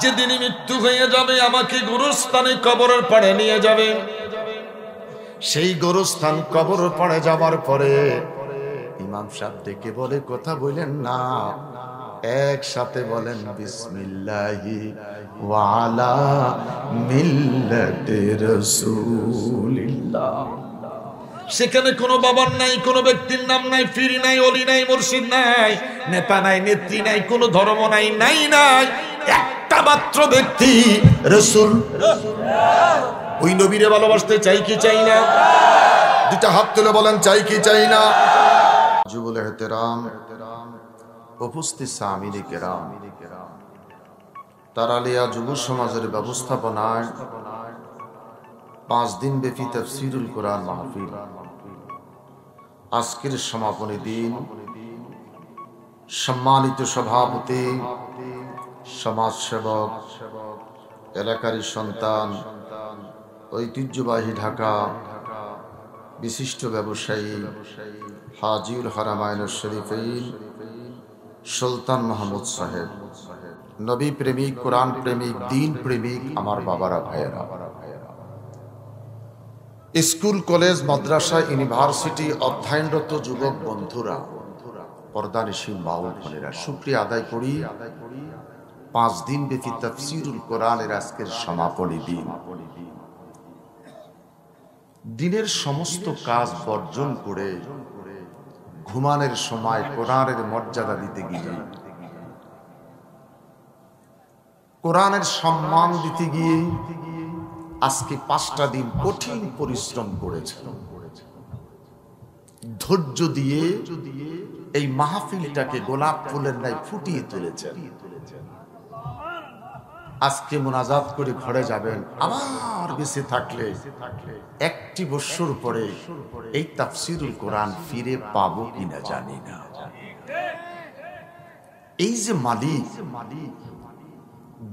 যেদিন মৃত্যু হয়ে যাবে আমাকে গোরস্থানে কবরের পাড়ে নিয়ে যাবে। সেই গোরস্থান কবরের পাড়ে যাবার পরে ইমাম সাহেব ডেকে বলে, কথা বলেন না, একসাথে বলেন বিসমিল্লাহি ওয়া আলা মিল্লাতি রাসূলিল্লাহ। সেখানে কোনো বাবার নাই, কোনো ব্যক্তির নাম নাই, পীর নাই, ওলি নাই, মুর্শিদ নাই, নেতা নাই, নেত্রী নাই, কোনো ধর্ম নাই, নাই নাই, একটা মাত্র ব্যক্তি রাসূল। ওই নবীরে ভালোবাসতে চাই কি চাই না? দুটা হাত তুলে বলেন, চাই কি চাই না? যুবুল এহতেরাম, উপস্থিত সামিনে কেরাম, তারালিয়া যুব সমাজের ব্যবস্থাপনায় 5 দিন ব্যাপী তাফসীরুল কোরআন মাহফিল আজকের সমাপনী দিন। সম্মানিত সভাপতি, সমাজসেবক, এলাকারই সন্তান, ঐতিহ্যবাহী ঢাকা বিশিষ্ট ব্যবসায়ী হাজিউল হারামাইন শরীফাইন সুলতান মাহমুদ সাহেব, নবী প্রেমিক, কোরআন প্রেমিক, দিন প্রেমিক, আমার বাবারা, ভাইয়েরা, স্কুল, কলেজ, মাদ্রাসা, ইউনিভার্সিটি অধ্যয়নরত যুবক বন্ধুরা, পর্দানিশী মা ও বোনেরা, শুকরিয়া আদায় করি 5 দিন ব্যাপী তাফসীরুল কোরআনের আজকের সমাপনী দিন। দিনের সমস্ত কাজ বর্জন করে ঘুমানোর সময় কোরআনের মর্যাদা দিতে গিয়ে, কোরআনের সম্মান দিতে গিয়ে আজকে 5টা দিন কঠিন পরিশ্রম করেছে, ধৈর্য দিয়ে এই মাহফিলটাকে গোলাপ ফুলের ন্যায় ফুটিয়ে তুলেছেন। আজকে মোনাজাত করে ঘরে যাবেন, আবার বেঁচে থাকলে 1টি বছর পরে এই তাফসীরুল কোরআন ফিরে পাবো কিনা জানি না। এই যে মালিক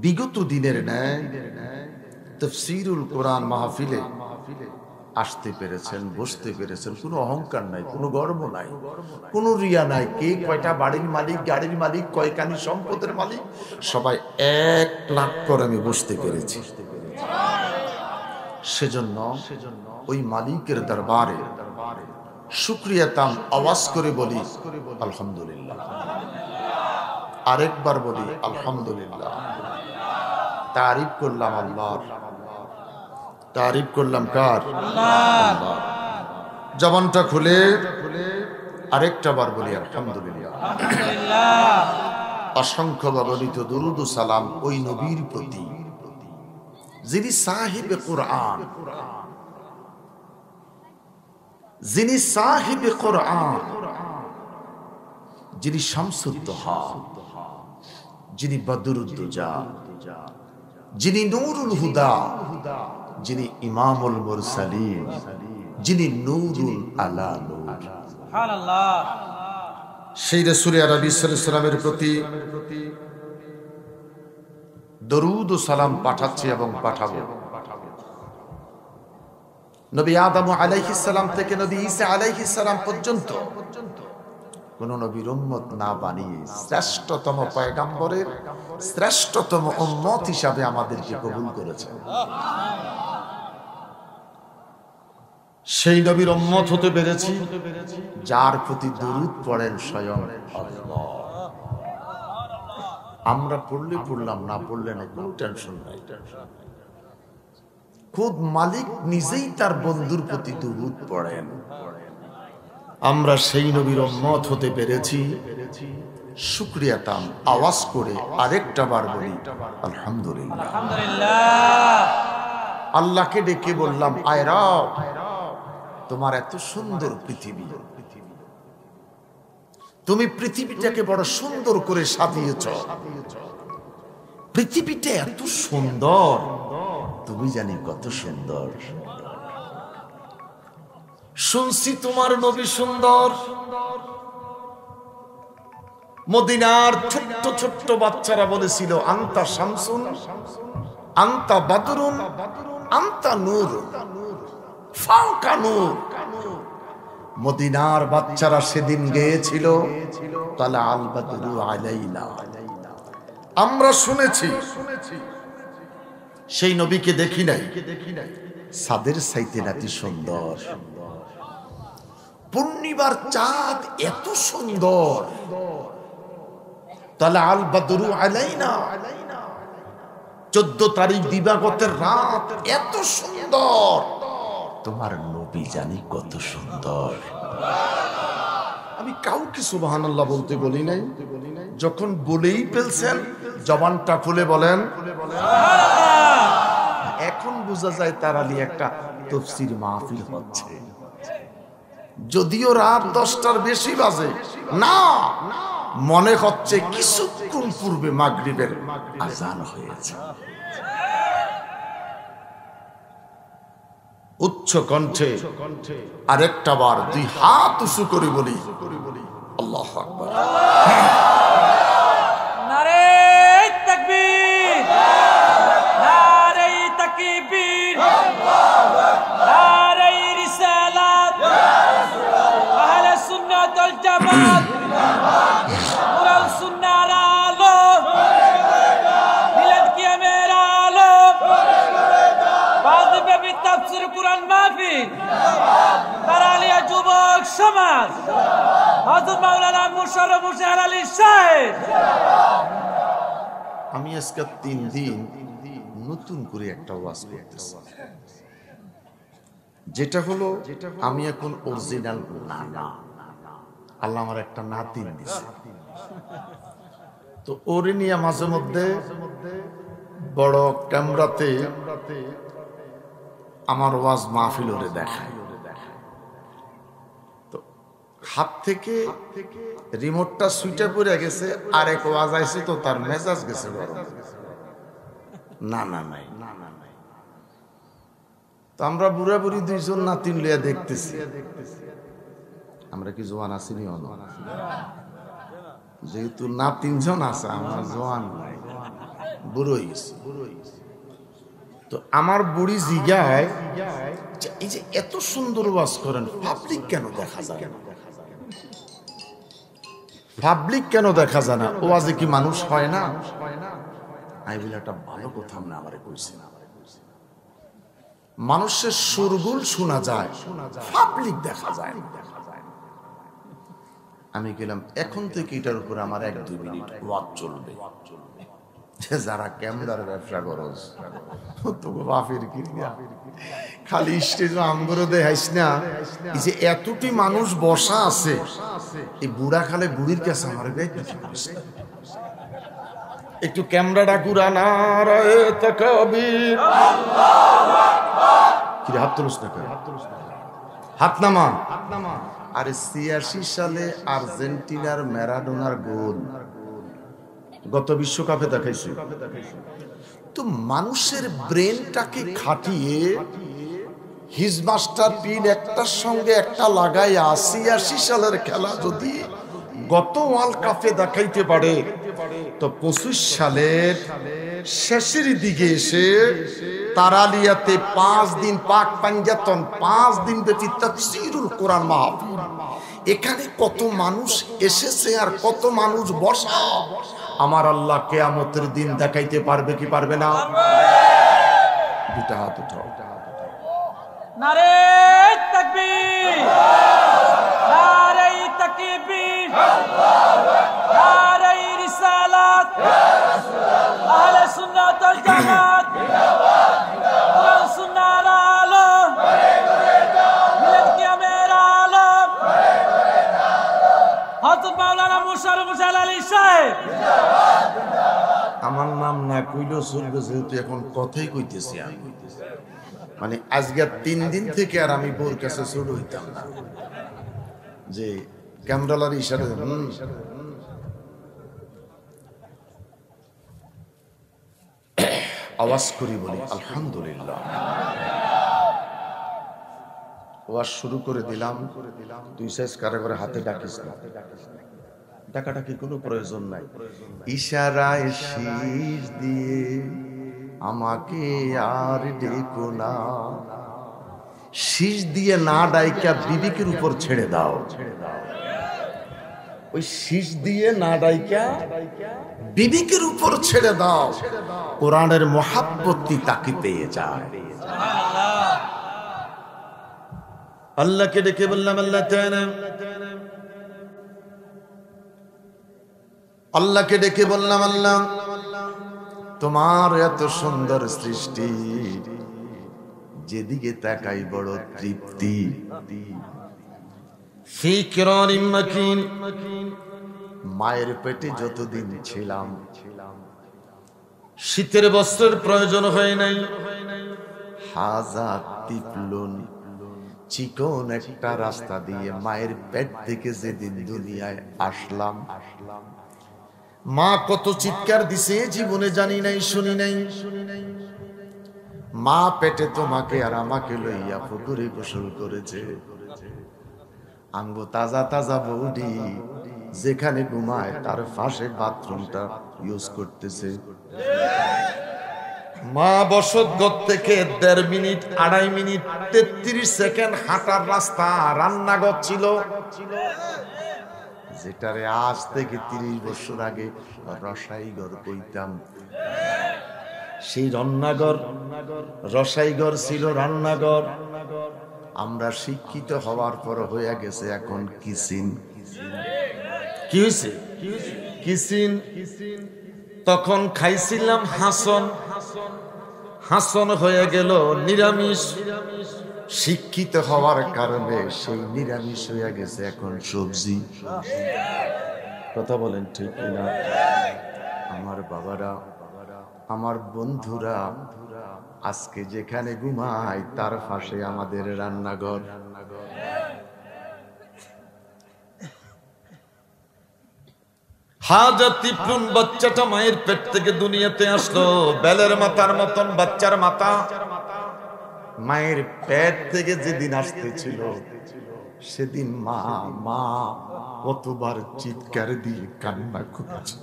বিগত দিনের ন্যায় তাফসীরুল কোরআন মাহফিলে আসতে পেরেছেন, বসতে পেরেছেন, কোনো অহংকার নাই, কোনো গর্ব নাই, কোনো রিয়া নাই, কে কয়টা বাড়ির মালিক, গাড়ির মালিক, কয়খানি সম্পদের মালিক, সবাই 1 লাখ করে আমি বসতে পেরেছি। সেজন্য ওই মালিকের দরবারে শুকরিয়া তাম আওয়াজ করে বলি আলহামদুলিল্লাহ। আরেকবার বলি আলহামদুলিল্লাহ। তারিফ করলাম আল্লাহর, তারিফ করলাম কার? আল্লাহ। জবানটা খুলে আরেকটা বার বলি আলহামদুলিল্লাহ। অসংখ্য ব্যবহৃত দুরুদ ও সালাম ওই নবীর প্রতি যিনি সাহিবে কোরআন, যিনি সাহিবে কোরআন, যিনি শামসুদ্দোহা, যিনি বদরুদ্দোজা, যিনি নূরুল হুদা, যিনি ইমামুল মুরসালিন, যিনি নূরুল আলা নূর, সুবহানাল্লাহ। সেই রাসূল আরবি সাল্লাল্লাহু আলাইহি ওয়াসাল্লামের প্রতি দরুদ ও সালাম পাঠাচ্ছি এবং পাঠাবো। নবী আদম আলাইহিস সালাম থেকে নবী ঈসা আলাইহিস সালাম পর্যন্ত কোন নবীর উম্মত না বানিয়ে শ্রেষ্ঠতম পয়গম্বরের শ্রেষ্ঠতম উম্মত হিসাবে আমাদেরকে কবুল করেছেন। সেই নবীর উম্মত হতে পেরেছি যার প্রতি দরুদ পড়েন স্বয়ং আল্লাহ। আমরা পড়লে পড়লাম, না পড়লে না, কোনো টেনশন নাই। খুদ মালিক নিজেই তার বন্ধুর প্রতি দরুদ পড়েন। আমরা সেই নবীর উম্মত হতে পেরেছি, শুকরিয়া তাম আওয়াজ করে আরেকটা বার বলি আলহামদুলিল্লাহ। আল্লাহকে ডেকে বললাম, আয় রব, তোমার এত সুন্দর পৃথিবী, তুমি পৃথিবীটাকে বড় সুন্দর করে সাজিয়েছ, পৃথিবীটা এত সুন্দর, তুমি জানি কত সুন্দর। শুনছি তোমার নবী সুন্দর, মদিনার ছোট্ট ছোট্ট বাচ্চারা বলেছিল আনতা শামসুন, আনতা বাদরুন, আনতা নূর, ফাওকা নূর। মদিনার বাচ্চারা সেদিন গেয়েছিল তালা আল বাদরু আলাইনা, আমরা শুনেছি সেই নবীকে দেখি নাই, চাঁদের চাইতে নাকি সুন্দর, পূর্ণিমার চাঁদ এত সুন্দর, তাহলে আল বাদরু আলাইনা 14 তারিখ দিবাগতের রাত এত সুন্দর, তোমার নবী জানি কত সুন্দর। আমি কাউকে সুবহানাল্লাহ বলতে বলি নাই, যখন বলেই ফেলছেন জবানটা খুলে বলেন। এখন বোঝা যায় তারালি একটা তাফসীর মাহফিল হচ্ছে, যদিও রাত 10টার বেশি বাজে না, মনে হচ্ছে কিছুক্ষণ পূর্বে মাগরিবের আযান হয়েছে। উচ্চ কণ্ঠে আরেকটা বার 2 হাত উঁচু করে বলি আল্লাহু আকবার। নারে তাকবীর, নারে তাকবীর, নারে রিসালাত, আহলে সুন্নাত ওয়াল জামাত, কুরআন সুন্নাহর আলো, মিলাদ কিয়ামের আলো, বাজবে তাফসীর কুরআন মাহফিল, তারালিয়া যুবক সমাজ, হযরত মাওলানা মুশাররফ হোসেন আলী সাহেব। আমি আজকে 3 দিন নতুন করে একটা ওয়াজ করতেছি, যেটা হলো আমি এখন অরিজিনাল না, আল্লাহ আমার একটা নাতিন দিছে, তো ওরে নিয়ে মাঝে মধ্যে বড় ক্যামেরাতে আমার ওয়াজ মাহফিল ওরে দেখায়। তো হাত থেকে রিমোটটা সুইচে পড়ে গেছে, আরেক ওয়াজ আইছে তো তার মেজাজ গেছে গরম। না না নাই, তো আমরা বুড়া বুড়ি 2 জন নাতিন লইয়া দেখতেছি, আমরা কি জোয়ান আছি নি? যেহেতু না 3 জন আছে, আমরা জোয়ান নাই, বুড়ো হইছি। তো আমার বুড়ি জিগায়, এই যে এত সুন্দর ওয়াজ করেন, পাবলিক কেন দেখা যায় না? পাবলিক কেন দেখা যায় না? ওয়াজে কি মানুষ হয় না? আই বলে একটা ভালো কথা না আমারে কইছে, মানুষের সুরগুল শোনা যায়, পাবলিক দেখা যায় না। আমি গেলাম, এখন থেকে এটার উপর আমার 1-2 মিনিট ওয়াজ চলবে। যারা ক্যামেরার ব্যবসা করস তো বাপের কি খালি স্টেজ আমগরো দেখাইস না, এই যে এতটি মানুষ বসা আছে, এই বুড়া খালে বুড়ির কাছে আমার একটু ক্যামেরাটা ঘুরা, নারায়ে তাকবীর, কি হাত তুলস না, হাত নামা। আরে 86 সালে আর্জেন্টিনার ম্যারাডোনার গোল গত বিশ্বকাপে দেখাইছে। তো মানুষের ব্রেনটাকে খাটিয়ে হিজ মাস্টার পিন একটার সঙ্গে একটা লাগাই 88 সালের খেলা যদি গত ওয়ার্ল্ড কাপে দেখাইতে পারে, তো 25 সালের শেষের দিকে এসে তারালিয়াতে 5 দিন পাক পাঞ্জাতন 5 দিন ব্যাপী তাফসীরুল কোরআন মাহফিল, এখানে কত মানুষ এসেছে আর কত মানুষ বসা, আমার আল্লাহ কিয়ামতের দিন দেখাইতে পারবে কি পারবে না? দুটা হাত উঠাও। নারে তাকবীর, নারে তাকবীর, নারে রিসালাত, আহলে সুন্নাত ওয়াল জামাত, কুরআন সুন্নাহর আলো, মিলাদ কিয়ামের আলো, হযরত মাওলানা মুশাররফ হোসেন আলী সাহেব। আমার নাম না কইলেও চলবে, যেহেতু এখন কথাই কইতেছি আমি, মানে আজকে 3 দিন থেকে আর আমি বোর কাছে ছোট হইতাম না, যে ক্যামেরালার ইশারা আওয়াজ করি বলি আলহামদুলিল্লাহ। ওয়াজ শুরু করে দিলাম, 2 সাইজ কারে করে হাতে ডাকিস না, ডাকাডাকি কোনো প্রয়োজন নাই, ইশারায় শীষ দিয়ে আমাকে আর ডেকো না, শীষ দিয়ে না ডাইকা বিবেকের উপর ছেড়ে দাও। ওই শীষ দিয়ে না ডাইকা বিবিকের উপর ছেড়ে দাও, কোরআনের মহাব্বতী তাকে পেয়ে যায়। আল্লাহকে ডেকে বললাম, আল্লাহ তাআলা, আল্লাহকে ডেকে বললাম, আল্লাহ তোমার এত সুন্দর সৃষ্টি, যেদিকে তাকাই বড় তৃপ্তি। ফি কিরামিন মাকিন, মায়ের পেটে যতদিন ছিলাম শীতের বস্ত্রের প্রয়োজন হয় নাই। হাজা তিফলুন, চিকন একটা রাস্তা দিয়ে মায়ের পেট থেকে যেদিন দুনিয়ায় আসলাম, মা কত চিৎকার দিছে জীবনে জানি নাই, শুনি নাই। মা পেটে তোমাকে আর আমাকে লইয়া পুকুরে গোসল করেছে। আঙ্গো তাজা তাজা বৌডি যেখানে ঘুমায় তার পাশে বাথরুমটা ইউজ করতেছে। মা বসতঘর থেকে 1.5 মিনিট 2.5 মিনিট 33 সেকেন্ড হাঁটার রাস্তা রান্নাঘর ছিল, যেটারে আজ থেকে 30 বছর আগে রসাইঘর কইতাম। সেই রান্নাঘর, রসাইঘর ছিল রান্নাঘর। আমরা শিক্ষিত হওয়ার পর হয়ে গেছে এখন কিচেন। কি হয়েছে? কিচেন। তখন খাইছিলাম হাসন, হাসন হয়ে গেল নিরামিষ। শিক্ষিত হওয়ার কারণে সেই নিরামিষ হয়ে গেছে এখন সবজি। কথা বলেন ঠিক কিনা? আমার বাবারা, আমার বন্ধুরা, আজকে যেখানে ঘুমাই তার পাশে আমাদের রান্নাঘর। হাজার তিপ্রুন বাচ্চাটা মায়ের পেট থেকে দুনিয়াতে আসলো, বেলের মাথার মতন বাচ্চার মাথা। মায়ের পেট থেকে যেদিন আসতেছিল সেদিন মা মা কতবার চিৎকার দিয়ে কান্না করেছে।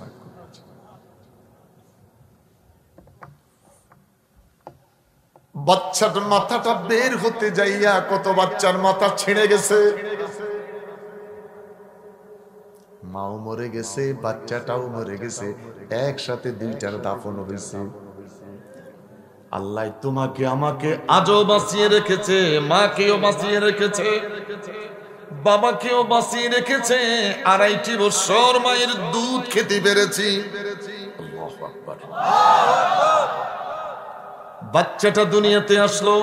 বাচ্চাটার মাথাটা বের হতে যাইয়া কত বাচ্চার মাথা ছিঁড়ে গেছে। মাও মরে গেছে, বাচ্চাটাও মরে গেছে, একসাথে দুইটার দাফন হয়েছে। আল্লাহ তোমাকে আমাকে আজও বাঁচিয়ে রেখেছে, মাকেও বাঁচিয়ে রেখেছে, বাবাকেও বাঁচিয়ে রেখেছে। 2.5 বছর মায়ের দুধ খেতে পেরেছি। আল্লাহু আকবার। বাচ্চাটা দুনিয়াতে আসলো,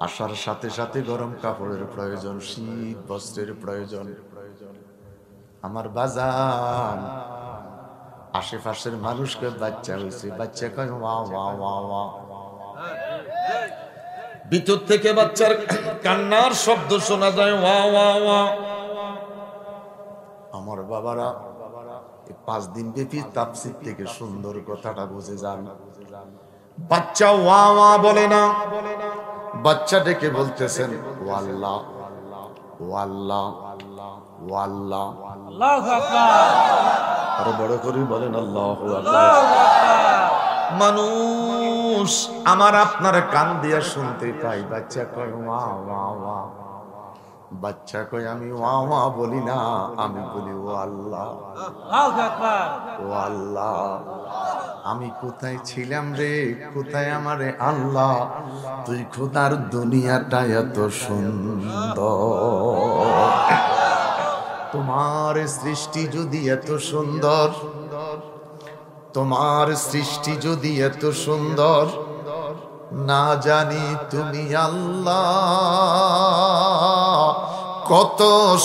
আসার সাথে সাথে গরম কাপড়ের প্রয়োজন, শীত বস্ত্রের প্রয়োজন। আমার বাজান আশেপাশের মানুষকে বাচ্চা হয়েছে, বাচ্চা কয় ওয়া ওয়া ওয়া ওয়া। ভিতর থেকে বাচ্চার কান্নার শব্দ শোনা যায়, ওয়া ওয়া ওয়া। আমার বাবারা 5 দিন ব্যাপী তাফসীর থেকে সুন্দর কথাটা বুঝে যান। বাচ্চা ওয়া ওয়া বলে না, বাচ্চা ডেকে বলতেছেন ওয়াল্লাহ ওয়াল্লাহ ওয়াল্লাহ। আল্লাহু আকবার। আরো বড় করে বলেন আল্লাহু আকবার। মানুষ আমার আপনার কান দিয়া শুনতে পাই, বাচ্চা কয় ওয়া ওয়া ওয়া। বাচ্চা কয় আমি ওয়া ওয়া বলি না, আমি বলি ও আল্লাহ। আল্লাহু আকবার। ও আল্লাহ, আমি কোথায় ছিলাম রে, কোথায় আমারে আল্লাহ, তুই খোদার দুনিয়াটা এত সুন্দর। তোমার সৃষ্টি যদি এত সুন্দর, তোমার সৃষ্টি যদি এত সুন্দর, না জানি তুমি আল্লাহ কত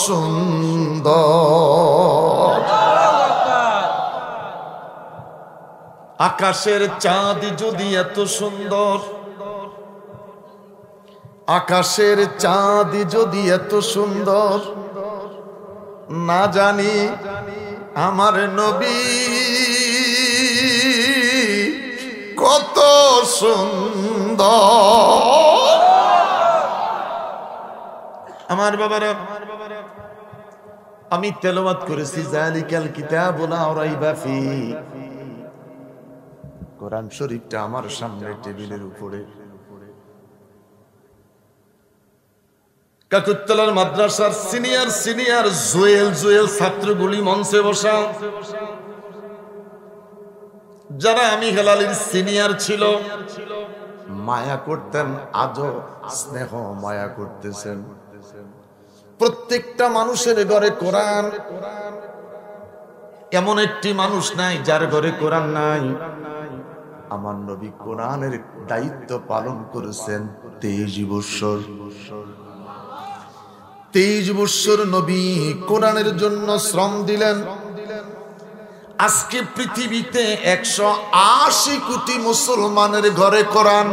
সুন্দর। আকাশের চাঁদ যদি এত সুন্দর, আকাশের চাঁদ যদি এত সুন্দর, না জানি আমার নবী কত সুন্দর। আমার বাবারা, আমি তেলাওয়াত করেছি যালিকাল কিতাবু লা রাইবা ফি। কোরআন শরীফটা আমার সামনে টেবিলের উপরে। কাকুতলার মাদ্রাসার সিনিয়র জুয়েল ছাত্রগুলি মঞ্চে বসা, যারা আমি হেলালির সিনিয়র ছিল, মায়া করতেন, আজও স্নেহ মায়া করতেছেন। প্রত্যেকটা মানুষের ঘরে কোরআন, এমন একটি মানুষ নাই যার ঘরে কোরআন নাই। আমার নবী কোরআনের দায়িত্ব পালন করেছেন 23 বছর। 23 বছর নবী কোরআনের জন্য শ্রম দিলেন। আজকে পৃথিবীতে 180 কোটি মুসলমানের ঘরে কোরআন।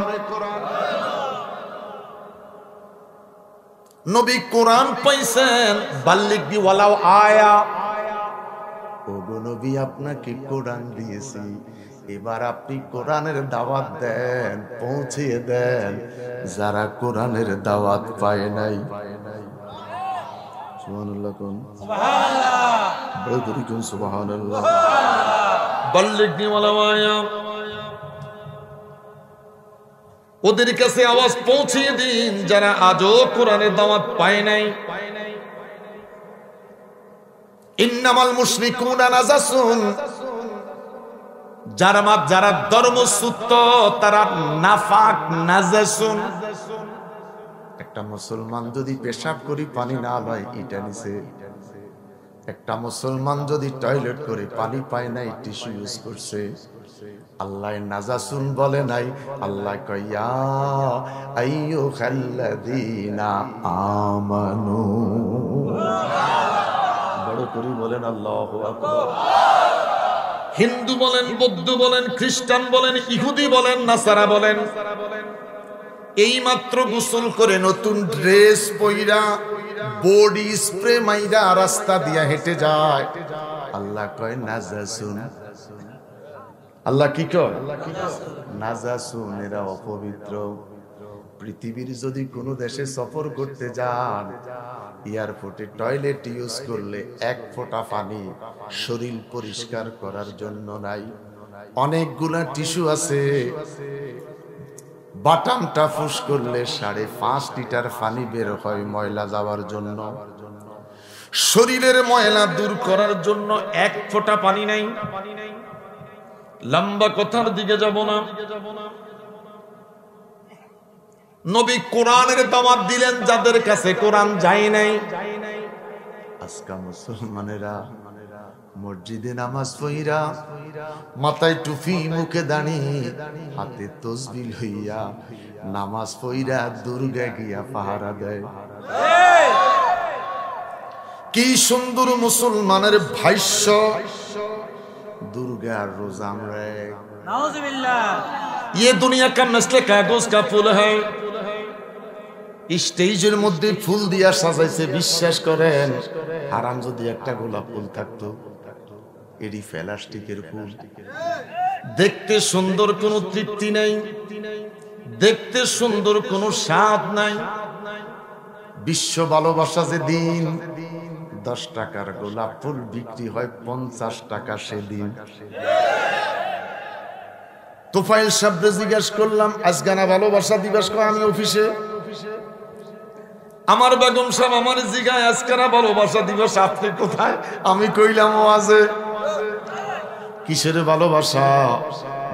নবী কোরআন পাইছেন, বাল্লিগ বি ওয়ালাউ আয়া। ওগো নবী, আপনাকে কোরআন দিয়েছি, এবার আপনি কোরআনের দাওয়াত দেন, পৌঁছিয়ে দেন যারা কোরআনের দাওয়াত পায় নাই। সুবহানাল্লাহ কোন সুবহানাল্লাহ, বড় করে কোন সুবহানাল্লাহ। বাল্লিগ বি ওয়ালাউ আয়া, ওদের কাছে আওয়াজ পৌঁছিয়ে দিন যারা আজও কোরআনের দাওয়াত পায় নাই। ইন্নামাল মুশরিকুনা নাজাসুন, যারা ধর্মচ্যুত তারা নাফাক নাজাসুন। একটা মুসলমান যদি পেশাব করি পানি না লয় এটা নিছে, একটা মুসলমান যদি টয়লেট করে পানি পায় নাই টিস্যু ইউজ করছে, আল্লাহ নাজাসুন বলে নাই। আল্লাহ কইয়া আইয়ুহাল্লাযীনা আমানু, বড় করে বলেন আল্লাহু আকবার। হিন্দু বলেন, বৌদ্ধ বলেন, খ্রিস্টান বলেন, ইহুদি বলেন, নাসারা বলেন, এই মাত্র গোসল করে নতুন ড্রেস পইরা বডি স্প্রে মাইরা রাস্তা দিয়া হেঁটে যায়, আল্লাহ কয় নাজাসুন। আল্লাহ কি কয়? নাজাসুন, এরা অপবিত্র। পৃথিবীর যদি কোনো দেশে সফর করতে যান, এয়ারপোর্টে টয়লেট ইউজ করলে 1 ফোঁটা পানি শরীর পরিষ্কার করার জন্য নাই। অনেকগুলা টিস্যু আছে, বাটামটা ফুস করলে 5.5 লিটার পানি বের হয় ময়লা যাওয়ার জন্য। শরীরের ময়লা দূর করার জন্য 1 ফোঁটা পানি নাই। লম্বা কথার দিকে যাব না। নবী কোরআনের দাওয়াত দিলেন যাদের কাছে কোরআন যায় নাই। আজকে মুসলমানেরা মসজিদে নামাজ পড়িরা, মাথায় টুপি, মুখে দাড়ি, হাতে তসবিহ লইয়া নামাজ পড়িরা দুর্গা গিয়া পাহারা দেয়। কি সুন্দর মুসলমানের ভাষ্য, দুর্গার রোজা আমরা। नाउजुबिल्लाह, ये दुनिया का मसले कागज का फूल है। স্টেজের মধ্যে ফুল দিয়া সাজাইছে, বিশ্বাস করেন হারাম যদি একটা গোলাপ ফুল থাকতো, এডি প্লাস্টিকের ফুল। দেখতে সুন্দর, কোনো তৃপ্তি নাই, দেখতে সুন্দর কোনো স্বাদ নাই। বিশ্ব ভালোবাসা যে দিন 10 টাকার গোলাপ ফুল বিক্রি হয় 50 টাকা সেদিন। তোফাইল সাহেবরে জিজ্ঞাসা করলাম আজকে না ভালোবাসা দিবস, আমি অফিসে। আমার বেগম সাহেব আমার জিগায় আজকে না ভালোবাসা দিবস, আপনি কোথায়? আমি কইলাম ও আছে। কিসের ভালোবাসা?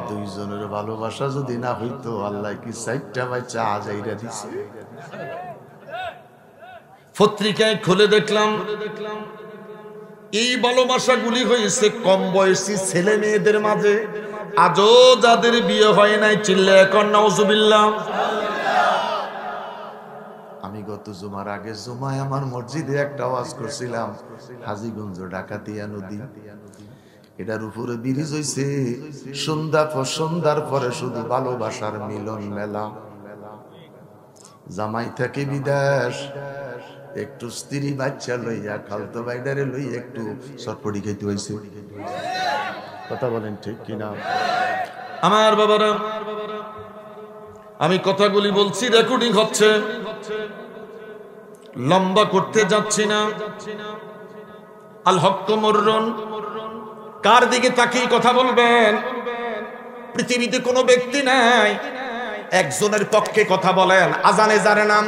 2 জনের ভালোবাসা যদি না হইতো আল্লাহ কি 4টা বাচ্চা আজাইরা দিছে। পত্রিকায় খুলে দেখলাম এই ভালোবাসাগুলি হয়েছে কম বয়সী ছেলে মেয়েদের মাঝে। আজও যাদের বিয়ে হয় নাই চিল্লা এখন নাউজুবিল্লাহ। আমি গত জুমার আগে জুমায় আমার মসজিদে একটা ওয়াজ করছিলাম, হাজীগঞ্জ ডাকাতিয়া নদী, এটার উপরে ব্রিজ হইছে। সন্ধ্যার পরে শুধু ভালোবাসার মিলন মেলা। জামাই থেকে বিদেশ, একটু স্ত্রী বাচ্চা লইয়া খালতো বাইডারে লইয়া একটু চটপটি খাইতে হইছে। কথা বলেন ঠিক কিনা? আমার বাবারা, আমি কথাগুলি বলছি, রেকর্ডিং হচ্ছে, লম্বা করতে যাচ্ছি না। আল হক মুররুন, কার দিকে তাকিয়ে কথা বলবেন? পৃথিবীতে কোনো ব্যক্তি নাই একজনের পক্ষে কথা বলেন। আজানে যার নাম,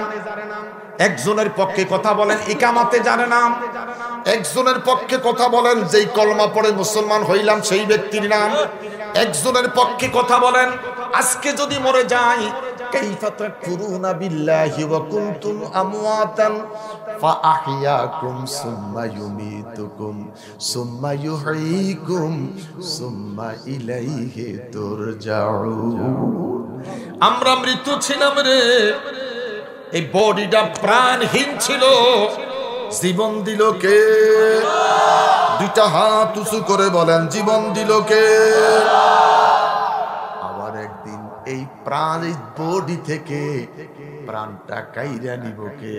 একজনের পক্ষে কথা বলেন ইকামাতে জানে না, একজনের পক্ষে কথা বলেন যেই কলমা পড়ে মুসলমান হইলাম সেই ব্যক্তির নাম, একজনের পক্ষে কথা বলেন আজকে যদি মরে যাই কাইফা তাকফুরুনা বিল্লাহি ওয়া কুনতুম আমওয়াতান ফাআহইয়াকুম সুম্মা ইউমীতুকুম সুম্মা ইউহয়ীকুম সুম্মা ইলাইহি তুরজাউন। আমরা মৃত ছিলাম রে, এই বডিটা প্রাণহীন ছিল, জীবন দিল কে? দুইটা হাত উঁচু করে বলেন জীবন দিল কে? আবার একদিন এই প্রাণ এই বডি থেকে প্রাণটা কাইরা নিব কে?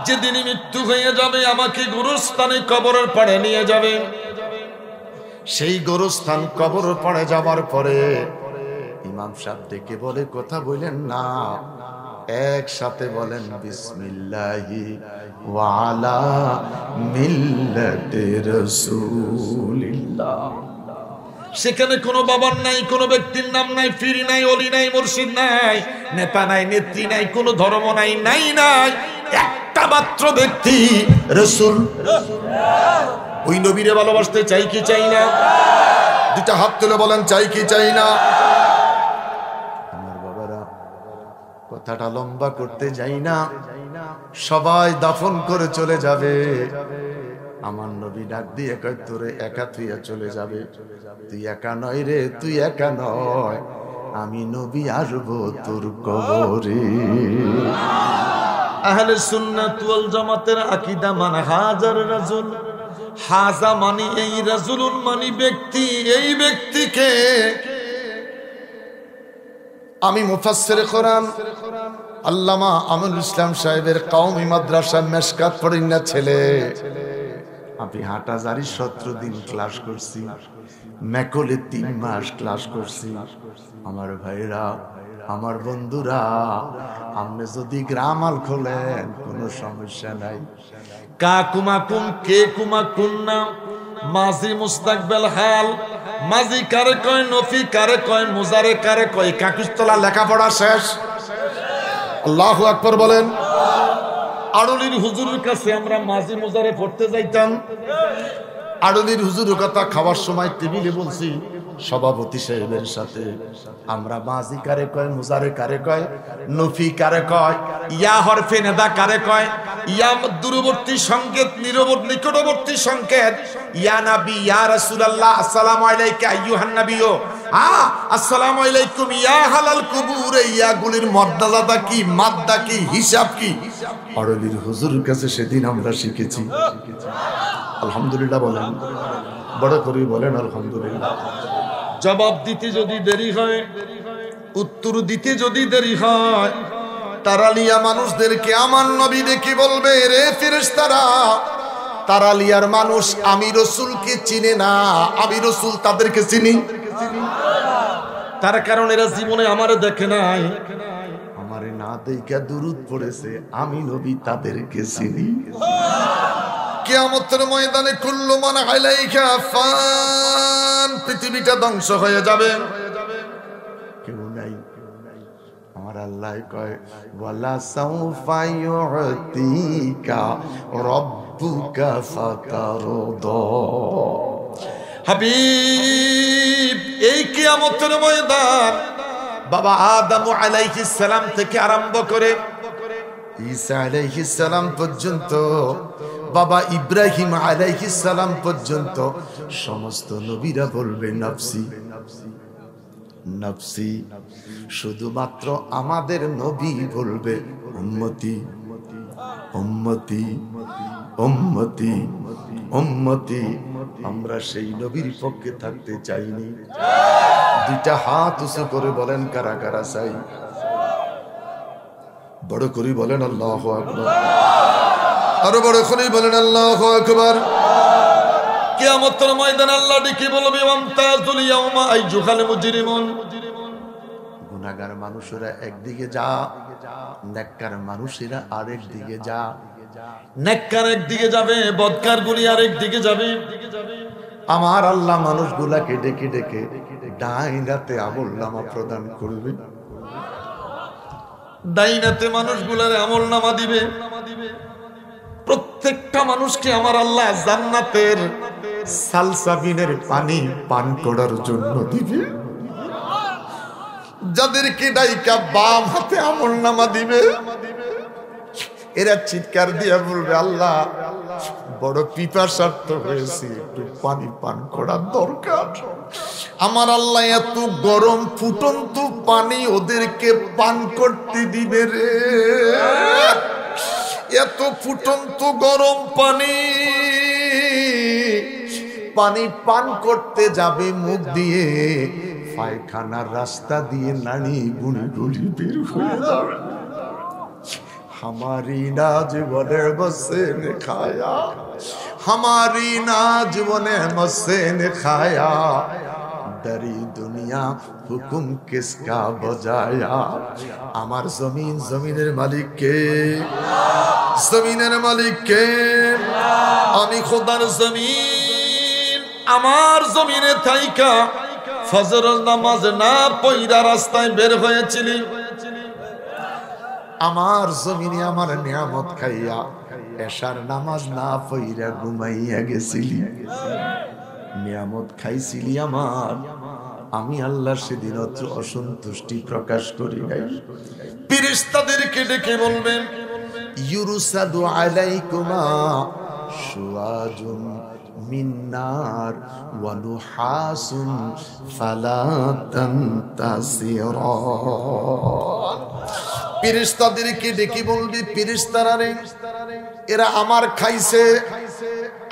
যেদিন মৃত্যু হয়ে যাবে আমাকে গোরস্থানে কবরের পাড়ে নিয়ে যাবে, সেই গোরস্থান কবরের পাড়ে যাবার পরে ইমাম সাহেব ডেকে বলে কথা বলেন না, একসাথে বলেন বিসমিল্লাহি ওয়া আলা মিল্লাতি রাসূলিল্লাহ। সেখানে কোনো বাবার নাই, কোনো ব্যক্তির নাম নাই, পীর নাই, ওলি নাই, মুর্শিদ নাই, নেতা নাই, নেত্রী নাই, কোনো ধর্ম নাই, নাই নাই, একটা মাত্র ব্যক্তি রাসূল। ওই নবীরে ভালোবাসতে চাই কি চাই না? দুটা হাত তুলে বলেন চাই কি চাই না? আমার বাবারা, কথাটা লম্বা করতে যাই না, সবাই দাফন করে চলে যাবে, আমার নবী ডাক দিয়ে কয় তোরে একা থুইয়া চলে যাবে। তুই একা নয় রে, তুই একা নয়, আমি নবী আসবো তোর কবরে। আহলে সুন্নাত ওয়াল জামাতের আকীদা মানহাজার রাসূল, হাজা মানি এই রাসূলুন মানি ব্যক্তি, এই ব্যক্তিকে আমি মুফাসসিরে কোরআন আল্লামা আমিনুল ইসলাম সাহেবের কওমি মাদ্রাসা মেশকাত পড়েন না ছেলে, আমি হাটাজারি 17 দিন ক্লাস করছি, মেকলে 3 মাস ক্লাস করছি। আমার ভাইরা, আমার বন্ধুরা, আপনি যদি গ্রামাল খোলেন কোনো সমস্যা নাই। কা কুমাকুম কে কুমাকুন না, মাজি মুস্তাকবেল হাল, মাজি কারে কয়, নফি কারে কয়, মুজারে কারে কয়, কাকুস্তলা লেখাপড়া শেষ। আল্লাহু আকবার বলেন। আড়লির হুজুরের কাছে আমরা মাঝি মুজারে পড়তে যাইতাম। আড়লির হুজুরের কথা খাওয়ার সময় টেবিলে বলছি সভাপতি সাহেবের সাথে, আমরা মাঝি কারে কয়, মুজারে কারে কয়, নফি কারে কয়, ইয়া হরফে নেদা কারে কয়, ইয়া দূরবর্তী সংকেত, নিকটবর্তী সংকেত, ইয়া নবী ইয়া রাসূলুল্লাহ আসসালামু আলাইকা আইয়ুহান নবিয়্যু, আসসালামু আলাইকুম ইয়া হালাল কুবুর, ইয়া গুলির মর্যাদা কি, মাদ্দা কি, হিসাব কি, আড়লির হুজুরের কাছে সেদিন আমরা শিখেছি। আলহামদুলিল্লাহ বলেন, বড় করে বলেন আলহামদুলিল্লাহ। জবাব দিতে যদি দেরি হয়, উত্তর দিতে যদি দেরি হয়, তারালিয়া মানুষদেরকে আমার নবী দেখে বলবে রে ফেরেশতারা, তারালিয়ার মানুষ আমি রাসূলকে চিনে না, আমি রাসূল তাদেরকে চিনি। তার কারণ এরা জীবনে আমারে দেখে নাই, আমারে না দেখা দুরূদ পড়েছে, আমি নবী তাদেরকে চিনি। কিয়ামতের ময়দানে কুল্লু মান আলাইকা ফান, পৃথিবীটা ধ্বংস হয়ে যাবে, কেউ নাই। আমার আল্লাহ কয় ওয়ালা সাউফা ইউতিকা রাব্বুকা ফাতারদা। হাবিব, এই কিয়ামতের ময়দান বাবা আদম আলাইহিস সালাম থেকে আরম্ভ করে ঈসা আলাইহিস সালাম পর্যন্ত, বাবা ইব্রাহিম আলাইহিস সালাম পর্যন্ত সমস্ত নবীরা বলবে নফসি নফসি। শুধুমাত্র আমাদের নবী বলবে উম্মতি উম্মতি উম্মতি উম্মতি। আমরা সেই নবীর পক্ষে থাকতে চাইনি। দুইটা হাত উঁচু করে বলেন কারা কারা চাই? বড় করে বলেন আল্লাহু আকবার। আরো বড় করে বলেন আল্লাহু আকবার। কিয়ামতের ময়দানে আল্লাহ ডেকে বলবে ওয়ামতাজুল ইয়াউমা আইয়ুহাল মুজরিমুন। গুনাহগার মানুষেরা একদিকে যা, নেককার মানুষেরা আরেক দিকে যা। নেককার একদিকে যাবে, বদকার গুলি আরেক দিকে যাবে। আমার আল্লাহ মানুষগুলাকে ডেকে ডেকে ডাইন রাতে আমলনামা প্রদান করবে। ডাইনাতে মানুষগুলার আমল নামা দিবে। প্রত্যেকটা মানুষকে আমার আল্লাহ জান্নাতের সালসাবিনের পানি পান করার জন্য দিবে। যাদেরকে ডাইকা বাম হাতে আমল নামা দিবে, এরা চিৎকার দিয়ে বলবে, আল্লাহ বড় পিপাসার্থ হয়েছে, একটু পানি পান করার দরকার। আমার আল্লাহ এত গরম ফুটন্ত পানি ওদেরকে পান করতে দিবে রে। এত ফুটন্ত গরম পানি, পানি পান করতে যাবে মুখ দিয়ে, পায়খানার রাস্তা দিয়ে নাড়ি গুলি গুলি বের হয়ে যাবে। हमारी नाज बने मस्से ने खाया, हमारी नाज बने मस्से ने खाया, डरी दुनिया हुकुम किसका बजाया। আমার জমিন, জমিনের মালিক কে? জমিনের মালিক কে? আমি খোদার জমিন। আমার জমিনে থাইকা ফজরের নামাজ না পয়রা রাস্তায় বের হয়েছিলি, আমার জমিনে আমার নিয়ামত খাইয়া এশার নামাজ না পইরা ঘুমাইয়া গেছিলি, নিয়ামত খাইছিলি আমার। আমি আল্লাহ সেদিন অসন্তুষ্টি প্রকাশ করি নাই। ফেরেশতাদেরকে ডেকে বলবেন, ইউরসাদু আলাইকুমা শুআজুন মিন নার ওয়া নুহাসুন ফালা তানতাসিরান। ফেরেশতাদেরকে ডেকে বলবি, ফেরেশতারা রে, এরা আমার খাইছে,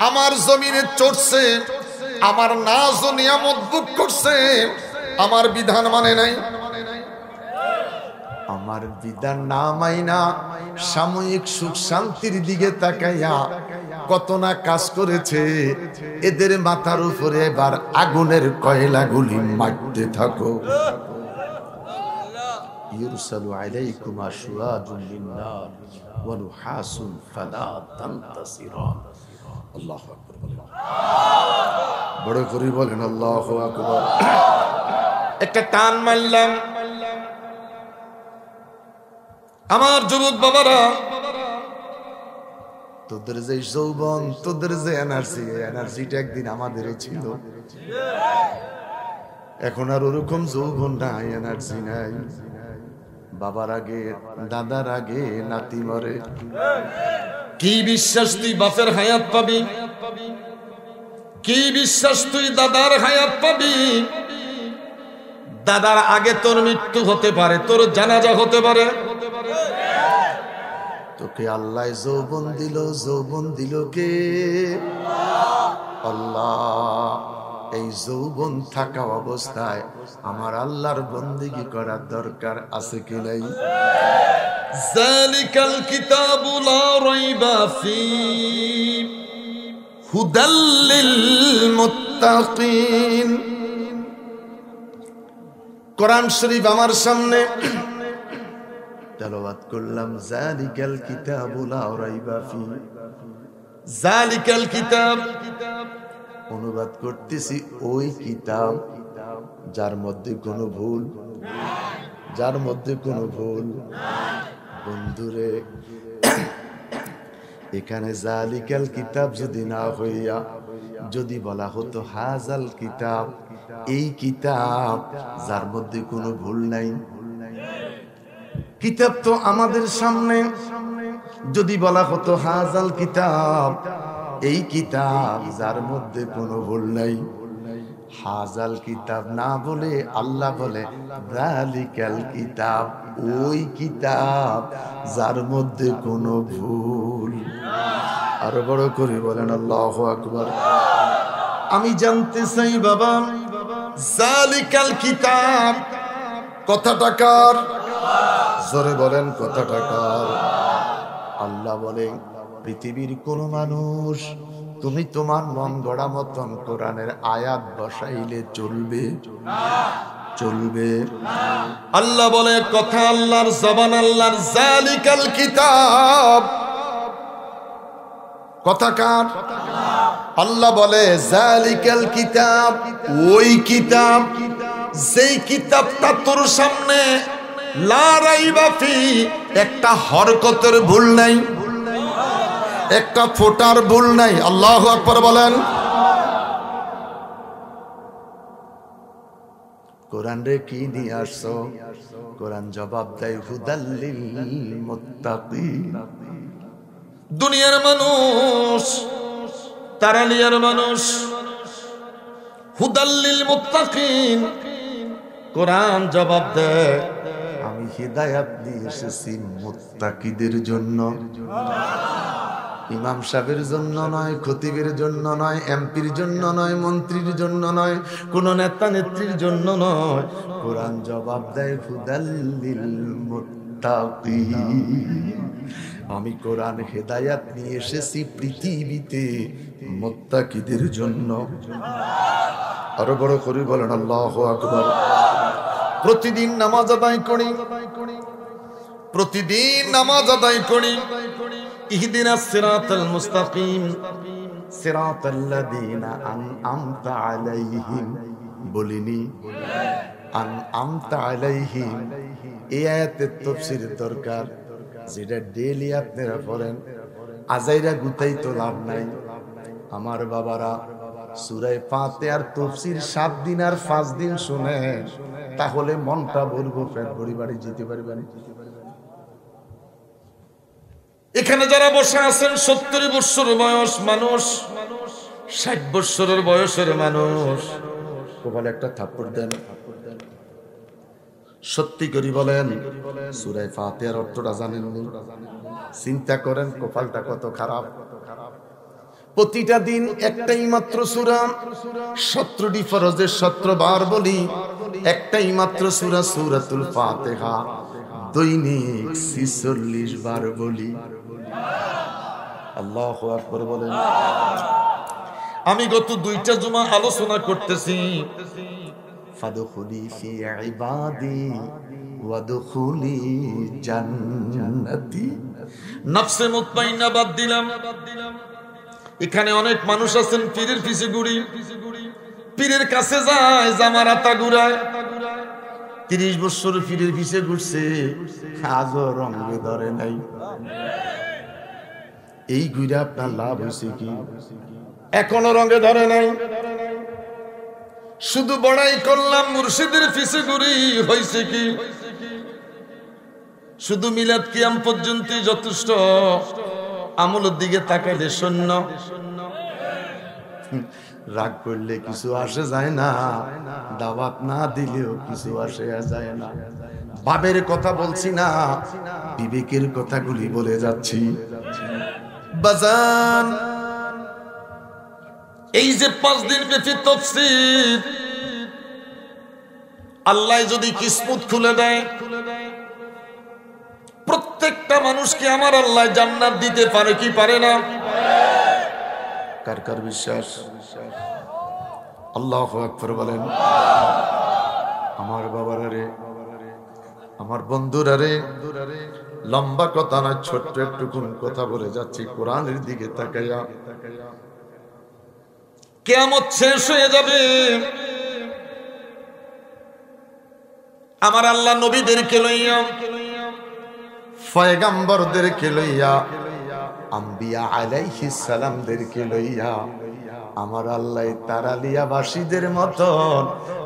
আমার জমিনে চড়ছে, আমার নাজ ও নিয়ামত ভোগ করছে, আমার বিধান মানে নাই। আমার বিধান না মাইনা সাময়িক সুখ শান্তির দিকে তাকাইয়া কত না কাজ করেছে। এদের মাথার উপরে এবার আগুনের কয়লাগুলি মারতে থাকো। ইরসালু আলাইকুমা শুআজুন মিন নার ওয়া নুহাসুন ফালা তানতাসিরান। আল্লাহু আকবার। বড় করে বলেন আল্লাহু আকবার। একটা টান মারলাম। আমার যুবক বাবারা, তোদের যে যৌবন, তোদের যে এনার্জি, এনার্জিটা একদিন আমাদেরও ছিল। এখন আর ওরকম যৌবন নাই, এনার্জি নাই। বাবার আগে, দাদার আগে নাতি মরে। কি বিশ্বাস তুই বাপের হায়াত পাবি? কি বিশ্বাস তুই দাদার হায়াত পাবি? দাদার আগে তোর মৃত্যু হতে পারে, তোর জানাজা হতে পারে। তোকে আল্লাহ যৌবন দিল, যৌবন দিল কে? আল্লাহ। এই যৌবন থাকা অবস্থায় আমার আল্লাহর বন্দেগী করার দরকার আছে কি নাই? যালিকাল কিতাবু লা রাইবা ফী হুদাল লিল মুত্তাকিন। কোরআন শরীফ আমার সামনে তেলাওয়াত করলাম, যালিকাল কিতাবু লা রাইবা ফী। যালিকাল কিতাব অনুবাদ করতেছি ওই কিতাব যার মধ্যে কোনো ভুল, যার মধ্যে কোনো ভুল। বন্ধুরে, এখানে যালিকাল কিতাব যদি না হইয়া যদি বলা হতো হাজাল কিতাব, এই কিতাব যার মধ্যে কোনো ভুল নাই। কিতাব তো আমাদের সামনে, যদি বলা হতো হাজাল কিতাব, এই কিতাব যার মধ্যে কোনো ভুল নাই। হাজাল কিতাব না বলে আল্লাহ বলে যালিকাল কিতাব, ওই কিতাব যার মধ্যে কোনো ভুল। আরো বড় করে বলেন আল্লাহু আকবার। আমি জানতে চাই বাবা, যালিকাল কিতাব কথাটা কার? জোরে বলেন কথাটা কার? আল্লাহ বলে, পৃথিবীর কোন মানুষ তুমি তোমার মন গড়া মতন কোরআনের আয়াত বসাইলে চলবে? চলবে? আল্লাহ বলে, কথা আল্লাহর, জবান আল্লাহর। যালিকাল কিতাব কথা কার? আল্লাহ বলে যালিকাল কিতাব, ওই কিতাব, যেই কিতাবটা তোর সামনে লা রাইবা ফি, একটা হরকতের ভুল নাই, একটা ফোঁটার ভুল নাই। আল্লাহু আকবার বলেন। কোরআন রে কি নিয়ে আসছো? কোরআন জবাব দেয় হুদাল্লিল মুত্তাকিন। দুনিয়ার মানুষ, তারালিয়ার মানুষ, হুদাল্লিল মুত্তাকিন। কোরআন জবাব দেয় আমি হিদায়াত নিয়ে এসেছি মুত্তাকিদের জন্য। ইমাম সাহেবের জন্য নয়, খতিবের জন্য নয়, এমপির জন্য নয়, মন্ত্রীর জন্য নয়, কোন নেতা নেত্রীর জন্য নয়। কোরআন জবাব দেয় হুদাল্লিল মুত্তাকিন। আমি কোরআন হেদায়াত নিয়ে এসেছি পৃথিবীতে মুত্তাকিদের জন্য। আরো বড় করে বলেন আল্লাহু আকবার। প্রতিদিন নামাজ আদায় করি, প্রতিদিন নামাজ আদায় করি। ইহদিনাস সিরাতাল মুস্তাকিম সিরাতাল্লাযীনা আনআমতা আলাইহিম বলিনি, আনআমতা আলাইহিম। এই আয়াতের তাফসীর দরকার, যেটা ডেইলি আপনারা পড়েন। আজাইরা গুতাই তো লাভ নাই। আমার বাবারা সূরা ফাতিহার তাফসীর 7 দিন আর 5 দিন শুনে, তাহলে মনটা ভরবো, পেট ভরি বাড়ি যেতে পারবেন। এখানে যারা বসে আছেন 70 বছর বয়স মানুষ, 60 বছরের বয়সের মানুষ, কপালে একটা থাপ্পড় দেন। সত্যি করে বলেন, সূরা ফাতিহার অর্থটা জানেননি? চিন্তা করেন কপালটা কত খারাপ। প্রতিটা দিন একটাই মাত্র সূরা, 17টি ফরজের 17 বার বলি, একটাই মাত্র সূরা সূরাতুল ফাতিহা দৈনিক 46 বার বলি। আল্লাহু আকবার বলেন। আমি গত 2টা জুমা আলোচনা করতেছি, ফাদখুলি ফি ইবাদি ওয়াদখুলি জান্নাতি। নফসে মুতমাইন্না বাদ দিলাম। এখানে অনেক মানুষ আছেন পীরের পিছে ঘুরি, পীরের কাছে যায়, জামারাতা ঘুরায়। 30 বছর পীরের পিছে ঘুরছে, আজও রঙে ধরে নাই। এই ঘুরে আপনার লাভ হয়েছে কি? এখনো রঙে ধরে নাই। শুধু বড়াই করলাম, মুর্শিদের পিছে ঘুরি, হয়েছে কি? শুধু মিলাদ কিয়াম পর্যন্তই যথেষ্ট, আমলের দিকে তাকাইলে শূন্য। রাগ করলে কিছু আসে যায় না, দাওয়াত না দিলেও কিছু আসে যায় না। ভাবের কথা বলছি না, বিবেকের কথাগুলি বলে যাচ্ছি। বাজান, এই যে 5 দিন ব্যাপী তাফসীর, আল্লাহ যদি কিসমত খুলে দেয়, প্রত্যেকটা মানুষকে আমার আল্লাহ জান্নাত দিতে পারে কি পারে না? কার কার বিশ্বাস? আল্লাহু আকবার বলেন। আমার বাবারা রে, আমার বন্ধুরা রে, লম্বা কথা না, ছোট্ট একটুকুন কথা বলে যাচ্ছি। কোরআনের দিকে তাকাইয়া, কিয়ামত শেষ হয়ে যাবে, আমার আল্লাহ নবীদেরকে লইয়া, পয়গম্বরদেরকে লইয়া, আম্বিয়া আলাইহিস সালামদেরকে লইয়া, আমার আল্লাহ তারালিয়াবাসীদের মতন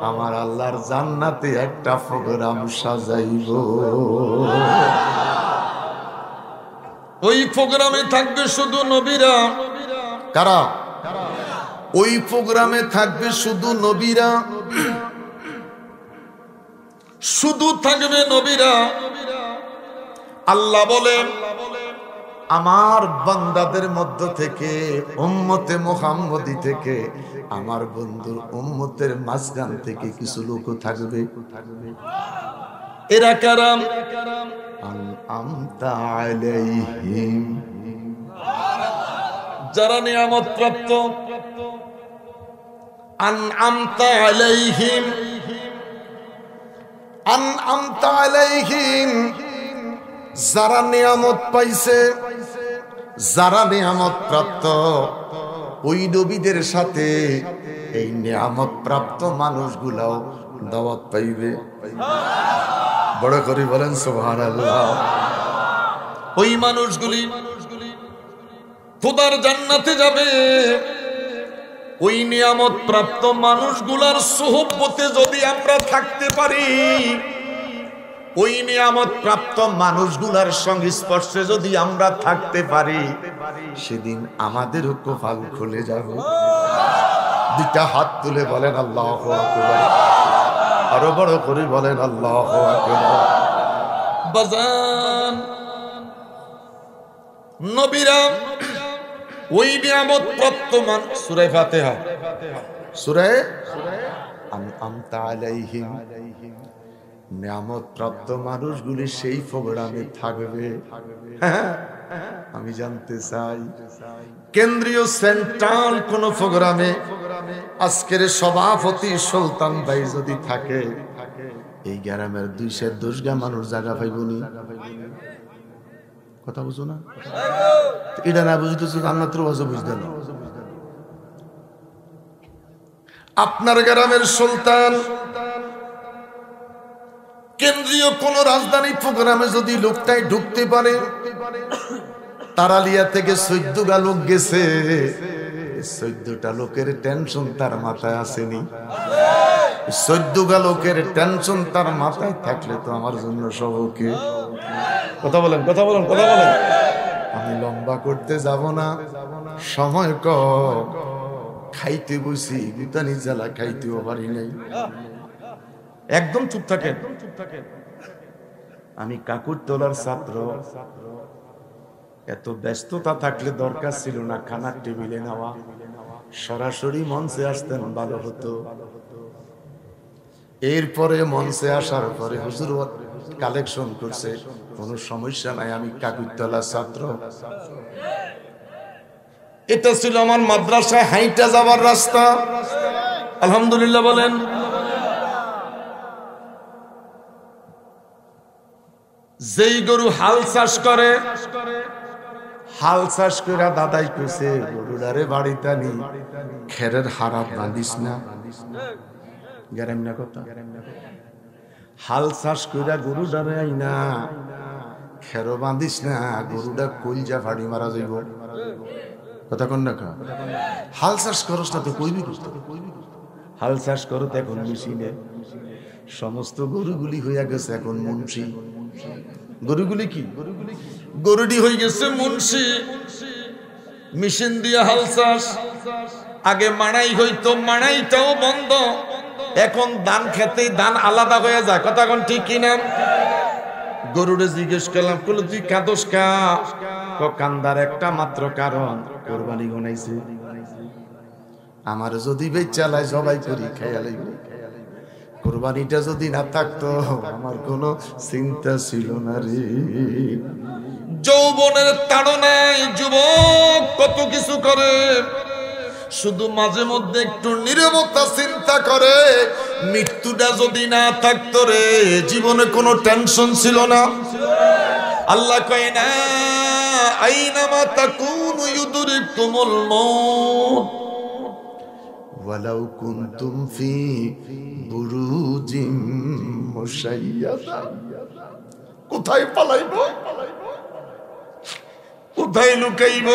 আমার আল্লাহর জান্নাতে একটা প্রোগ্রাম সাজাইব। ওই প্রোগ্রামে থাকবে শুধু নবীরা। কারা? ওই প্রোগ্রামে থাকবে শুধু নবীরা, শুধু থাকবে নবীরা। আল্লাহ বলেন, আমার বান্দাদের মধ্য থেকে, উম্মতে মুহাম্মদী থেকে, আমার বন্ধুর উম্মতের মাঝখান থেকে কিছু লোক থাকবে। এরা কারাম? আনআমতা আলাইহিম, যারা নিয়ামত প্রাপ্ত। আনআমতা আলাইহিম, আনআমতা আলাইহিম, যারা নিয়ামত পাইছে, যারা নিয়ামত প্রাপ্ত, ওই নবীদের সাথে এই নিয়ামত প্রাপ্ত মানুষগুলাও দাওয়াত পাইবে। বড় করে বলেন সুবহানাল্লাহ। ওই মানুষগুলি খোদার জান্নাতে যাবে। ওই নিয়ামত প্রাপ্ত মানুষগুলার সোহবতে যদি আমরা থাকতে পারি, ওই নিয়ামত প্রাপ্ত মানুষগুলার সংস্পর্শে যদি আমরা থাকতে পারি, সেদিন আমাদেরও কপাল খুলে যাবে। দুইটা হাত তুলে বলেন আল্লাহু আকবার, আরো বড় করে বলেন আল্লাহু আকবার। বাজান, নবীরা ওই নিয়ামত প্রাপ্ত সূরা ফাতিহা, সূরা আনআমতা আলাইহিম, নিয়ামত প্রাপ্ত মানুষগুলি সেই প্রোগ্রামে থাকবে। আমি জানতে চাই, কেন্দ্রীয় সেন্ট্রাল কোন প্রোগ্রামে আজকের সভাপতি সুলতান ভাই যদি থাকে, এই গ্রামের 210 গা মানুষ জায়গা পাইবনি? কথা বুঝো না? এটা না বুঝতেছো, জান্নাতের ওয়াজও বুঝতে না। আপনার গ্রামের সুলতান কেন্দ্রীয় কোন রাজধানী প্রোগ্রামে যদি লোকটাই ঢুকতে পারে, তারালিয়া থেকে 14 লোক গেছে, 14টা লোকের টেনশন তার মাথায় আসেনি। 14 লোকের টেনশন তার মাথায় থাকলে তো আমার জন্য সবকে। কথা বলেন, কথা বলেন, কথা বলেন। আমি লম্বা করতে যাব না, সময় কম। খাইতে বসি, গুতানি জ্বালা খাইতেও পারি নাই। একদম চুপ থাকেন। আমি কাকুরতলার ছাত্র, এত ব্যস্ততা থাকলে দরকার ছিল না খানার টেবিলে নেওয়া, সরাসরি মঞ্চে আসতেন ভালো হতো। এরপরে মঞ্চে আসার পরে হুজুর কালেকশন করছে, কোনো সমস্যা নাই, আমি কাকুরতলার ছাত্র। এটা ছিল আমার মাদ্রাসায় হাইটা যাবার রাস্তা। আলহামদুলিল্লাহ বলেন। যেই গরু হাল চাষ করে, হাল চাষ করে দাদাই কইছে, গরুটারে বাড়িতে নি, খেরের হারাত বাঁধিস না। গ্যারেম না কথা, হাল চাষ করে গরুটারে আই না, খেরো বাঁধিস না, গরুটা কইজা ফাড়ি মারা যাইব। কথা কন না কা, হাল চাষ করস না তো কইবি করতে। হাল চাষ করো তো এখন মেশিনে, সমস্ত গরুগুলি হইয়া গেছে এখন মুন্সি। গরুগুলি কি? গরুটি হয়ে গেছে মুন্সি। মেশিন দিয়ে হাল চাষ। আগে মাড়াই হইতো, মাড়াইটাও বন্ধ। এখন ধান খেতে ধান আলাদা হয়ে যায়। কথা কোন ঠিক কিনা? গরুরে জিজ্ঞেস করলাম, বলে তুই কাঁদোস কা? কান্দার একটা মাত্র কারণ, কোরবানি গনাইছে। আমার যদি বেচালায় জবাই করি খাইয়া লাগবে, কোরবানিটা যদি না থাকতো আমার কোনো চিন্তা ছিল না রে। যৌবনের তাড়নায় যুবক কত কিছু করে, শুধু মাঝে মধ্যে একটু নীরবতা চিন্তা করে। মৃত্যুটা যদি না থাকতো রে, জীবনে কোনো টেনশন ছিল না। আল্লাহ কয় না, আইনামা তাকুনু ইউদরিকুমুল মাউত ওয়ালাউ কুনতুম ফি বুরুজিম মুশাইয়াদা। কোথায় পালাইব, কোথায় লুকাইব?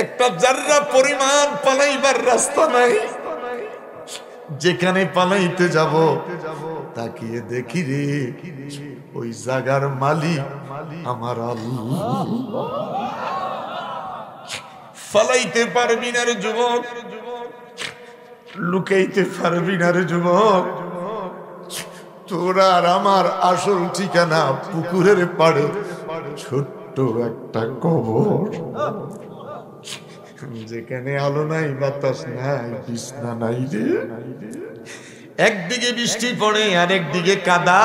একটা জাররা পরিমাণ পালাইবার রাস্তা নাই। যেখানে পালাইতে যাব তাকিয়ে দেখি রে, ওই জায়গার মালিক আমার আল্লাহ। পালাইতে পারবি না রে যুবক, লুকাইতে পারবি না রে যুবক। তোরা আর আমার আসল ঠিকানা পুকুরের পাড়ে ছোট্ট একটা কবর, যেখানে আলো নাই, বাতাস নাই, বিছনা নাই রে। একদিকে বৃষ্টি পড়ে আর একদিকে কাদা।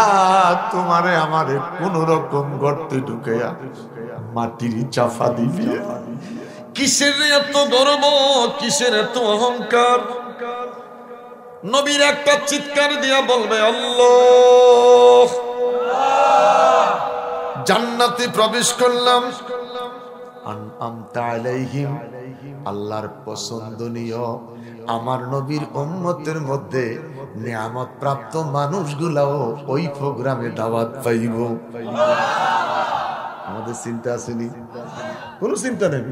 তোমারে আমারে কোন রকম গর্তে ঢুকাইয়া মাটির চাপা দিবি। কিসের এত গর্ব, কিসের এত অহংকার? নবীর একটা চিৎকার দিয়া বলবে, আল্লাহ। জান্নাতে প্রবেশ করলাম, আনআমতা আলাইহিম, আল্লাহর পছন্দনীয় আমার নবীর উম্মতের মধ্যে নিয়ামত প্রাপ্ত মানুষগুলাও ওই প্রোগ্রামে দাওয়াত পাইব। আমাদের চিন্তা আসেনি? কোন চিন্তা নেই।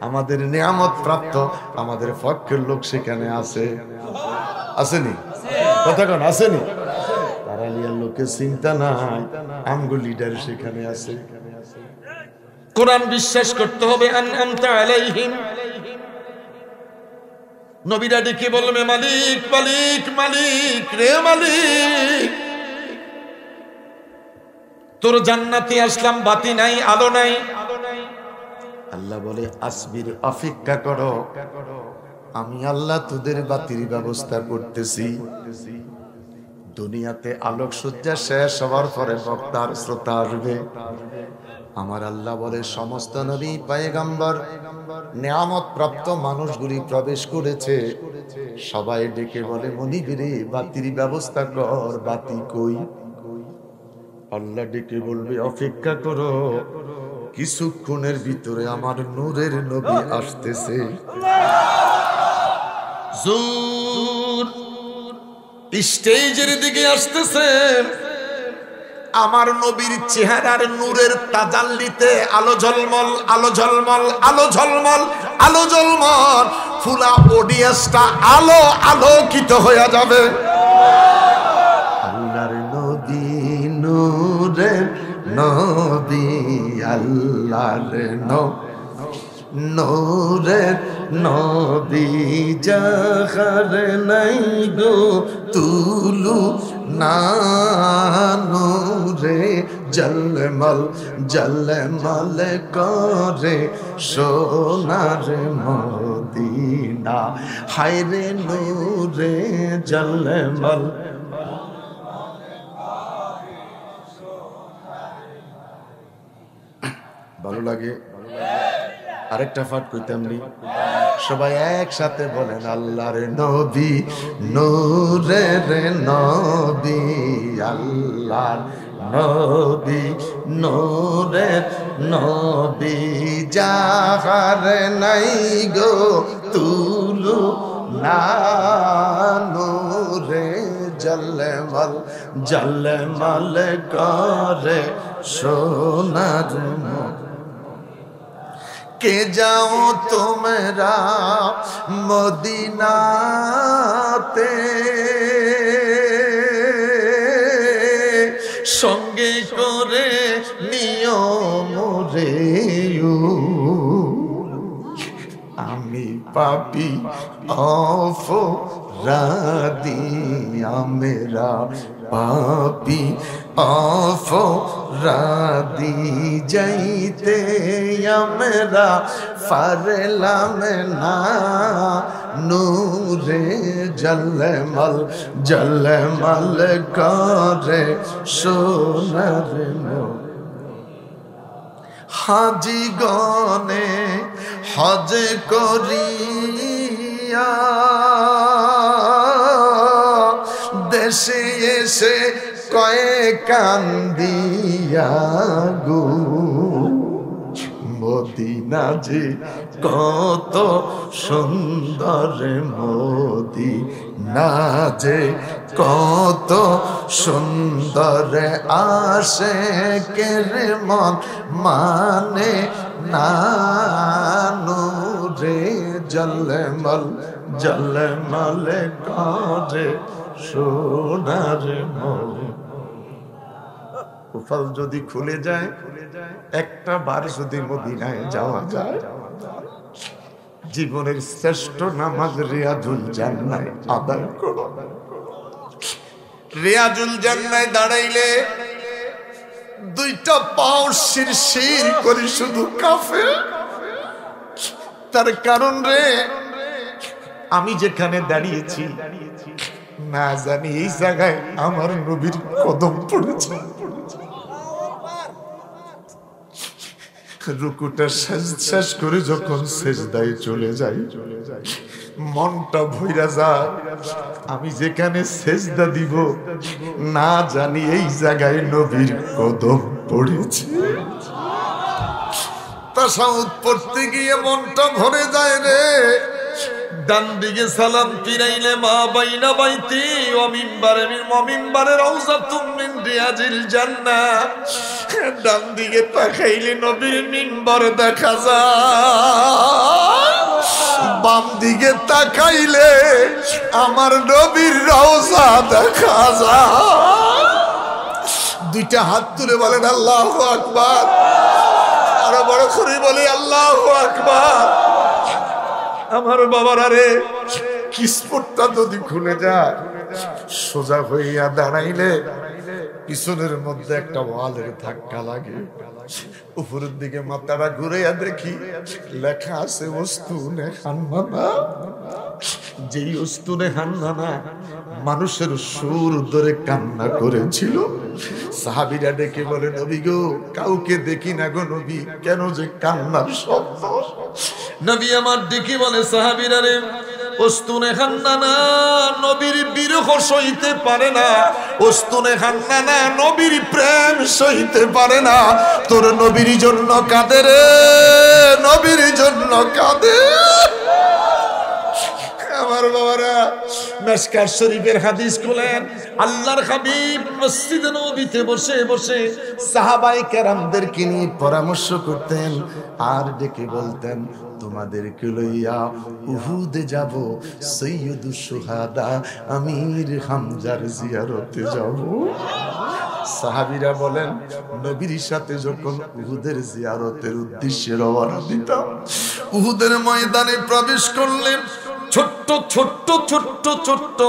আমাদের নিয়ামত প্রাপ্ত আমাদের পক্ষের লোক সেখানে আছে, আসেনি? কথা কোন আসেনি? তারালিয়ার লোকের চিন্তা নাই, আমগো লিডার সেখানে আছে। কোরআন বিশ্বাস করতে হবে। আনআমতা আলাইহিম, নবীরা ডেকে বলবে মালিক মালিক মালিক রে মালিক, তোর জান্নাতে আসলাম, বাতি নাই, আলো নাই। আল্লাহ বলে আসবির, অপেক্ষা করো, আমি আল্লাহ তোদের বাতির ব্যবস্থা করতেছি। দুনিয়াতে আলোকসজ্জা শেষ হওয়ার পরে বক্তার শ্রোতা আসবে। আমার আল্লাহ বলে সমস্ত নবী পয়গম্বর নিয়ামত প্রাপ্ত মানুষগুলি প্রবেশ করেছে, সবাই ডেকে বলে মনিবরে বাতির ব্যবস্থা কর, বাতি কই? আল্লাহ ডেকে বলবে অপেক্ষা করো, কিছুক্ষণের ভিতরে আমার নূরের নবী আসতেছে। জোর স্টেজের দিকে আসতেছে, আমার নবীর চেহারার নূরের তাজাল্লিতে আলো ঝলমল আলো ঝলমল আলো ঝলমল আলো ঝলমল, পুরা অডিয়েন্সটা আলো আলোকিত হয়ে যাবে। আল্লাহর নবী নূরের নবী, আল্লাহর নূরের নবী, জাহার নাই গো তুলু না নূরে জলমল জলমল করে সোনার মদিনা, হায়রে নূরে জলমল। ভালো লাগে? আরেকটা পাঠ কইতাম নি? সবাই একসাথে বলেন আল্লাহর নবী নূরের নবী, আল্লাহর নবী নূরের নবী, যাহার নাই গো তুলু না নূরে জলমল জলমল করে সোনার মদিনা। কে যাও তোমরা মদিনাতে, সঙ্গে করে নিও মোরে, আমি পাপী অপরাধী, আমরা পাপী অপরাধী, যাইতে আমরা পারলাম না নূরে জলমল জলমল করে সোনার মদিনা। হাজি গনে হজ করিয়া দেশে এসে কয়ে কান্দিয়া গো, মদিনা যে কত সুন্দর, মদিনা যে কত সুন্দর, আশিকের মন মানে না নূরে জলমল জলমল করে সোনার মদিনা। কপাল যদি খুলে যায়, একটা বার যদি মদিনায় যাওয়া যায়, জীবনের শ্রেষ্ঠ নামাজ রিয়াজুল জান্নাহ আদায় করো। রিয়াজুল জান্নাহ দাঁড়াইলে দুইটা পাও শিরশির করে শুধু কাঁপে। তার কারণ রে, আমি যেখানে দাঁড়িয়েছি না জানি এই জায়গায় আমার নবীর কদম পড়েছে। রুকুটা শেষ করে যখন সেজদায় চলে যাই, মনটা ভইরা যায়, আমি যেখানে সেজদা দিব না জানি এই জায়গায় নবীর কদম পড়েছে। তাশাহুদ পড়তে গিয়ে মনটা ভরে যায় রে। ডান দিকে সালাম ফিরাইলে মা বাইনা বাইতি ওয়া মিম্বারে রাউযাতুম মিন রিয়াজিল জান্নাহ, ডান দিকে তাকাইলে নবীর মিম্বার দেখা যায়, বাম দিকে তাকাইলে আমার নবীর রওজা দেখা যায়। দুইটা হাত তুলে বলেন আল্লাহু আকবার, আরো বড় করে বলে আল্লাহু আকবার। আমার বাবারা রে, কিসমতটা যদি খুলে যায়, সোজা হইয়া দাঁড়াইলে পিছনের মধ্যে একটা ওয়ালের ধাক্কা লাগে। উপরের দিকে মাথাটা ঘুরাইয়া দেখি লেখা আছে ওস্তুনে হান্নানা। যেই ওস্তুনে হান্নানা মানুষের সুর ধরে কান্না করেছিল। সাহাবীরা ডেকে বলে নবী গো, কাউকে দেখি না গো নবী, কেন যে কান্নার শব্দ? নবী আমার ডেকে বলে সাহাবীরা রে, ওস্তুনে হান্নানা নবীর বিরহ সইতে পারে না, ওস্তুনে হান্নানা নবীর প্রেম সইতে পারে না। তোর নবীর জন্য কাঁদে রে, নবীর জন্য কাঁদে। আমার বাবারা, মিশকাত শরীফের হাদিস খুলেন, আল্লাহর হাবিব মসজিদে নববীতে বসে বসে সাহাবায়ে কেরামদেরকে নিয়ে পরামর্শ করতেন আর ডেকে বলতেন, তোমাদেরকে লইয়া উহুদে যাব, সৈয়দুশ শুহাদা আমির হামজার জিয়ারতে যাব। সাহাবীরা বলেন, নবীর সাথে যখন উহুদের জিয়ারতের উদ্দেশ্যে রওনা দিতাম, উহুদের ময়দানে প্রবেশ করলেন, ছোট্ট ছোট্ট ছোট্ট ছোট্ট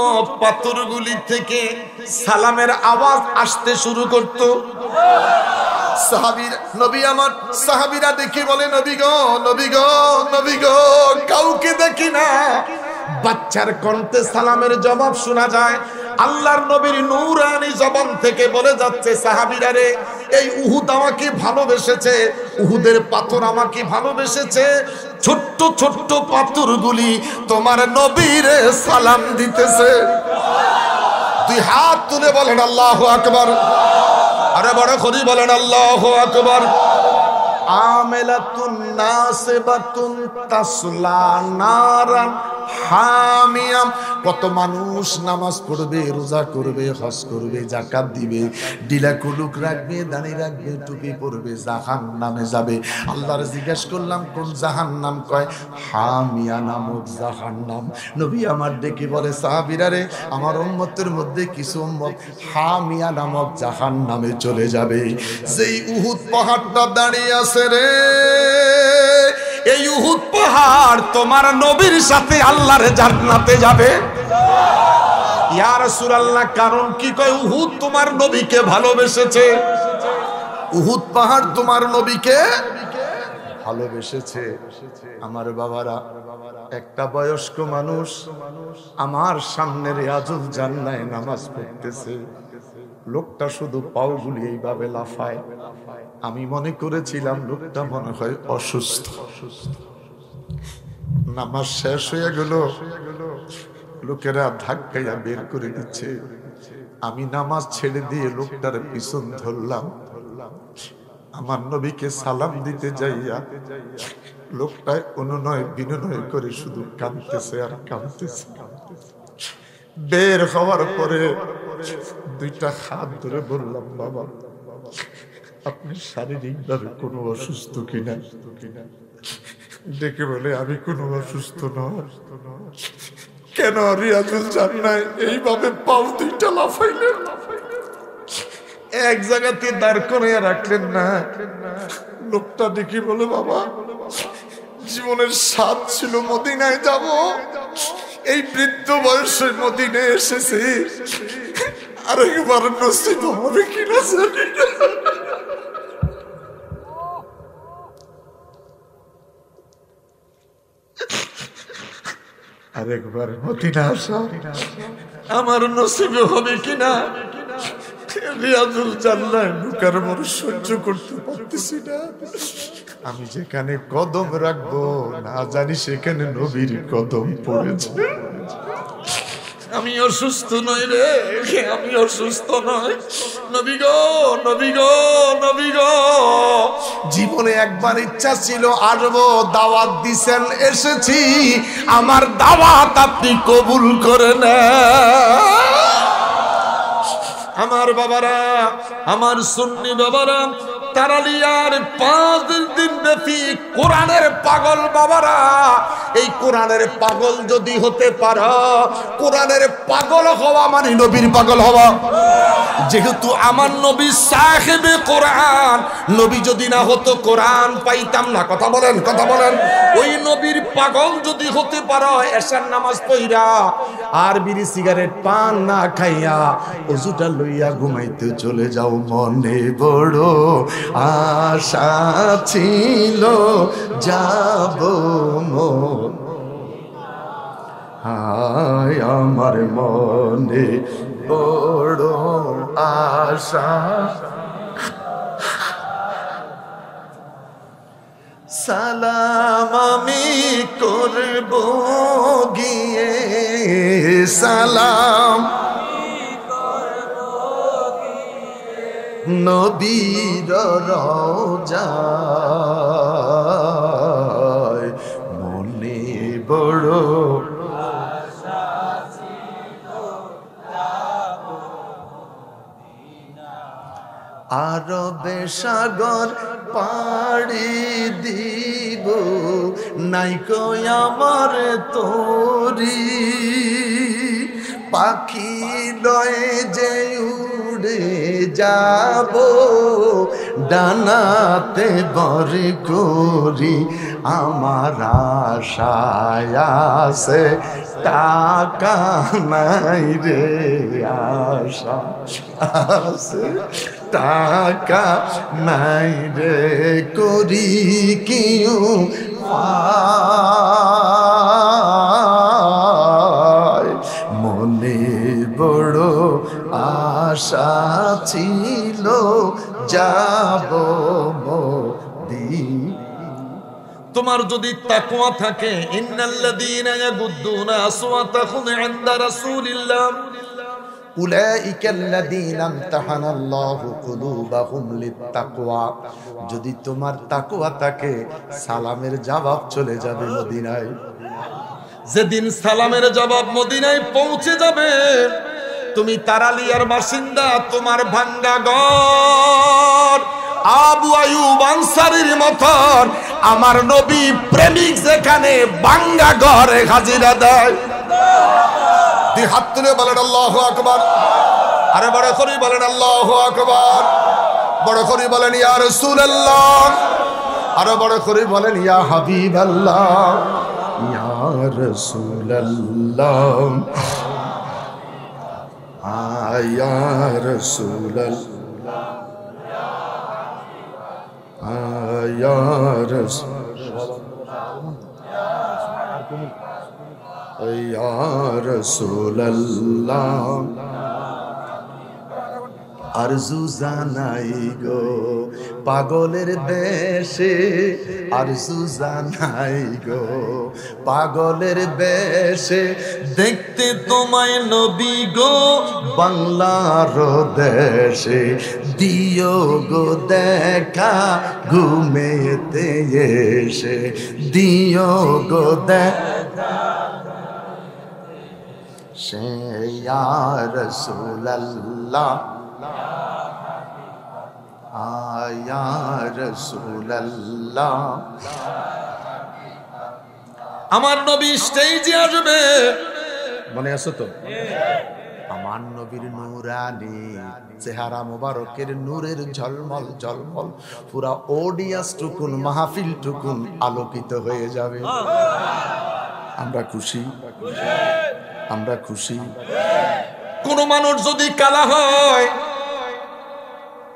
পাথরগুলি থেকে সালামের আওয়াজ আসতে শুরু করত। সাহাবীরা দেখি বলে, নবী গো, নবী গো, নবী গো, কাউকে দেখি না। বাচ্চার কণ্ঠে সালামের জবাব শোনা যায়। আল্লাহর নবীর নূরানি জবান থেকে বলে যাচ্ছে, সাহাবীরা রে, এই উহুদ আমাকে ভালোবেসেছে, উহুদের পাথর আমাকে ভালোবেসেছে। ছোট্ট ছোট্ট পাথরগুলি তোমার নবীরে সালাম দিতেছে। দুই হাত তুলে বলেন আল্লাহু আকবার, আরে বড় করে বলেন আল্লাহু আকবার। আমিলাতুন নাসিবাতুন তাসলা নারান হামিয়াম। কত মানুষ নামাজ পড়বে, রোজা করবে, হজ করবে, যাকাত দিবে, ডিলা কুলুক রাখবে, দাড়ি রাখবে, টুপি পরবে, জাহান্নামে যাবে। আল্লাহর জিজ্ঞেস করলাম কোন জাহান্নাম? কয় হামিয়া নামক জাহান্নাম। নবী আমার ডেকে বলে, সাহাবীরা রে, আমার উম্মতের মধ্যে কিছু উম্মত হামিয়া নামক জাহান্নামে চলে যাবে। যেই উহুদ পাহাড়টা দাঁড়িয়ে আছে রে, এই উহুদ পাহাড় তোমার নবীর সাথে আল্লাহর জান্নাতে যাবে। ইয়া রাসূলুল্লাহ, কারণ কি? কয় উহুদ তোমার নবীকে ভালোবেসেছে, উহুদ পাহাড় তোমার নবীকে ভালোবেসেছে। আমার বাবারা, একটা বয়স্ক মানুষ আমার সামনে রিয়াজুল জান্নায় নামাজ পড়তেছে, লোকটা শুধু পাওগুলি এইভাবে লাফায়। আমি মনে করেছিলাম লোকটা মনে হয় অসুস্থ। নামাজ শেষ হয়ে গেল, লোকেরা ধাক্কাইয়া বের করে দিচ্ছে। আমি নামাজ ছেড়ে দিয়ে লোকটার পিছন ধরলাম, আমার নবীকে সালাম দিতে যাইয়া লোকটায় অনুনয় বিনয় করে শুধু কাঁদতেছে আর কাঁদতেছে। বের হওয়ার পরে দুইটা হাত ধরে বললাম, বাবা আপনি শারীরিক ভাবে কোনো অসুস্থ কিনা? ডেকে বলে, আমি কোনো অসুস্থ নয়। কেন? রিয়াজুল জান্নাহ এইভাবে পাও দুইটা লাফাইলেন, এক জায়গাতে দাঁড় করে রাখলেন না। লোকটা দেখি বলে, বাবা জীবনের স্বাদ ছিল মদিনায় যাব, এই বৃদ্ধ বয়সে মদিনায় এসেছি, আরেকবার নসিব হবে কিনা জানি না। আরেকবার মদিনা আসা আমার নসিবে হবে কিনা। রিয়াজুল জান্নাহ ঢুকার মর সহ্য করতে পারতেছি না। আমি যেখানে কদম রাখবো না জানি সেখানে নবীর কদম পড়েছে। আমি অসুস্থ নই রে, আমি অসুস্থ নই। নবী গো, নবী গো, নবী গো, জীবনে একবার ইচ্ছা ছিল আসবো, দাওয়াত দিছেন, এসেছি, আমার দাওয়াত আপনি কবুল করে নেন। আমার বাবারা, আমার সুন্নি বাবারা, তারালিয়ার 5 দিন ব্যাপী কোরআনের পাগল বাবারা, এই কোরআনের পাগল যদি হতে পারো, কোরআনের পাগল হওয়া মানে নবীর পাগল হওয়া। যেহেতু আমার নবী সাহেবে কোরআন, নবী যদি না হতো কোরআন পাইতাম না। কথা বলেন, কথা বলেন। ওই নবীর পাগল যদি হতে পারো, এশার নামাজ পড়া আর বিড়ি সিগারেট পান না খাইয়া ওযুটা লইয়া ঘুমাইতে চলে যাও। মনে বড় আশা ছিল যাব মন, হায় আমার মনে বড় আশা। সালাম আমি করব গিয়ে, সালাম নবীর রওজায়, মনে বড় আরবে সাগর পাড়ি দিব, নাইকো আমার তোরি, পাখি লয়ে যে উড়ে যাব, ডানাতে বর করি। আমার আশায় আছে টাকা নাই রে, আশা আছে টাকা নাই রে, করি কিউ মনে বড় আশা ছিল যাব মদিনা। তোমার যদি তাকওয়া থাকে, ইন্নাল্লাযীনা ইয়াগুদ্দুনা আসওয়াতাহুম ইনদা রাসূলিল্লাহ উলাইকাল্লাযীনা ইমতাহানাল্লাহু কুলুবাহুম লিত্তাকওয়া, যদি তোমার তাকওয়া থাকে, সালামের জবাব চলে যাবে মদিনায়। যেদিন সালামের জবাব মদিনায় পৌঁছে যাবে, তুমি তারালিয়ার বাসিন্দা, তোমার ভাঙ্গা ঘর আবু আইয়ুব আনসারীর মতন আমার নবী প্রেমিক যেখানে ভাঙ্গা ঘরে হাজিরা দেয়। দুই হাত তুলে বলেন আল্লাহু আকবার। আরে বড় করে বলেন আল্লাহু আকবার। বড় করে বলেন ইয়া রাসূলুল্লাহ। আরে বড় করে বলেন ইয়া হাবিবাল্লাহ, ইয়া রাসূলুল্লাহ, ইয়া রাসূলুল্লাহ, ইয়া রাসূলুল্লাহ, ইয়া রাসূলুল্লাহ। আরজু জানাই গো পাগলের দেশে, আরজু জানাই গো পাগলের বেশে, দেখতে তোমায় নবী গো বাংলার দেশে, দিও গো দেখা ঘুমেতে এসে, দিও গো দেখা সে ইয়া রাসূলুল্লাহ, ইয়া রাসূলুল্লাহ। আমার নবী স্টেজে আসবে, মনে আছে তো? আমার নবীর নূরানি চেহারা মোবারকের নূরের ঝলমল ঝলমল পুরা অডিয়েন্স টুকুন, মাহফিল টুকুন আলোকিত হয়ে যাবে। আমরা খুশি, আমরা খুশি। কোন মানুষ যদি কালা হয়,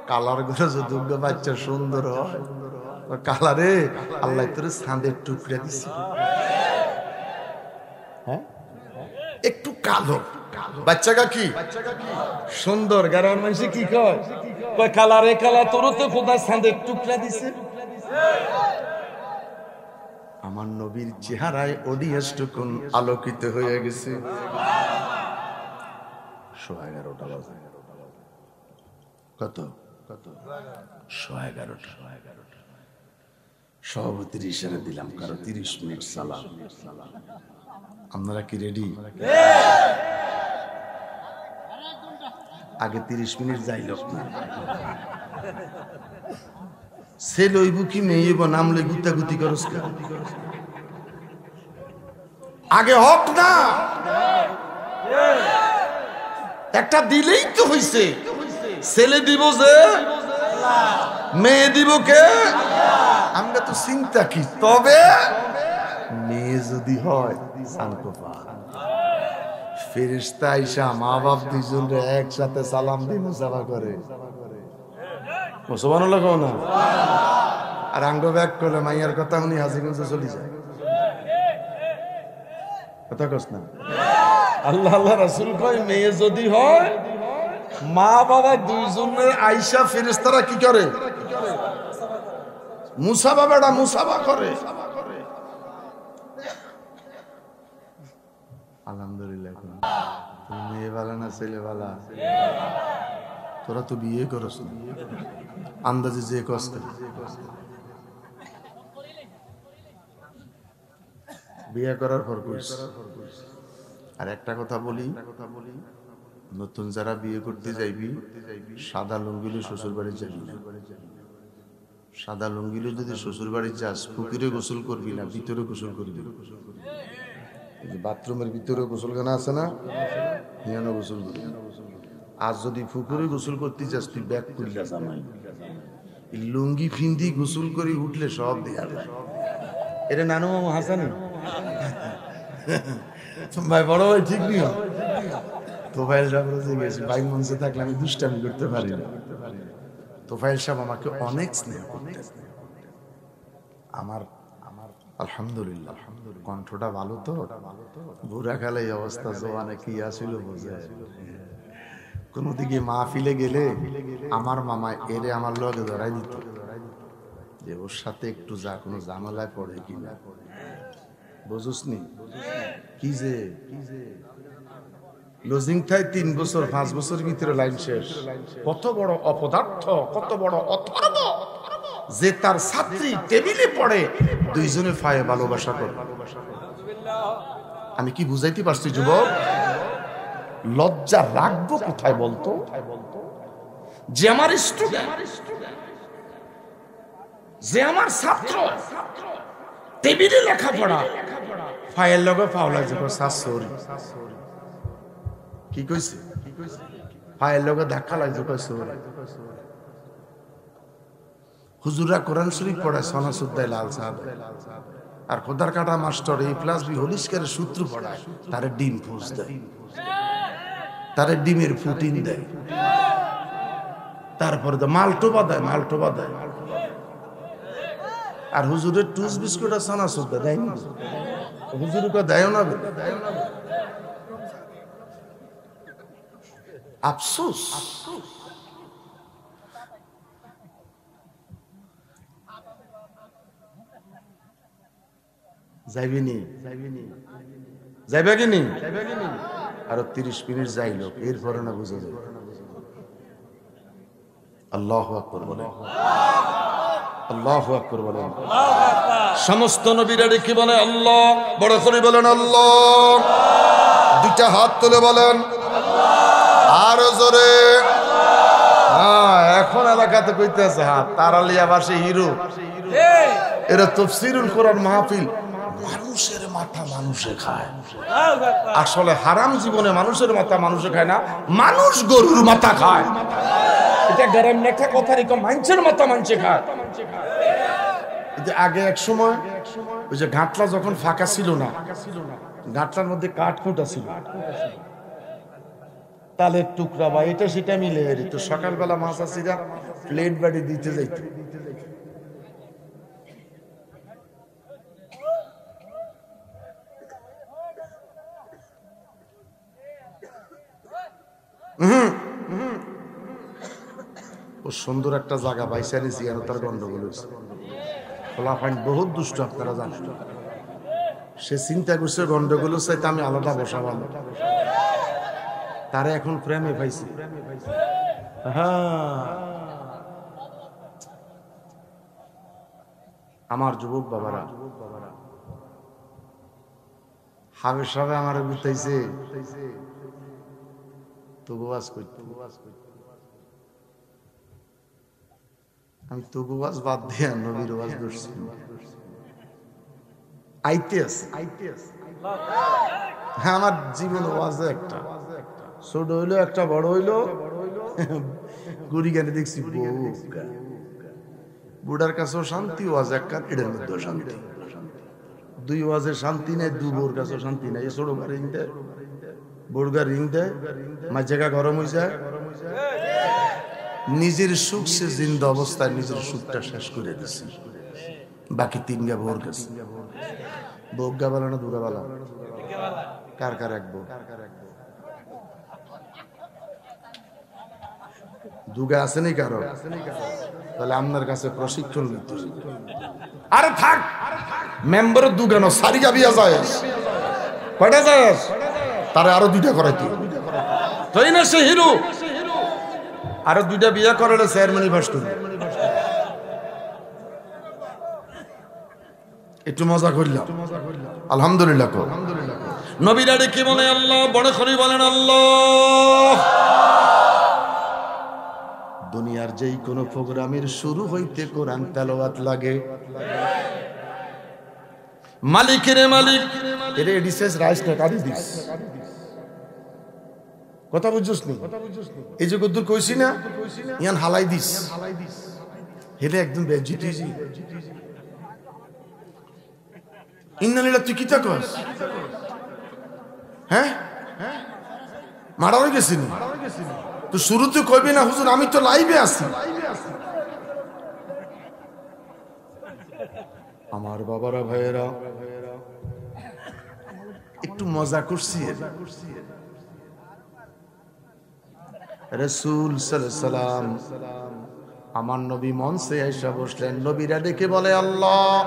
কালার ঘরে যদি বাচ্চা সুন্দর হয়, কালারে আল্লাহ তোর চাঁদের টুকরা দিছে, হ্যাঁ একটু কালো বাচ্চাটা কি সুন্দর, গ্রামের মানুষ কি কয়, কালারে কালা তোর তো খোদা চাঁদের টুকরা দিছে। আমার নবীর চেহারায় অডিয়েন্স টুকুন আলোকিত হয়ে গেছে। 11:30 বাজে। কত কত 11:30। সভাপতির ইশারা দিলাম, কারো 30 মিনিট সালাম। আপনারা কি রেডি? আগে 30 মিনিট যাইল না, সে লইব কি মেয়েব, নাম লই গুতাগুতি করস। আগে হক না, একটা দিলেই তো হইছে। ছেলে দিব যে, মেয়ে দিব কে? আমরা তো চিন্তা কি, তবে মেয়ে যদি হয় ফেরেশতা আইসা মা বাপ দুইজনে একসাথে সালাম দিয়ে মুসাফা করে। মুসলমানও লাগাও না, আর আঙ্গ ব্যাগ করলে মাইয়ার কথা উনি হাজিগঞ্জে চলে যায়। কথা কস না? আল্লাহ আল্লাহ রাসূল কয় মেয়ে যদি হয়, মা বাবা দুইজনের আইসা ফেরেশতারা কি করে? মুসাফা, বেটা মুসাফা করে। আলহামদুলিল্লাহ। তুমি মেয়ে বালা না ছেলে বালা? তোরা তো বিয়ে করস না, আন্দাজে যে কষ্ট। বিয়ে করার পর করিস। আর একটা কথা বলি, নতুন যারা বিয়ে করতে যাইবি, সাদা লুঙ্গিলে শ্বশুর বাড়ি যাবি না। সাদা লুঙ্গিলে যদি শ্বশুর বাড়ি যাস, পুকুরে গোসল করবি না, ভিতরে গোসল করবি। বাথরুমের ভিতরে গোসলখানা আছে না, হিয়ানো গোসল করবি। আর যদি পুকুরে গোসল করতে যাস, তুই ব্যাগ খুললে জামাই লুঙ্গি ফিন্দি গোসল করে উঠলে সব দেখা যায়। এটা নানু মামা হাসানি ভাই, বড় ভাই ঠিক নিও। তোফাইল সাহেব গেছি, ভাই মঞ্চে থাকলে আমি দুষ্টামি করতে পারি না। তোফাইল সাহেব আমাকে অনেক স্নেহ করতেন। আমার আলহামদুলিল্লাহ কণ্ঠটা ভালো তো, বুড়া কালে এই অবস্থা, জোয়ানে কি আসিল বোঝে। কোন দিকে মাহফিলে গেলে আমার মামা এরে আমার লগে ধরাই দিত, যে ওর সাথে একটু যা কোনো ঝামেলায় পড়ে কিনা। বুঝুস নি কি যে লজিং থাই 3 বছর 5 বছর ভিতরে লাইন শেষ। কত বড় অপদার্থ, কত বড় অথর্ব যে তার ছাত্রী টেবিলে পড়ে, দুইজনে ফায়ে ভালোবাসা করে। আমি কি বুঝাইতে পারছি যুবক? লজ্জা রাখবো কোথায় বলতো? যে আমার স্টুডেন্ট, যে আমার ছাত্র, টেবিলে লেখাপড়া, ফায়ের লগে ফাওলা যে সরি কি কইছে, ফায়ের লগে ধাক্কা লাগছে সরি। হুজুরা কোরআন শরীফ পড়ায়, সনা সুদ্দায় লাল সাহেব, আর খোদার কাটা মাস্টার A+B হলিস্কারের সূত্র পড়ায়, তারে ডিম ফুস দেয়, তারে ডিমের ফুটিন দেয়, তারপরে তো মালটোবা দেয়, মালটোবা দেয়। আর হুজুরের টুস বিস্কুট আর সানা সুদ্দা দেয় না, হুজুরকে দেয় না। আফসোস, যাইবেনি যাইবে কিনি, আরো 30 মিনিট যাইল, এরপরে না বুঝা যাবে। আল্লাহু আকবার বলেন, আল্লাহু আকবার বলেন। সমস্ত নবীরা কি বলে? আল্লাহ। বড় করে বলেন আল্লাহ। দুইটা হাত তুলে বলেন আরো জোরে। হ্যাঁ, এখন এলাকাতে কইতেছে হাত তারালিয়া বাসে হিরো, এরা তাফসীরুল কোরআন মাহফিল। মানুষের মাথা মানুষে খায়, আসলে হারাম জীবনে মানুষের মাথা মানুষে খায় না, মানুষ গরুর মাথা খায়। এটা গরম লেখা কথা, এরকম মানুষের মাথা মানুষে খায়। আগে এক সময় ওই যে ঘাটলা যখন ফাঁকা ছিল না, ঘাটলার মধ্যে কাঠকুটা ছিল, তালের টুকরা বা এটা সেটা মিলে তো সকালবেলা মাছ আসিরা প্লেট বাড়ি দিতে যাইত। ও সুন্দর একটা জায়গা বাইসারি জিয়ারতার গন্ডগোল হয়েছে। ফলাফাইন বহুত দুষ্ট, আপনারা জানেন। সে চিন্তা করছে গন্ডগোল চাইতে আমি আলাদা বসা ভালো। তারা এখন প্রেমে পাইছে। হ্যাঁ, আমার যুবক বাবারা, হাবে সবে আমার বুঝতেছে তবু ওয়াজ করতে। আমি তবু ওয়াজ বাদ দিয়ে নবীর ওয়াজ ধরছি। হ্যাঁ, আমার জীবন ওয়াজ একটা, ছোট হইলো একটা, বড় হইলো গুড়ি গানে দেখছি। বুড়ার কাছেও শান্তি, ওয়াজ এক কান, এটার মধ্যেও শান্তি। দুই ওয়াজের শান্তি নেই, দু বোর কাছেও শান্তি নেই। ছোট রিং দেয়, বড়গা রিং দেয়, মাঝেগা গরম হয়ে যায়। নিজের সুখ সে জিন্দা অবস্থায় নিজের সুখটা শেষ করে দিছি। বাকি তিন গা বোর কাছে। বোগা বালা না দুগা বালা? কার কার এক বউ? দুগা আছে নি কারো? তাহলে আপনার কাছে প্রশিক্ষণ নিতে। আরে থাক, মেম্বার দুগানো সারিগা বিয়া যায়, কয়টা যায়? তারে আরো দুইটা করাইতে, তাই না? সে হিরো আরো দুইটা বিয়া করালে চেয়ারম্যানই ফাঁস করবে। একটু মজা করলাম, আলহামদুলিল্লাহ। নবীরা কি বলে? আল্লাহ বড় করে বলেন আল্লাহ। দুনিয়ার যেই কোনো প্রোগ্রামের শুরু হইতে কোরআন তেলাওয়াত লাগে। মালিকের মালিক এরে এডিসেস রাইস না কাদি দিস, কথা বুঝছস নি? এই যে কদ্দুর কইছি না, ইয়ান হালাই দিস, হেলে একদম বেজিটিজি। ইন্নালিল্লাহ, তুই কি তা কস? হ্যাঁ, মারা হয়ে গেছিনি তো? শুরুতে কইবি না হুজুর আমি তো লাইভে আছি। আমার বাবারা, ভাইয়েরা, একটু মজা করছি। রাসূল সাল্লাল্লাহু আলাইহি সাল্লাম আমার নবী মঞ্চে এসে বসলেন। নবীরা ডেকে বলে আল্লাহ।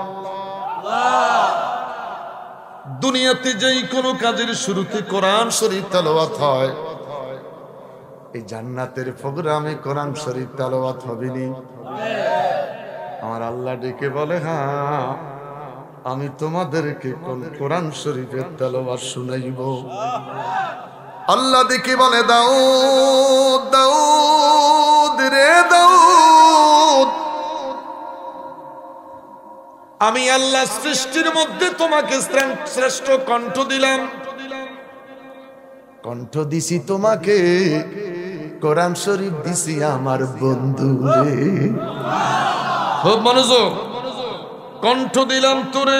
দুনিয়াতে যেই কোনো কাজের শুরুতে কোরআন শরীফ তেলাওয়াত হয়, এই জান্নাতের প্রোগ্রামে কোরআন শরীফ তেলাওয়াত হবে নি? আমার আল্লাহ ডেকে বলে হ্যাঁ, আমি তোমাদেরকে কোরআন শরীফের তেলাওয়াত শুনাইব। আল্লাহ ডেকে বলে দাউদ, দাউদ রে দাউদ, আমি আল্লাহ সৃষ্টির মধ্যে তোমাকে শ্রেষ্ঠ কণ্ঠ দিলাম। কণ্ঠ দিছি তোমাকে, কোরআন শরীফ দিছি আমার বন্ধু রে। খুব মনোযোগ। কণ্ঠ দিলাম তোরে,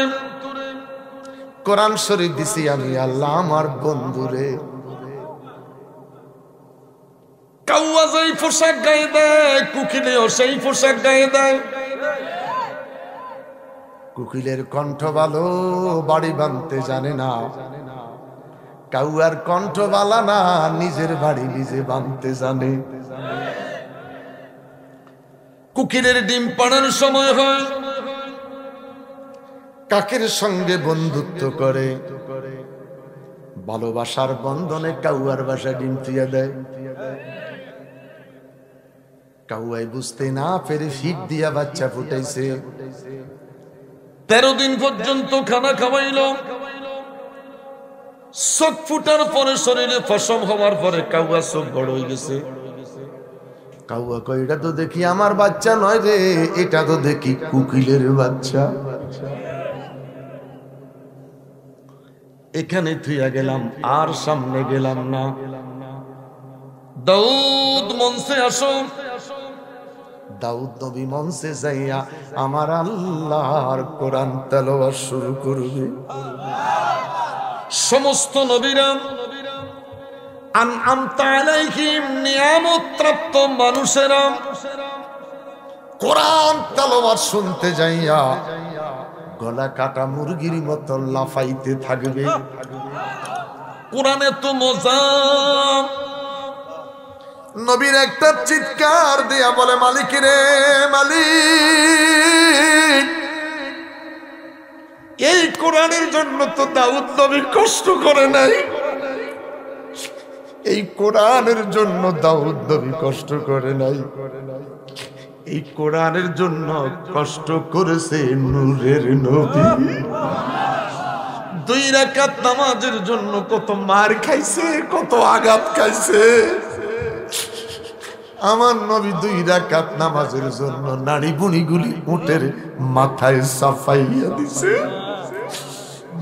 কোরআন শরীফ দিছি আমি আল্লাহ আমার বন্ধু রে। কাউয়া যেই পোশাক গায়ে দেয়, কুকিলেও সেই পোশাক গায়ে দেয়। কুকিলের কণ্ঠ ভালো, বাড়ি বাঁধতে জানে না। কাউয়ার কণ্ঠ বালা না, নিজের বাড়ি নিজে বাঁধতে জানে। কুকিলের ডিম পাড়ার সময় হয়, কাকের সঙ্গে বন্ধুত্ব করে, ভালোবাসার বন্ধনে কাউয়ার বাসায় ডিম থুইয়া দেয়। কাউয়াই বুঝতে না পেরে ফিট দিয়া বাচ্চা ফুটাইছে। 13 দিন পর্যন্ত খানা খাওয়াইল। চোখ ফুটার পরে, শরীরে পশম হওয়ার পরে কাউয়া চোখ বড় হয়ে গেছে। কাউয়া কয় এটা তো দেখি আমার বাচ্চা নয় রে, এটা তো দেখি কুকিলের বাচ্চা। এখানে থুইয়া গেলাম, আর সামনে গেলাম না। দাউদ মঞ্চে আসো। দাউদ নবী মঞ্চে যাইয়া আমার আল্লাহর কোরআন তেলাওয়াত শুরু করবে। সমস্ত নবীরা আনআমতা আলাইহিম, নিয়ামত প্রাপ্ত মানুষেরা কোরআন তেলাওয়াত শুনতে যাইয়া গলা কাটা মুরগির মতো লাফাইতে থাকবে। কোরআনে তো মজা। নবীর একটা চিৎকার দিয়া বলে মালিক রে মালিক, এই কোরআনের জন্য তো দাউদ নবী কষ্ট করে নাই। এই কোরআনের জন্য দাউদ নবী কষ্ট করে নাই, এই কোরআনের জন্য কষ্ট করেছে নূরের নবী। 2 রাকাত নামাজের জন্য কত মার খাইছে, কত আঘাত খাইছে। আমার নবী 2 রাকাত নামাজের জন্য নাড়ি বুড়িগুলি উটের মাথায় সাফাইয়া দিছে।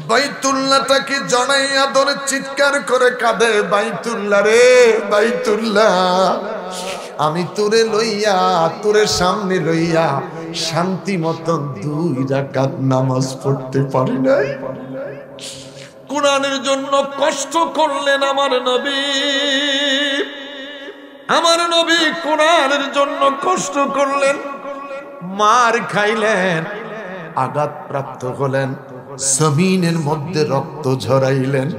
বাইতুল্লাহটাকে জড়াইয়া ধরে চিৎকার করে কাঁদে, বাইতুল্লাহ রে বাইতুল্লাহ, আমি তোরে লইয়া, তোরে সামনে লইয়া শান্তি মতন 2 রাকাত নামাজ পড়তে পারি নাই। কোরআনের জন্য কষ্ট করলেন আমার নবী, আমার নবী কোরআনের জন্য কষ্ট করলেন, মার খাইলেন, আঘাত প্রাপ্ত হলেন, জমিনের মধ্যে রক্ত ঝরাইলেন।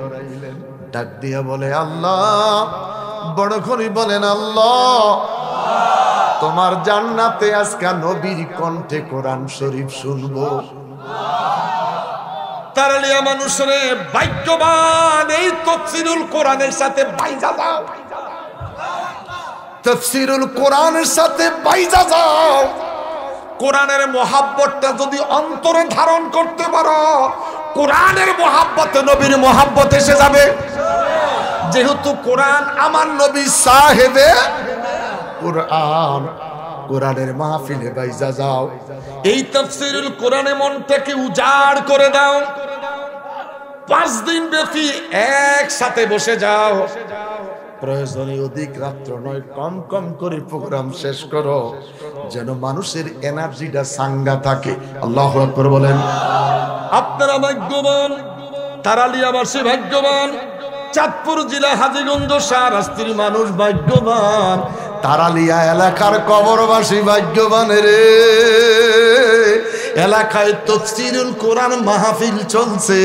ডাক দিয়া বলে আল্লাহ, বড় করে বলেন আল্লাহ, তোমার জান্নাতে আজকে নবীর কণ্ঠে কোরআন শরীফ শুনবো। তারালিয়া মানুষরে ভাগ্যবান, এই তাফসীরুল কোরআনের সাথে বাইজা যাও, তাফসীরুল কোরআনের সাথে বাইজা যাও। কোরআনের মহাব্বতটা যদি অন্তরে ধারণ করতে পারো, কোরআনের মহাব্বতে নবীর মহাব্বত এসে যাবে। যেহেতু কোরআন আমার নবী সাহেবে কোরআন, কোরআনের মাহফিলে বাইজা যাও, এই তাফসীরুল কোরআনে মনটাকে উজাড় করে দাও। 5 দিন ব্যাপী একসাথে বসে যাও, প্রয়োজনে অধিক রাত্র নয়, কম কম করে প্রোগ্রাম শেষ করো, যেন মানুষের এনার্জিটা সাঙ্গা থাকে। আল্লাহু আকবার বলেন। আপনারা ভাগ্যবান, তারালিয়াবাসী ভাগ্যবান, চাঁদপুর জেলা হাজীগঞ্জ শাহরাস্তির মানুষ ভাগ্যবান, তারালিয়া এলাকার কবরবাসী ভাগ্যবান রে। এলাকায় তাফসীরুল কোরআন মাহফিল চলছে,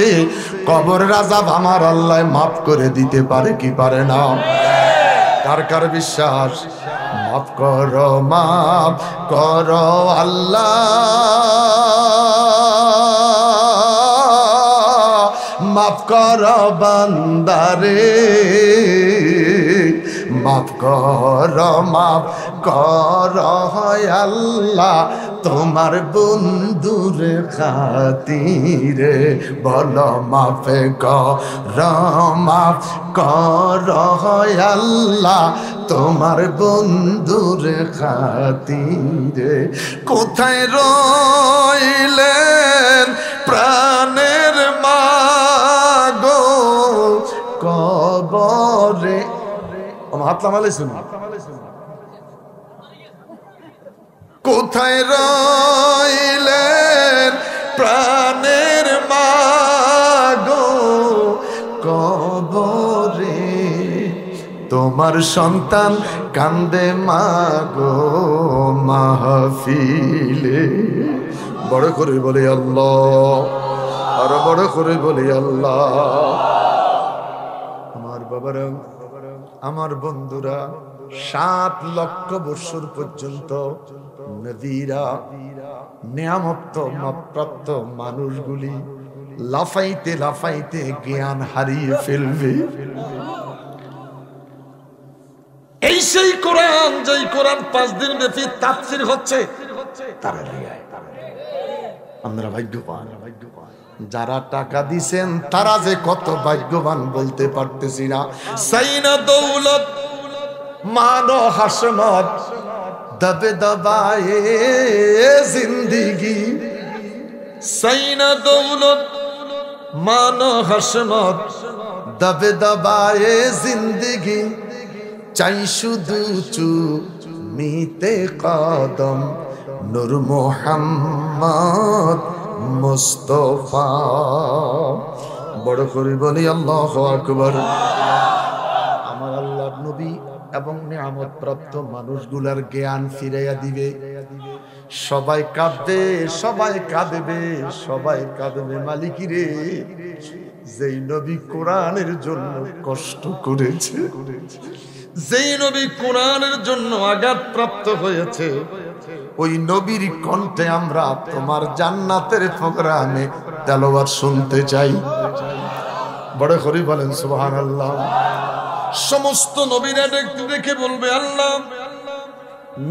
কবর রাজাব আমার আল্লাহ মাফ করে দিতে পারে কি পারে না? কার কার বিশ্বাস? মাফ করো, মাফ করো আল্লাহ, মাফ করো বান্দারে, মাফ করো, মাফ করো আল্লাহ, তোমার বন্ধুর খাতিরে বলো মাফ করো, মাফ করো আল্লাহ, তোমার বন্ধুর খাতিরে। কোথায় রইলেন প্রাণের মাগো কবরে? হাত নামাইছেন। কোথায় রইলেন প্রাণের মাগো কবরে? তোমার সন্তান কান্দে মাগো মাহফিলে। বড় করে বলে আল্লাহ, আর বড় করে বলে আল্লাহ। আমার বাবারা, আমার বন্ধুরা, 7 লক্ষ বছর পর্যন্ত নবীরা, নিয়ামত প্রাপ্ত মানুষগুলি লাফাইতে লাফাইতে জ্ঞান হারিয়ে ফেলবে। এই সেই কোরআন, যেই কোরআন 5 দিন ব্যাপী তাফসীর হচ্ছে। আমরা ভাগ্যবান, যারা টাকা দিছেন তারা যে কত ভাগ্যবান বলতে পারতেছি না। সাইনা দৌলত মানো হাসমত দবে দবায়ে জিন্দেগি, সাইনা দৌলত মানো হাসমত দবে দবায়ে জিন্দেগি, চাই শুধু চুমিতে কদম নূর মুহাম্মদ মুস্তাফা। বড় করে বলি আল্লাহু আকবার। আমার আল্লাহর নবী এবং নিয়ামত প্রাপ্ত মানুষগুলার জ্ঞান ফিরাইয়া দিবে। সবাই কাঁদবে, সবাই কাঁদবে, সবাই কাঁদবে। মালিকিরে, যেই নবী কোরআনের জন্য কষ্ট করেছে, যেই নবী কোরআনের জন্য আঘাত প্রাপ্ত হয়েছে, ওই নবীর কণ্ঠে আমরা তোমার জান্নাতের প্রোগ্রামে তেলাওয়াত শুনতে চাই। বড় করে বলেন সুবহানাল্লাহ। সমস্ত নবীরা দেখতে দেখে বলবে আল্লাহ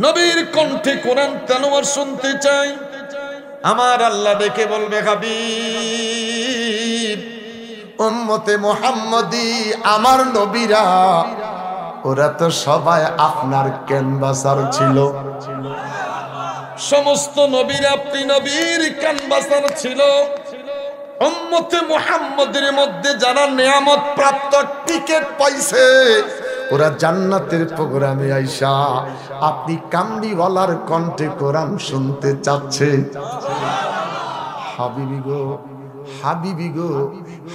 নবীর কণ্ঠে কোরআন তেলাওয়াত শুনতে চাই। আমার আল্লাহ দেখে বলবে হাবিব উম্মতে মুহাম্মদী আমার নবীরা ওরা তো সবাই আপনার ক্যানভাসার ছিল। সমস্ত নবীরা আপনি নবীর ক্যানভাসার ছিল। উম্মতে মুহাম্মদের মধ্যে যারা নিয়ামত প্রাপ্ত টিকেট পাইছে ওরা জান্নাতের প্রোগ্রামে আইসা আপনি কামড়িওয়ালার কণ্ঠে কোরআন শুনতে চাচ্ছে। হাবিবি গো হাবিবি গো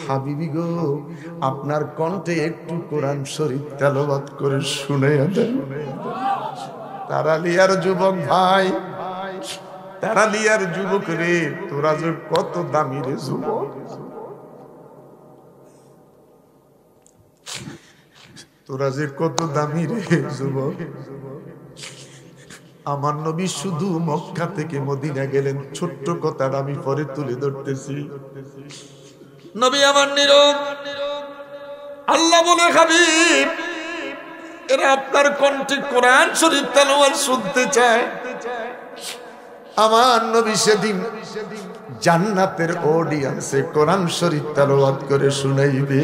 হাবিবি গো আপনার কণ্ঠে একটু কোরআন শরীফ তেলাওয়াত করে শুনে দেন। তারালিয়ার যুবক ভাই, তারালিয়ার যুবক রে, তোরা যে কত দামি রে যুবক, তোরা যে কত দামি রে যুবক। আমার নবী শুধু মক্কা থেকে মদিনা গেলেন, ছোট্ট কথাটা আমি পরে তুলে ধরতেছি। নবী আমার নীরব। আল্লাহ বলে হাবিব এরা আপনার কণ্ঠে কোরআন শরীফ তেলাওয়াত শুনতে চায়। আমার নবী সেদিন জান্নাতের অডিয়েন্সে কোরআন শরীফ তেলাওয়াত করে শুনাইবে।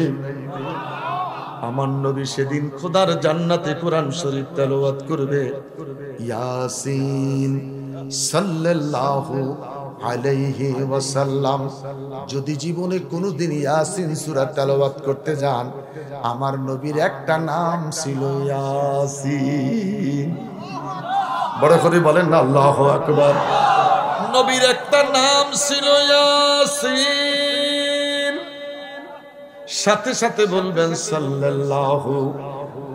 আমার নবী সেদিন খোদার জান্নাতে কোরআন শরীফ তেলাওয়াত করবে। ইয়াসিন সাল্লাল্লাহু আলাইহি ওয়াসাল্লাম। যদি জীবনে কোনোদিন ইয়াসিন সূরা তেলাওয়াত করতে যান, আমার নবীর একটা নাম ছিল ইয়াসিন। বড় করে বলেন না আল্লাহু আকবার। নবীর একটা নাম ছিল ইয়াসিন। সাথে সাথে বলবেন সাল্লাল্লাহু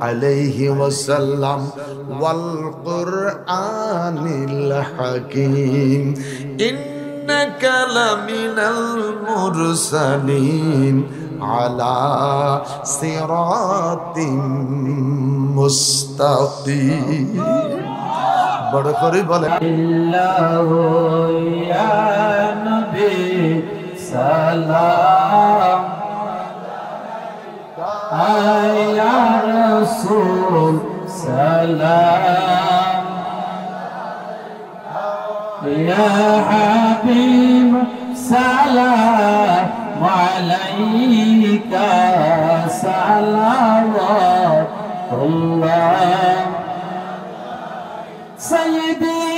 আলাইহি ওয়াসাল্লাম ওয়াল কুরআনিল হাকীম ইন্নাকা লামিনাল মুরসালিন আলা সিরাতিম মুস্তাকিম। বড় করে বলে আল্লাহু ইয়া নবী সালাম আয়া রাসূল সালাম ইয়া হাবিব সালাম আলাইকা সালাওয়াতুল্লাহ سيدي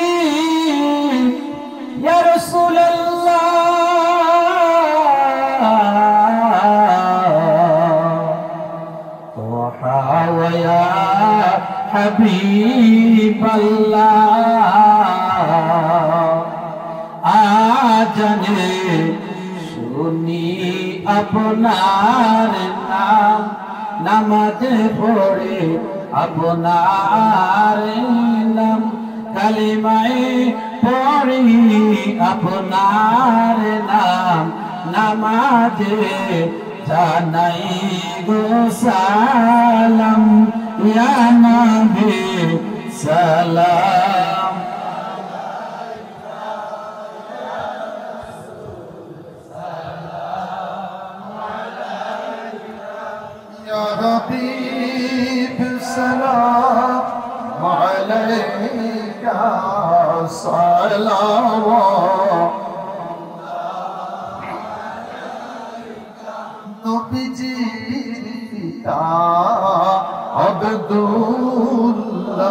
يا رسول الله ويا حبيب الله আজনে শুনি আপনার নাম নামাজে পড়ে আপনার নাম কালিমায় পড়ি আপনার নাম নামাজে জানাই গো সালাম ইয়া নবী সালাম ইয়া হাবিব সালাম আলাইকা সালাওয়াত। নবীজির পিতা আব্দুল্লাহ,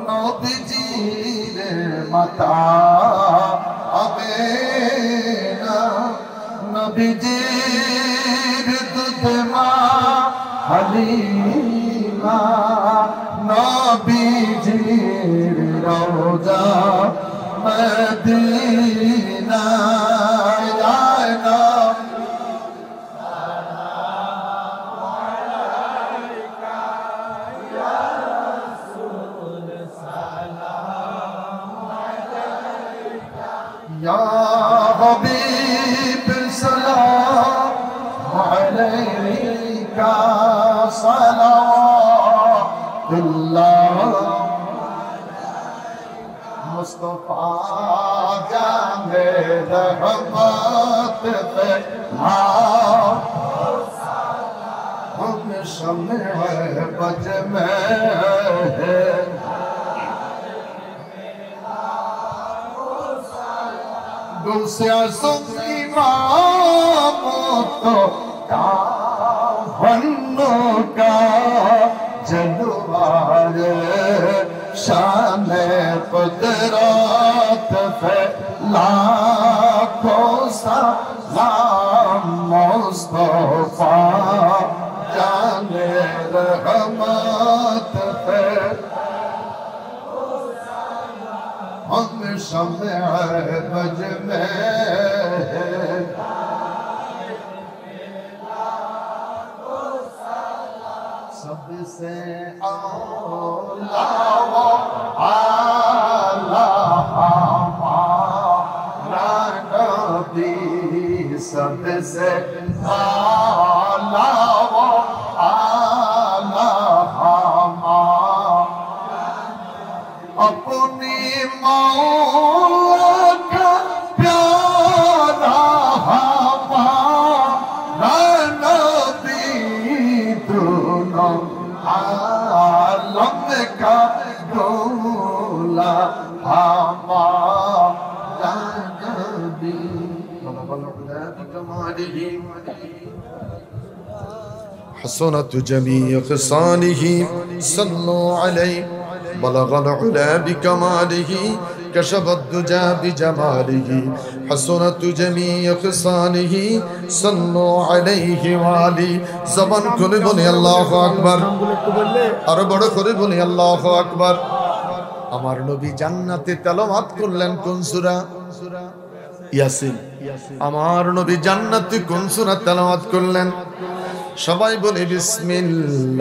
নবীজির মাতা আমেনা, নবীজির দুধ মা হালিমা, নবীজির রওজা মদিনা। ইয়া হাবিব সালাম আলাইকা সালাওয়াতুল্লাহ। মুস্তাফা জানে রহমত पे हम शम्मे बज में गुस्सा सुखी तो वन्नों का जलवार शान कुदरत पे लाखों सलाम मुस्तफा जाने रहमत पे हम शम्मे बज में सबसे औला वो आला हमारा नबी सबसे औला वो आला हमारा अपनी मौला का प्यारा हमारा नबी दोनों आलम का मौला हमारा नबी حسنت جميع خصاله صلوا عليه بلغ العلا بكماله كشف الدجى بجماله حسنت جميع خصاله صلوا عليه وآله زبان করে বলি আল্লাহু আকবার আর বড় করে বলি আল্লাহু আকবার আমার নবী জান্নাতে তেলাওয়াত করলেন কোন সূরা ইয়াসিন আমার নবী জান্নাতে কোন সূরা তেলাওয়াত করলেন সবাই বলে বিসমিল্লাহির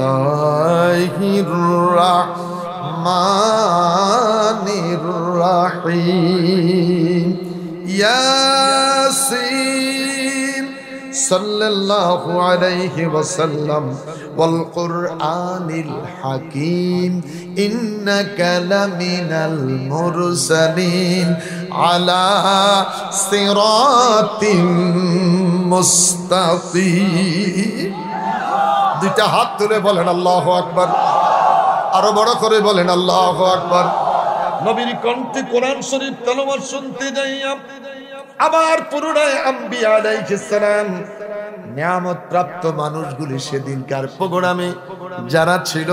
রাহমানির রাহিম ইয়াসিন সাল্লাল্লাহু আলাইহি ওয়াসাল্লাম ওয়াল কুরআনিল হাকীম ইন্নাকা লামিনাল মুরসালিন আলা সিরাতিম মুস্তাকিম দুইটা হাত তুলে বলেন আল্লাহু আকবার আরো বড় করে বলেন আল্লাহু আকবার নবীর কণ্ঠে কোরআন শরীফ তেলাওয়াত শুনতে যাইয়া আবার পুনরায় আম্বিয়া আলাইহিস সালাম নিয়ামত প্রাপ্ত মানুষগুলি সেদিনকার প্রোগ্রামে যারা ছিল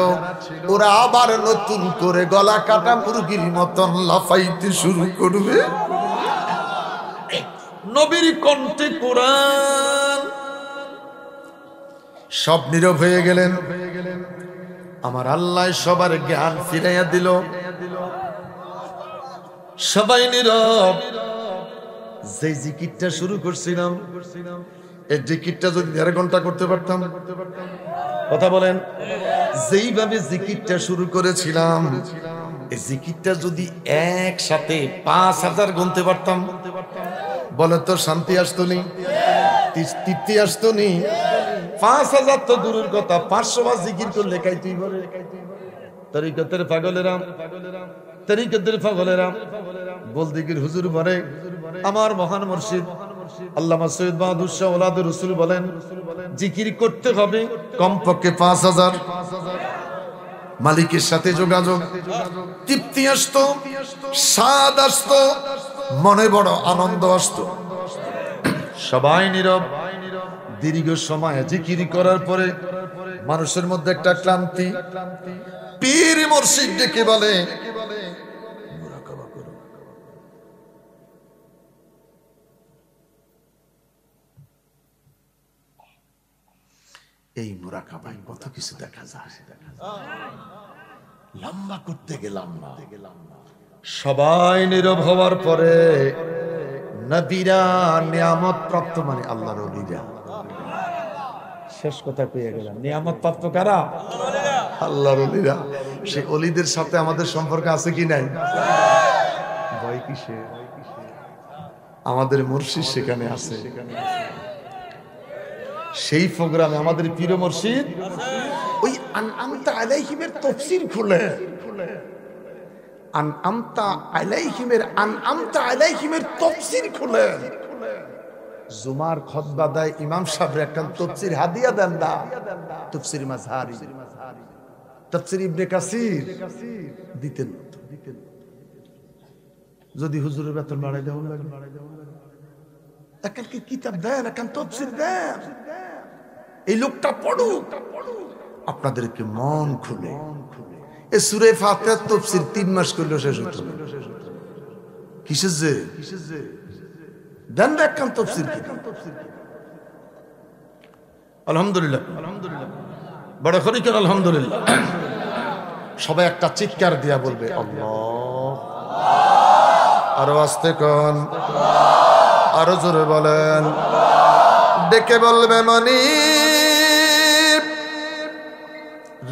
ওরা আবার নতুন করে গলা কাটা মুরগির মতন লাফাইতে শুরু করবে নবীর কণ্ঠে কোরআন সব নীরব হয়ে গেলেন আমার আল্লাহ সবার জ্ঞান ফিরাইয়া দিল সবাই নীরব যে জিকিরটা শুরু করছিলাম এই জিকিরটা যদি 1.5 ঘন্টা করতে পারতাম কথা বলেন যেইভাবে জিকিরটা শুরু করেছিলাম এই জিকিরটা যদি একসাথে 5000 গুনতে পারতাম বলে তো শান্তি আসতো নি তৃপ্তি আসতো নি 5000 তো দূরের কথা 500 বার জিকির করলে কাইতেই পারে তরিকতের পাগলেরা বলদিগির হুজুর বলে আমার মহান মুর্শিদ আল্লামা সৈয়দ বাহাদুর শাহ ওলাদুর রাসূল বলেন জিকির করতে হবে কমপক্ষে 5000 মালিকের সাথে যোগাযোগ তৃপ্তি আসতো স্বাদ আসতো মনে বড় আনন্দ আসতো সবাই নীরব দীর্ঘ সময় জিকির করার পরে মানুষের মধ্যে একটা ক্লান্তি পীর মুর্শিদ ডেকে বলে মুরাকাবা করো এই মুরাকাবায় কত কিছু দেখা যায় লম্বা করতে গেলাম না সবাই নীরব হওয়ার পরে নবীরা নিয়ামত প্রাপ্ত মানে আল্লাহর ওলিরা শেষ কথা পেয়ে গেলাম নিয়ামত প্রাপ্ত কারা আল্লাহর ওলিরা সেই ওলিদের সাথে আমাদের সম্পর্ক আছে কি নাই ভয় কিসে আমাদের মুর্শিদ সেখানে আছে সেই প্রোগ্রামে আমাদের পীর মুর্শিদ ওই আনআমতা আলাইহিমের তাফসীর খুলে আনআমতা আলাইহিমের তাফসীর খুলে জুমার খুতবা দেয় ইমাম সাহেব একটা তাফসীর হাদিয়া দেন না, তাফসীর মাযহারি, তাফসীর ইবনে কাসির দিতেন। যদি হুজুরের বেতন বাড়াই দেওয়া লাগে, একালকে কিতাব দেন, একান তাফসীর দেন, এই লোকটা পড়ুক, আপনাদেরকে মন খুলে। এই সূরা ফাতিহার তাফসীর 3 মাস করলেও শেষ হতো না। কিসের যে দেন না একান তাফসীর কি? আলহামদুলিল্লাহ, বড় করি কেন আলহামদুলিল্লাহ। সবাই একটা চিৎকার দিয়া বলবে আল্লাহ, আরো আস্তে কোন, আরো জোরে বলেন, ডেকে বলবে মনিব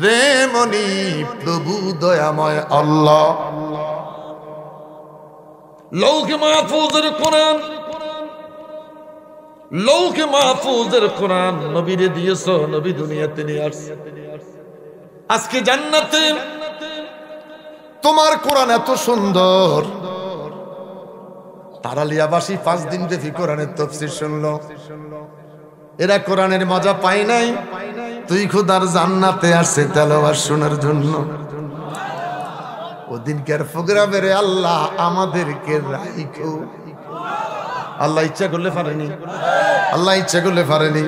রে মনিব, প্রভু দয়াময় আল্লাহ। লৌহে মাহফুজের কোরআন, লৌহে মাহফুজের কোরআন নবীরে দিয়েছো, নবী দুনিয়াতে নিয়ে আসছে। আজকে জান্নাতে তোমার কোরআন এত সুন্দর, তারালিয়াবাসী 5 দিন ব্যাপী কোরআনের তাফসীর শুনলো, এরা কোরআনের মজা পায় নাই, তুই খোদার জান্নাতে আসছে তেলাওয়াত শোনার জন্য। ওদিনকার প্রোগ্রামের আল্লাহ আমাদেরকে রাখো। আল্লাহ ইচ্ছা করলে পারেনি, আল্লাহ ইচ্ছা করলে পারেনি।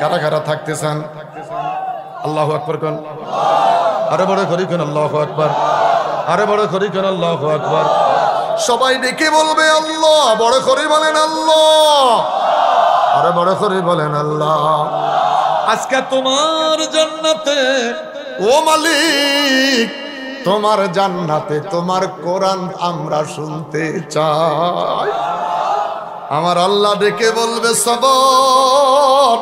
কারা কারা থাকতে চান? আল্লাহু আকবার কোন, আরে বড় করি কোন আল্লাহু আকবার, আরে বড় করি কোন আল্লাহু আকবার। সবাই ডেকে বলবে আল্লাহ, বড় করে বলেন আল্লাহ, আরে বড় করে বলেন আল্লাহ। আজকে তোমার জান্নাতে, ও মালিক তোমার জান্নাতে তোমার কোরআন আমরা শুনতে চাই। আমার আল্লাহ ডেকে বলবে সবর,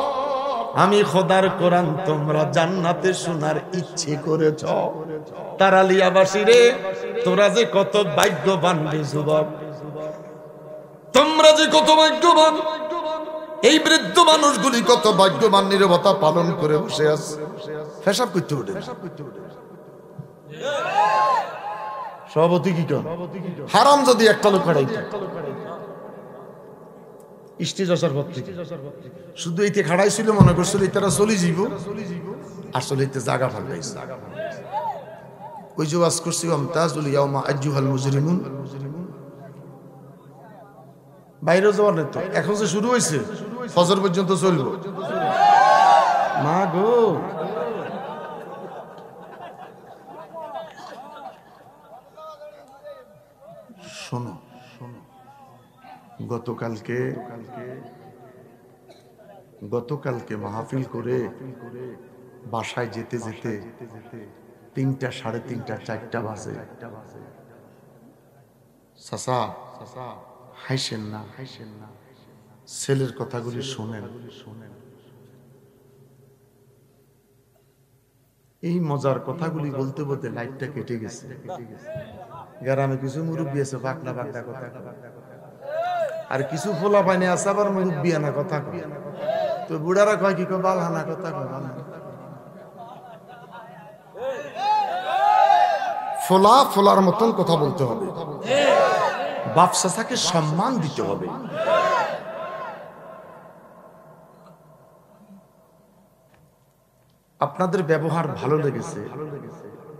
আমি খোদার কোরআন তোমরা জান্নাতে শোনার ইচ্ছে করেছ। তারালিয়াবাসী রে, তোরা যে কত ভাগ্যবান রে যুবক, তোমরা যে কত ভাগ্যবান। এই বৃদ্ধ মানুষগুলি কত ভাগ্যবান, নীরবতা পালন করে বসে আছে। পেশাব করতে উঠে সভাপতি কি কর, হারাম যদি একটা লোক হারাইত স্টেজ আসার পর থেকে শুধু এইতে খাড়াইছিল, মনে করছিল তারা চলে যাব, আসলে এতে জায়গা ফালাইছে। ওই যে ওয়াজ করছি আমতাজুল ইয়াউমা আইয়ুহাল মুজরিমুন, বাইরে যাওয়ার নেই তো, এখন যে শুরু হয়েছে ফজর পর্যন্ত চলবো। মা গো, শোনো শোনো, গতকালকে মাহফিল করে বাসায় যেতে যেতে 3টা, 3:30, 4টা বাজে। চাচা হাসেন না, ছেলের কথাগুলি শোনেন। এই মজার কথাগুলি বলতে বলতে লাইটটা কেটে গেছে। গ্রামে কিছু মুরব্বী আছে বাকলা বাকলা কথা, আর কিছু ফোলা পাইনি আছে আবার মুরব্বী আনা কথা কয়। তো বুড়ারা কয় কি কয়, বাল হানা কথা কয়। ফোলা ফোলার মতন কথা বলতে হবে, বাপ চাচাকে সম্মান দিতে হবে। আপনাদের ব্যবহার ভালো লেগেছে।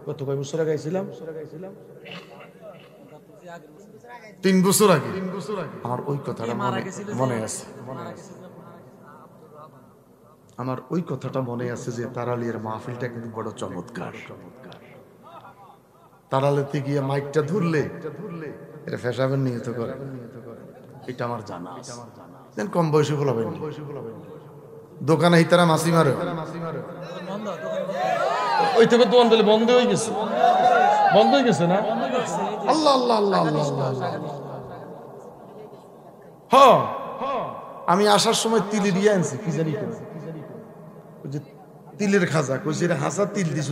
কত কয় বছর আগে আইছিলাম? 3 বছর আগে। আমার ওই কথাটা মনে আছে, আমার ওই কথাটা মনে আছে যে তারালিয়ার মাহফিলটা কিন্তু বড় চমৎকার। তারালেতে গিয়ে মাইকটা ধরলে এটা ফেসাবেন নিয়ত করে, এটা আমার জানা। কম বয়সী বলাবেন, দোকানে হিতারা মাসি মারে, ওই থেকে দোকান দিলে বন্ধ হয়ে গেছে, বন্ধ হয়ে গেছে না? আল্লাহ আল্লাহ আল্লাহ আল্লাহ। হ্যাঁ, আমি আসার সময় তিলি দিয়ে আনছি, কি জানি কেন, তিলের খাজা কইছে, হাসা তিল দিছ,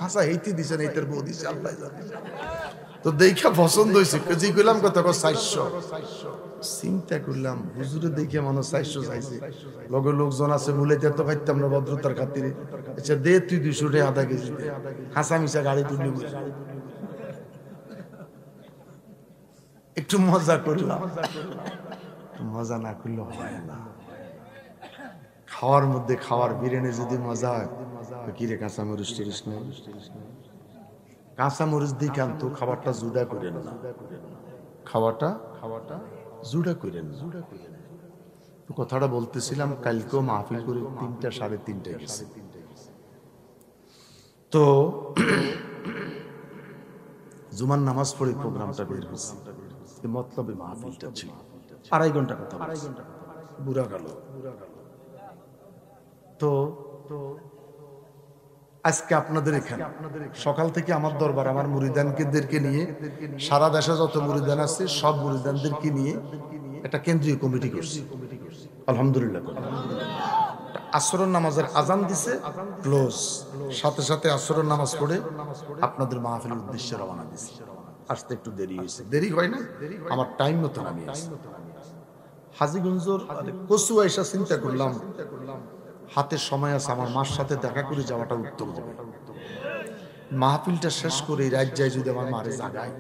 হাসা এইতে দিছে না, এইটার বউ দিছে, আল্লাহ জানে। তো দেখা পছন্দ হয়েছে, কেজি কইলাম কত, 400। চিন্তা করলাম হুজুরে দেখে মানুষ 400 চাইছে, লগে লোকজন আছে মূলাইতে তো পাইতাম না ভদ্রতার খাতিরে। আচ্ছা দে তুই 200 টাকা আধা কেজি, হাসা মিশা গাড়ি তুলি, একটু মজা করলাম। মজা না করলে হয় না। খাওয়ার মধ্যে খাওয়ার বিরিয়ানি যদি মজা হয়, কিরে কাঁচামরিচ টিরিস না, কাঁচামরিচ দিয়ে কিন্তু খাবারটা জুড়া করেন না, খাওয়াটা জুড়া করেন না। কথাটা বলতেছিলাম, কালকেও মাহফিল করে 3টা 3:30 গেছে। তো জুমার নামাজ পড়ে প্রোগ্রামটা বের হয়েছে, মতলবে মাহফিলটা ছিল 2.5 ঘন্টা কথা বুড়া গেল। তো আজকে আপনাদের এখানে সকাল থেকে আমার দরবার, আমার মুরিদানদেরকে নিয়ে, সারা দেশে যত মুরিদান আছে সব মুরিদানদেরকে নিয়ে একটা কেন্দ্রীয় কমিটি করছি। আলহামদুলিল্লাহ। আসরের নামাজের আজান দিছে, ক্লোজ, সাথে সাথে আসরের নামাজ পড়ে আপনাদের মাহফিলের উদ্দেশ্যে রওনা দিছি। আসতে একটু দেরি হয়েছে, দেরি হয় না, আমার টাইম মতো আমি আসি। হাজীগঞ্জর কচু আইসা চিন্তা করলাম হাতে সময় আছে, আমার মার সাথে দেখা করে যাওয়াটা উত্তম হবে। মাহফিলটা শেষ করে রাত যায় যদি আমার মারে জাগায়,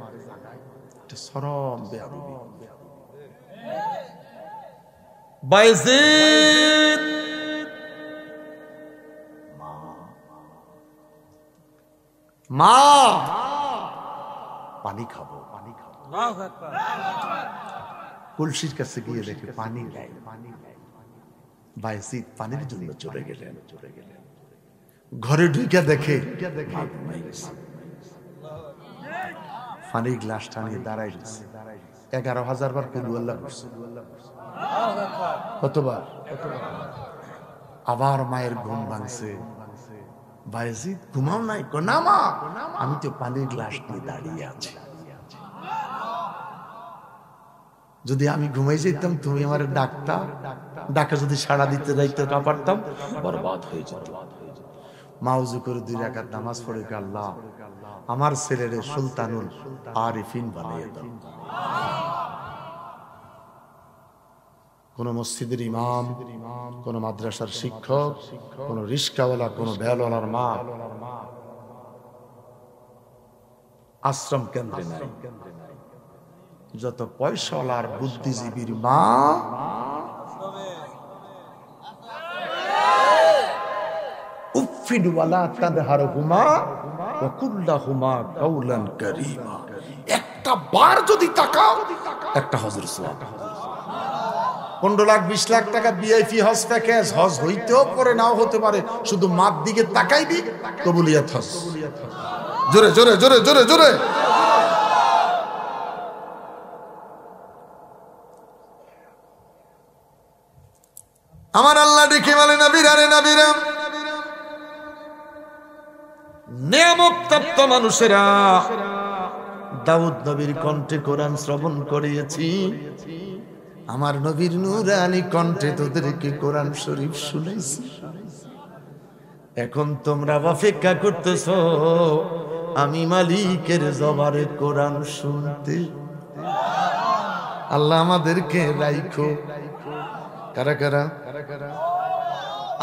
এটা সরম বেয়াদবি। বায়েজিদ মা, পানি খাবো, আল্লাহু আকবার। কলসির কাছে গিয়ে দেখে পানি নেই। বায়েজিদ পানির জন্য চলে গেলেন। ঘরে ঢুকে দেখে পানির গ্লাসটা নিয়ে দাঁড়াই গেছে। 11,000 বার কলু আল্লাহ করছে। কতবার? আবার মায়ের ঘুম ভাঙছে। বায়েজিদ ঘুমাও নাই? না মা, আমি তো পানির গ্লাস নিয়ে দাঁড়িয়ে আছি। যদি আমি ঘুমাই যেতাম, তুমি আমার ডাকা যদি সাড়া দিতে যাইতে না পারতাম, বরবাদ হয়ে যেত। মাউজু করে 2 রাকাত নামাজ পড়ে, আল্লাহ আমার ছেলেরে সুলতানুল আরিফিন বানিয়ে দাও। কোন মসজিদের ইমাম, কোন মাদ্রাসার শিক্ষক, কোন রিস্কাওয়ালা, কোন ভ্যানওয়ালার মা আশ্রম কেন্দ্রে নাই। যত পয়সাওয়ালার বুদ্ধিজীবীর মা উফিদ ওয়ালা তাদহারহুমা ওয়া কুল্লাহুমা কাওলান কারীমা। একটা বার যদি তাকাও, একটা হজের সওয়াব। 15 লাখ 20 লাখ টাকা ভিআইপি হজ প্যাকেজ, হজ হইতেও পরে নাও হতে পারে, শুধু মার দিকে তাকাইবি, কবুলিয়াত হজ। জোরে জোরে জোরে জোরে জোরে। আমার আল্লাহ ডেকে বলে, নবীরা রে নবীরা, নিয়ামত প্রাপ্ত মানুষেরা, দাউদ নবীর কণ্ঠে কোরআন শ্রবণ করিয়েছি, আমার নবীর নূরানী কণ্ঠে তোদেরকে কোরআন শরীফ শুনাইছি। এখন তোমরা অপেক্ষা করতেছ আমি মালিকের জবারে কোরআন শুনতে। আল্লাহ আমাদেরকে রাইখো, কারা কারা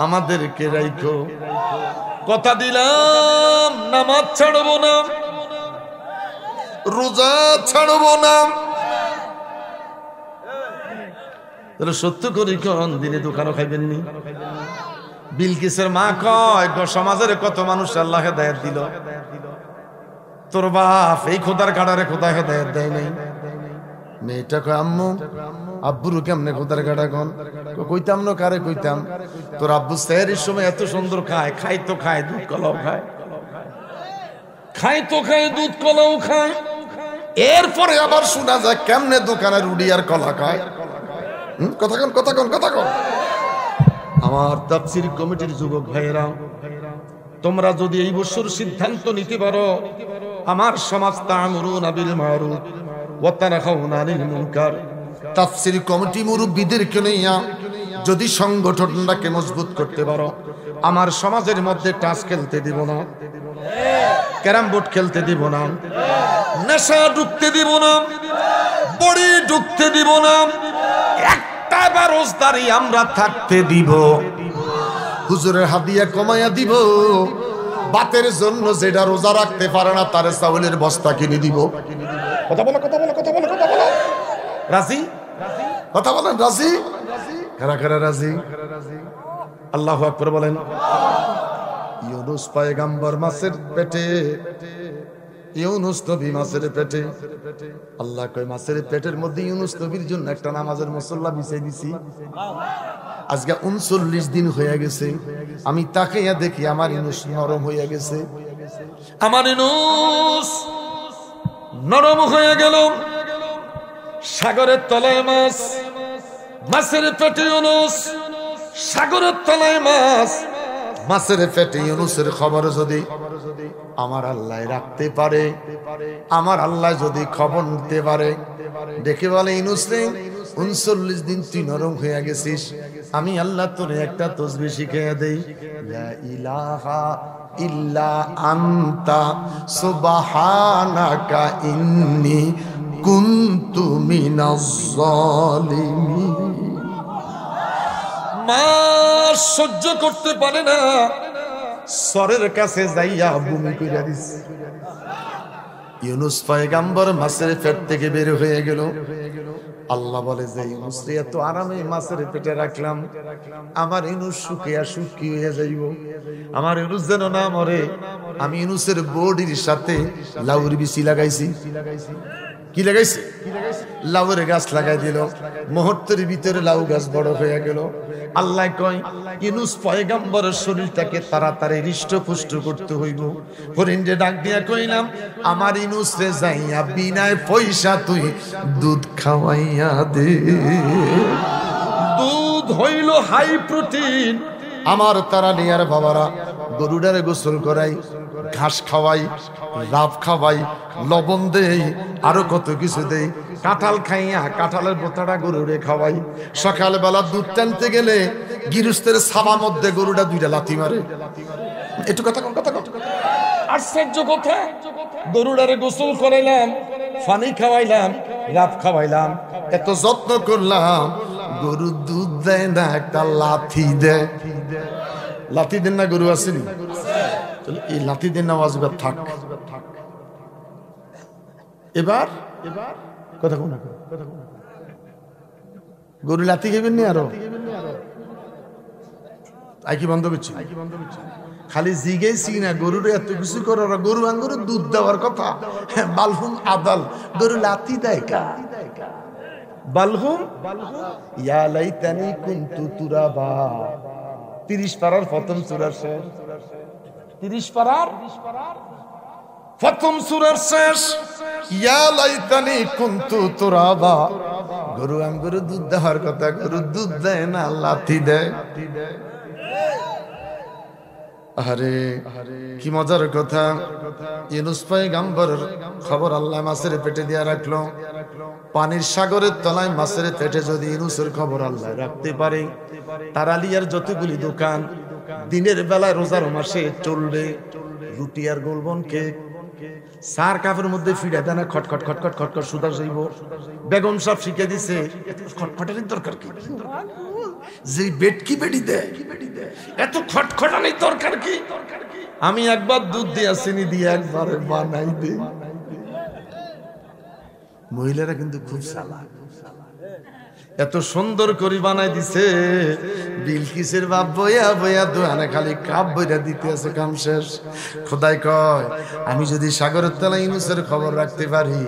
আমাদেরকে রাইখো। কথা দিলাম নামাজ ছাড়বো না, রোজা ছাড়বো না। তাহলে সত্য করি কোন দিনে দোকানও খাইবেননি? বিলকিসের মা কয়, সমাজের কত মানুষ আল্লাহ হেদায়েত দিল, তোর বাপ এই খোদার কাটারে খোদা হেদায়েত দেয় নাই। মেয়েটা কয়, আম্মু আব্বুরু কেমনে খোদার কাটা কন? কইতাম না, কারে কইতাম? তোর আব্বু সেহরির সময় এত সুন্দর খায়, খাই তো খায়, দুধ কলাও খায়, খাই তো খায়, দুধ কলাও খায়। এরপরে আবার শোনা যায় কেমনে দোকানের রুডি আর কলা খায়। কথা কন কথা কন কথা কন। আমার তাফসীর কমিটির যুবক ভাইয়েরা, তোমরা যদি এই বছর সিদ্ধান্ত নিতে পারো, আমার সমাজ তা'মুরুনা বিল মারুফ ওয়া তানহাউনা আনিল মুনকার, তাফসীর কমিটি মুরব্বিদেরকে নিয়ে যদি সংগঠনটাকে মজবুত করতে পারো, আমার সমাজের মধ্যে টাচ খেলতে দিব না, ক্যারাম বোর্ড খেলতে দিব না, নেশা ঢুকতে দিব না, বড়ি ঢুকতে দিব না, একটা বেরোজগারি আমরা থাকতে দিব, হুজুরের হাদিয়া কমাইয়া দিব, বাতের জন্য যেটা রোজা রাখতে পারে না তার চাউলের বস্তা কিনে দিব। কথা বলো কথা বলো কথা বলো কথা বলো। রাজি? কথা বলেন রাজি? কারা কারা রাজি? আল্লাহু আকবার বলেন। ইউনুস পয়গম্বর মাছের পেটে, ইউনুস নবী মাছের পেটে। আল্লাহ কয় মাছের পেটের মধ্যে ইউনুস নবীর জন্য একটা নামাজের মুসল্লা বিছাই দিছি। আজকে 39 দিন হয়ে গেছে, আমি তাকাইয়া দেখি আমার ইউনুস নরম হয়ে গেছে। আমার ইউনুস নরম হয়ে গেল। সাগরের তলায় মাছ, মাছের পেটে ইউনুস, সাগরের তলায় মাছ, মাছের পেটে ইউনুসের খবর যদি আমার আল্লাহ রাখতে পারে, আমার আল্লাহ যদি খবর নিতে পারে, দেখে বলে ইউনুস রে 39 দিন তুই নরম হয়ে গেছিস, আমি আল্লাহ তোরে একটা তাসবিহ শিখিয়ে দেই, লা ইলাহা ইল্লা আনতা সুবহানাকা ইন্নী কুনতু মিনাজ জালিমিন। মাছ সহ্য করতে পারে না, সরের কাছে যাইয়া ভূমি কইরা দিস। ইউনুস পয়গম্বর মাছের পেট থেকে বের হয়ে গেল। আল্লাহ বলে যে ইউনুস রে এত আরামে মাছের পেটে রাখলাম, আমার ইউনুস শুকিয়ে হয়ে যাইব, আমার ইউনুস যেন না মরে। আমি ইউনুসের বডির সাথে লাউর বিচি লাগাইছি। কি লাগাইছে? লাউয়ের গাছ লাগাই দিল। মুহূর্তের ভিতরে লাউ গাছ বড় হয়ে গেল। আল্লাহ কয় ইউনুস পয়গম্বরের শরীরটাকে তাড়াতাড়ি হৃষ্টপুষ্ট করতে হইব। হরিণে ডাক দিয়া কইলাম, আমার ইউনুস রে যাইয়া বিনায় পয়সা তুই দুধ খাওয়াইয়া দে। দুধ হইল হাই প্রোটিন। আমার তারা নিয়ার বাবারা গরুডারে গোসল করাই, ঘাস খাওয়াই, লাভ খাওয়াই, লবণ দেই, আরো কত কিছু দেই। কাঁঠাল খাইয়া কাঁঠালের বোতাটা গরুরে খাওয়াই। সকালবেলা দুধ টানতে গেলে গৃহস্থের ছাবা মধ্যে গরুটা 2টা লাথি মারে। একটু কথা কম, কথা কম। আশ্চর্য কথা, গরুটারে গোসল করাইলাম, পানি খাওয়াইলাম, লাভ খাওয়াইলাম, এত যত্ন করলাম, গরু দুধ দেয় না, একটা লাথি দেয়। লাথি দেন না গরু আসেনি? এই লাথি দেন না আওয়াজ থাক। এবার কথা কোন গরু লাথি খেবেন নি আরো? আইকি বন্ধ করছি, খালি জিগেছি না গরুর এত কিছু করার, গরু আঙ্গুর দুধ দেওয়ার কথা। বালহুম আদাল, গরু লাথি দেয় কা? বালহুম ইয়া লাইতানি কুনতু তুরাবা। 30 পারার প্রথম সূরা শেষ। 30 পারার প্রথম সূরার শেষ। ইয়া লাইতানি কুনতু তুরাবা। গরু আঙ্গুর দুধ দেওয়ার কথা, গরু দুধ দেয় না, লাথি দেয়। আরে কি মজার কথা! ইউনুস পয়গম্বরের খবর আল্লাহ মাছের পেটে দিয়া রাখলো। পানির সাগরের তলায় মাছের পেটে যদি ইউনুসের খবর আল্লাহ রাখতে পারে, তারালিয়ার যতগুলি দোকান দিনের বেলায় রোজার মাসে চলবে। রুটি আর গোলবন কেক, সার কাপের মধ্যে ফিরে দেয় না, খটখট খটখট খটখট সুদা যাইব। বেগম সব শিখে দিছে, খটখটানির দরকার কি? যে বেড কি বেডি দেয়, এত খটখটানির দরকার কি? আমি একবার দুধ দিয়া চিনি দিয়ে একবারে বানাই দে। মহিলারা কিন্তু খুব চালাক, এত সুন্দর করে বানাই দিছে। বিলকিসের বাপ বইয়া বইয়া দোকানে খালি কাপ বইরা দিতে আছে, কাম শেষ। খোদাই কয় আমি যদি সাগরের তলায় ইউনুসের খবর রাখতে পারি,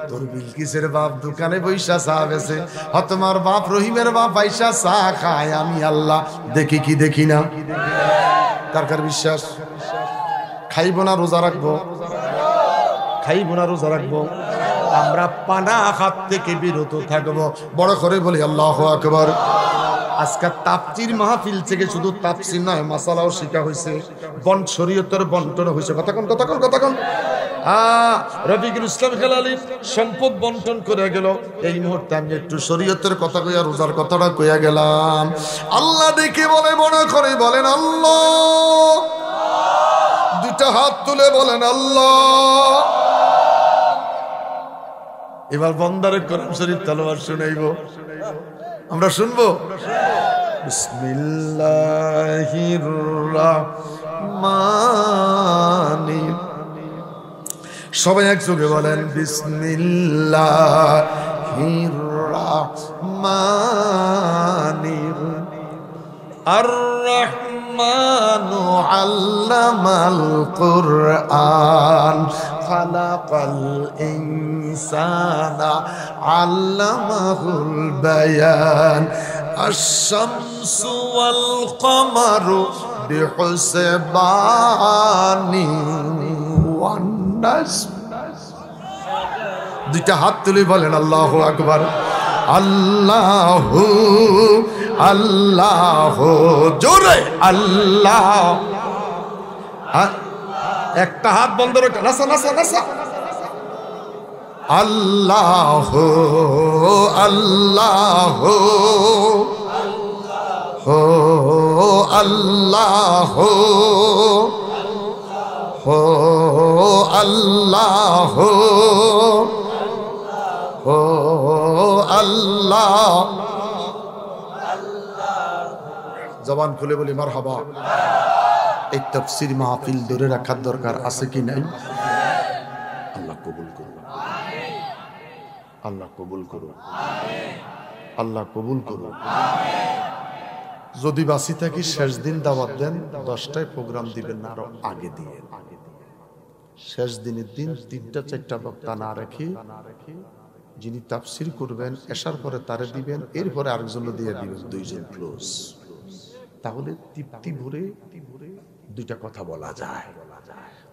তোর বিলকিসের বাপ দোকানে বইসা চা বেছে, তোমার বাপ রহিমের বাপ পয়সা চা খায়, আমি আল্লাহ দেখি কি দেখি না? কার কার বিশ্বাস? খাইব না রোজা রাখবো? খাইব না রোজা রাখবো? আমরা পানা হাত থেকে বিরত থাকবো। বড় করে বলি আল্লাহু আকবার। আজকে তাফসীর মাহফিল থেকে শুধু তাফসীর নয়, মাসালাও শিখা হয়েছে, শরীয়তের বন্টন হয়েছে। কতক্ষণ কতক্ষণ কতক্ষণ রফিকুল ইসলাম হেলালি সম্পদ বন্টন করে গেল। এই মুহূর্তে আমি একটু শরীয়তের কথা কইয়া রোজার কথাটা কইয়া গেলাম। আল্লাহ দেখে বলে, বড় করে বলেন আল্লাহ। দুটা হাত তুলে বলেন আল্লাহ। এবার বন্দারে কোরআন শরীফ তেলাওয়াত শুনাইব, আমরা শুনবো। বিসমিল্লাহির রাহমানির, সবাই একযোগে বলেন বিসমিল্লাহির রাহমানির রাহমানির আর-রাহমানু আল্লামাল কুরআন খালাকাল ইনসানা আল্লামাহুল বায়ান আশ-শামসু ওয়াল কমারু বিহুসবানি ওয়ান নাজম। দুইটা হাত তুলে বলেন আল্লাহু আকবার। আল্লাহু আল্লাহু জোরে আল্লাহ। একটা হাত বন্ধ রেখে নাসা নাসা নাসা। আল্লাহু আল্লাহু হো আল্লাহু হো আল্লাহু ও আল্লাহ। জবান খুলে বলি মারহাবা। এই তাফসীর মাহফিল ধরে রাখার দরকার আছে কি নাই? আল্লাহ কবুল করুন, আল্লাহ কবুল করুন, আল্লাহ কবুল করুন। যদি বাঁচি থাকি শেষ দিন দাওয়াত দেন, 10টায় প্রোগ্রাম দিবেন না, আরো আগে দিয়ে। শেষ দিনের দিন 3টা-4টা বক্তা না রেখে যিনি তাফসীর করবেন এশার পরে তারে দিবেন, এরপরে আরেকজন দিয়ে দিবেন, 2 জন ক্লোজ। তাহলে তৃপ্তি ভরে 2টা কথা বলা যায়।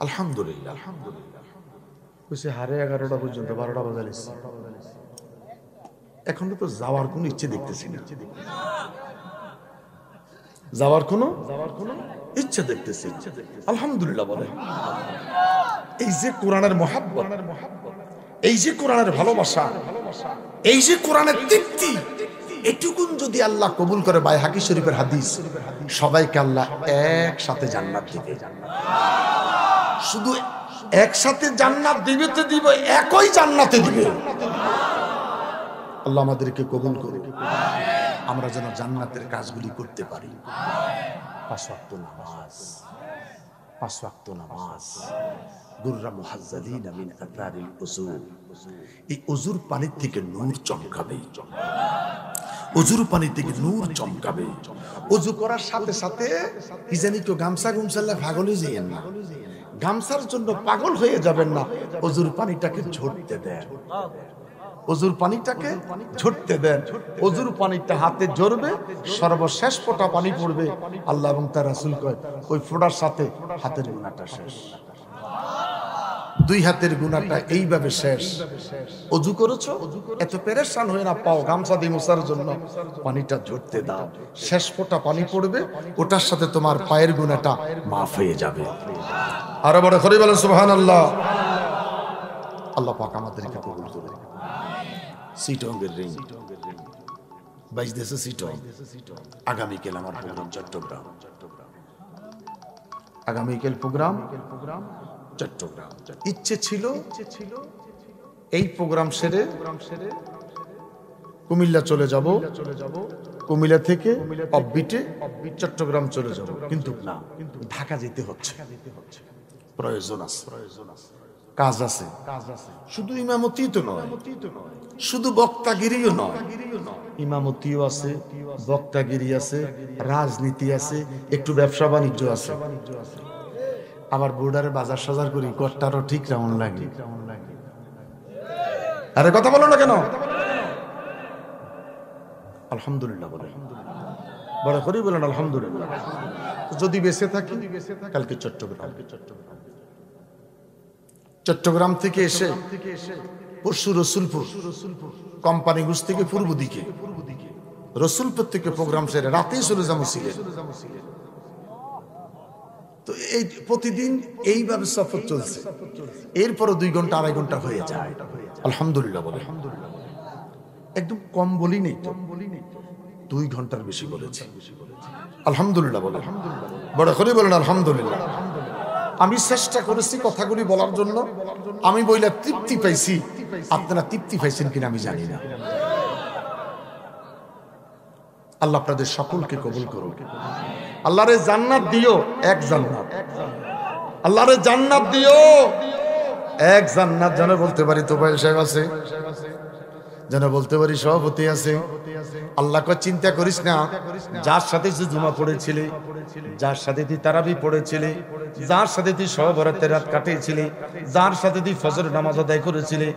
আলহামদুলিল্লাহ আলহামদুলিল্লাহ। কইছে 11:30 পর্যন্ত 12টা বাজালিস। এখন তো যাওয়ার কোনো ইচ্ছে দেখতেছি না, যাওয়ার কোনো ইচ্ছে দেখতেছি। আলহামদুলিল্লাহ বলে। এই যে কোরআনের মহাব্বত, এই যে কোরআনের ভালোবাসা, এই যে কোরআনের তৃপ্তি, এটুকুন যদি আল্লাহ কবুল করে, বাইহাকি শরীফের হাদিস, সবাইকে আল্লাহ একসাথে জান্নাত দিবে। শুধু একসাথে জান্নাত দিবে তো দিবে, একই জান্নাতে দিবে। আল্লাহ আমাদেরকে কবুল করুন, আমরা যেন জান্নাতের কাজগুলি করতে পারি। 5 ওয়াক্ত নামাজ, 5 ওয়াক্ত নামাজ। গুররা মুহাজ্জালিনা মিন আতারিল উযু। এই উযুর পানি থেকে নূর চমকাবে, উযুর পানি থেকে নূর চমকাবে। উযু করার সাথে সাথে কি জানি কেউ গামছা গুমছালে পাগল হয়ে যাবেন না, গামছার জন্য পাগল হয়ে যাবেন না। উযুর পানিটাকে ঝরতে দেন, উযুর পানিটাকে ঝরতে দেন। উযুর পানিটা হাতে ঝরবে, সর্বশেষ ফোঁটা পানি পড়বে। আল্লাহ এবং তার রাসূল কয় ওই ফোঁটার সাথে হাতের গুনাহটা শেষ। 2 হাতের গুনাহটা এইভাবে শেষ। ওযু করেছো, এত পেরেশান হয়ে না পাও গামছা দিয়ে মোছার জন্য, পানিটা ঝরতে দাও। শেষ ফোঁটা পানি পড়বে, ওটার সাথে তোমার পায়ের গুনাহটা মাফ হয়ে যাবে। আরো বড় করে বলেন সুবহানাল্লাহ। আল্লাহ পাক আমাদেরকে কবুল করুন। সিটঙ্গের রিং বাইজদেশে সিটং। আগামীকাল আমার প্রোগ্রাম চট্টগ্রাম, আগামীকাল প্রোগ্রাম চট্টগ্রাম। ইচ্ছে ছিল এই প্রোগ্রাম সেরে কুমিল্লা চলে যাব, কুমিল্লা থেকে অফবিটে চট্টগ্রাম চলে যাব, কিন্তু না, ঢাকা যেতে হচ্ছে, প্রয়োজন আছে, কাজ আছে। শুধু ইমামতি তো নয়, শুধু বক্তাগিরিও নয়, ইমামতিও আছে, বক্তাগিরি আছে, রাজনীতি আছে, একটু ব্যবসা বাণিজ্য আছে। আবার বোর্ডারে বাজার সাজার করি, করটারও ঠিক কেমন লাগে। আরে কথা বলো না কেন? আলহামদুলিল্লাহ বলে, বড় করে বলেন আলহামদুলিল্লাহ। যদি বেঁচে থাকি কালকে চট্টগ্রাম, চট্টগ্রাম থেকে এসে পরশু রসুলপুর, কোম্পানিগঞ্জ থেকে পূর্ব দিকে, রসুলপুর থেকে প্রোগ্রাম সেরে রাতেই চলে যাবো সিলেট। তো এই প্রতিদিন এইভাবে সফর চলছে, এরপরও 2 ঘন্টা 2.5 ঘন্টা হয়ে যায়। আলহামদুলিল্লাহ বলে, একদম কম বলি নেই তো, 2 ঘন্টার বেশি বলেছি। আলহামদুলিল্লাহ বলে, বড় করে বলেন আলহামদুলিল্লাহ। আমি চেষ্টা করেছি কথাগুলি বলার জন্য, আমি বইলা তৃপ্তি পাইছি, আপনারা তৃপ্তি পাইছেন কিনা আমি জানি না। আল্লাহ আপনাদের সকলকে কবুল করুন। আল্লাহরে জান্নাত দিও, এক জান্নাত। আল্লাহরে জান্নাত দিও, এক জান্নাত। জানো বলতে পারি তো ভাই সাহেব আছে, যেন বলতে পারি সভাপতি আছে। আল্লাহ কয় চিন্তা করিস না, যার সাথে তুই জুমা পড়েছিলি, যার সাথে তুই তারাবি পড়েছিলি, যার সাথে তুই শবে বরাতের রাত কাটিয়েছিলি, যার সাথে তুই ফজর নামাজ আদায় করেছিলি,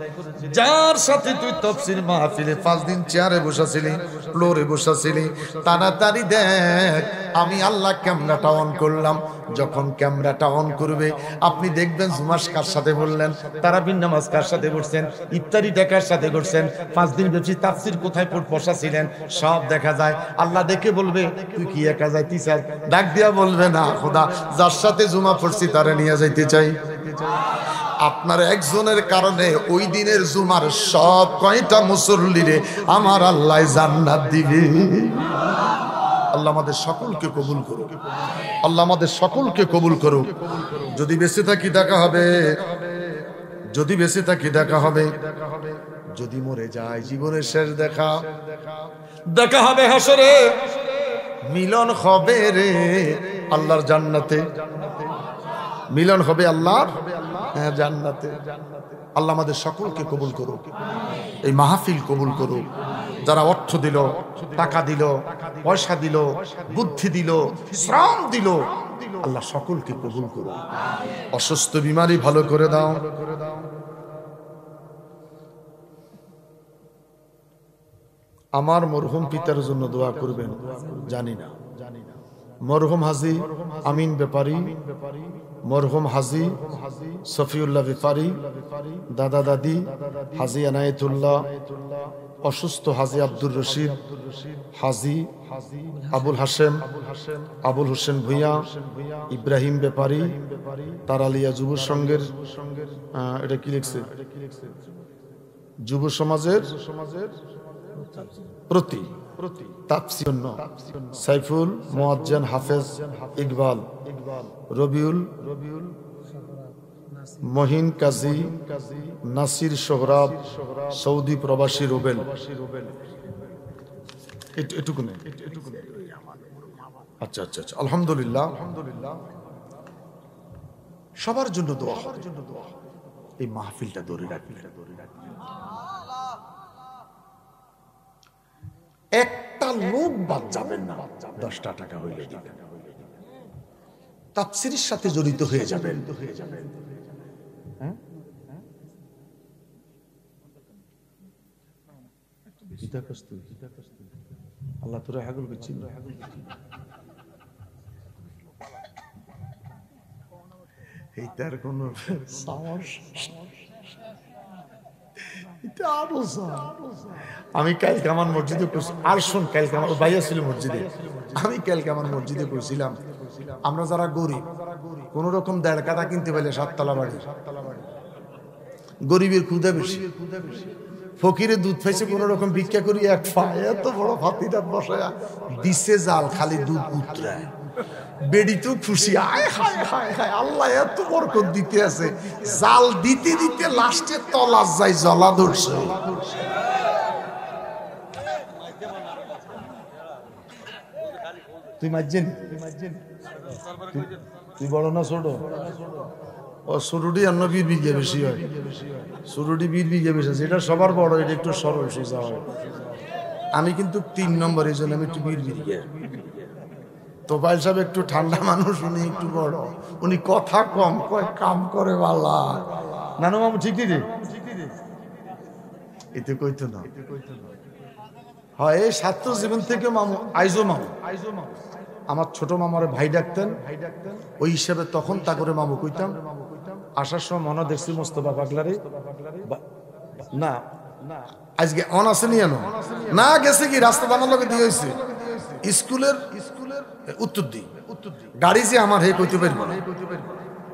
যার সাথে তুই তাফসীর মাহফিলে 5 দিন চেয়ারে বসাছিলি, ফ্লোরে বসাছিলি, তাড়াতাড়ি দেখ আমি আল্লাহ ক্যামেরাটা অন করলাম। যখন ক্যামেরাটা অন করবে আপনি দেখবেন জুমাস কার সাথে বললেন, তারাবির নামাজ কার সাথে পড়ছেন, ইফতারিটা কার সাথে করছেন, 5 দিন ব্যাপী তাফসীর কোথায় বসাছিলেন, সব দেখা যায়। আল্লাহ দেখে বলবে তুই কি একা যাইতে চাস? ডাক দিয়া বলবে না খোদা, যার সাথে জুমা পড়ছি তারে নিয়ে যাইতে চাই। আপনার একজনের কারণে ওই দিনের জুমার সব কয়টা মুসল্লিরে আমার আল্লাহ জান্নাত দিবে। আল্লাহ আমাদের সকলকে কবুল করুক, আল্লাহ আমাদের সকলকে কবুল করুক। যদি বেঁচে থাকি দেখা হবে, যদি বেঁচে থাকি দেখা হবে, যদি মরে যায় জীবনের শেষ দেখা, দেখা হবে হাসরে, মিলন হবে রে আল্লাহর জান্নাতে, মিলন হবে আল্লাহর জান্নাতে। আল্লাহ আমাদের সকলকে কবুল করুক, এই মাহফিল কবুল করুক। যারা অর্থ দিল, টাকা দিল, পয়সা দিল, বুদ্ধি দিল, শ্রম দিল, আল্লাহ সকলকে কবুল করুক। অসুস্থ বিমারি ভালো করে দাও। আমার মরহুম পিতার জন্য দোয়া করবেন। জানি না, মরহুম হাজী আমিন ব্যাপারী, মরহুম হাজী সফিউল্লাহ ব্যাপারী, দাদা দাদি হাজী আনায়েতুল্লাহ, অসুস্থ হাজী আব্দুর রশিদ, হাজী আবুল হাশেম, আবুল হোসেন ভূঁইয়া, ইব্রাহিম ব্যাপারী, তারালিয়া যুব সংঘের, এটা কি লিখছে, যুব সমাজের প্রতি তাফসীর, সাইফুল, মুয়াজ্জান, হাফেজ, ইকবাল, রবিউল, মহিন কাজী, নাসির, সোহরাব, সৌদি প্রবাসী রুবেল, এটুকু নেই। আচ্ছা আচ্ছা আচ্ছা, আলহামদুলিল্লাহ, সবার জন্য দোয়া হবে। এই মাহফিলটা ধরে রাখবেন। একটা লোক বাদ যাবেন না, 10টা টাকা হইলে দিবেন, তাফসীরের সাথে জড়িত হয়ে যাবেন। আল্লাহ তোরা হাগল করছিল, এইটার কোন আমি কালকে আমার মসজিদে আর শোন, কালকে আমার ভাইয়া ছিল মসজিদে, আমি কালকে আমার মসজিদে কইছিলাম, আমরা যারা গরিব, কোন রকম 1.5 কাঠা কিনতে পারলে 7 তলা বাড়ি, গরিবের ক্ষুধা বেশি, ফকিরে দুধ পাইছে কোন রকম ভিক্ষা করি, এক পায় এত বড় ফাতিটা বসায়া দিছে জাল, খালি দুধ উতরায়, বেড়ি তো খুশি, আয় হায় হায় হায়, আল্লাহ এত বরকত দিতে আছে, জাল দিতে দিতে লাস্টে তলা যায় জলা ধরছে। তুই মাঝছেন, তুই বড় না ছোট? ও সুরুডি অন্য 20 বিঘে বেশি হয়, সুরুডি 20 বিঘে বেশি আছে, এটা সবার বড়, এটা একটু সরল সোজা হয়। আমি কিন্তু 3 নম্বর, এই জন্য আমি একটু 20 বিঘে। তোফাইল সাহেব একটু ঠান্ডা মানুষ, উনি একটু বড়, উনি কথা কম কয়, কাম করে বালা। নানু মামু ঠিক রে, এতে কইতো না হয়। এই ছাত্র জীবন থেকে মামু, আইজো মামু, আমার ছোট মামারে ভাই ডাকতেন, ওই হিসেবে তখন তা করে মামু কইতাম। আসার সময় মনে দেখছি মোস্তফা পাগলারে, না আজকে অন আসেনি জানো না, গেছে কি রাস্তা আমার লোকে দিয়ে হয়েছে স্কুলের উত্তর দিই, গাড়ি যে আমার হে কইতে পারবো না,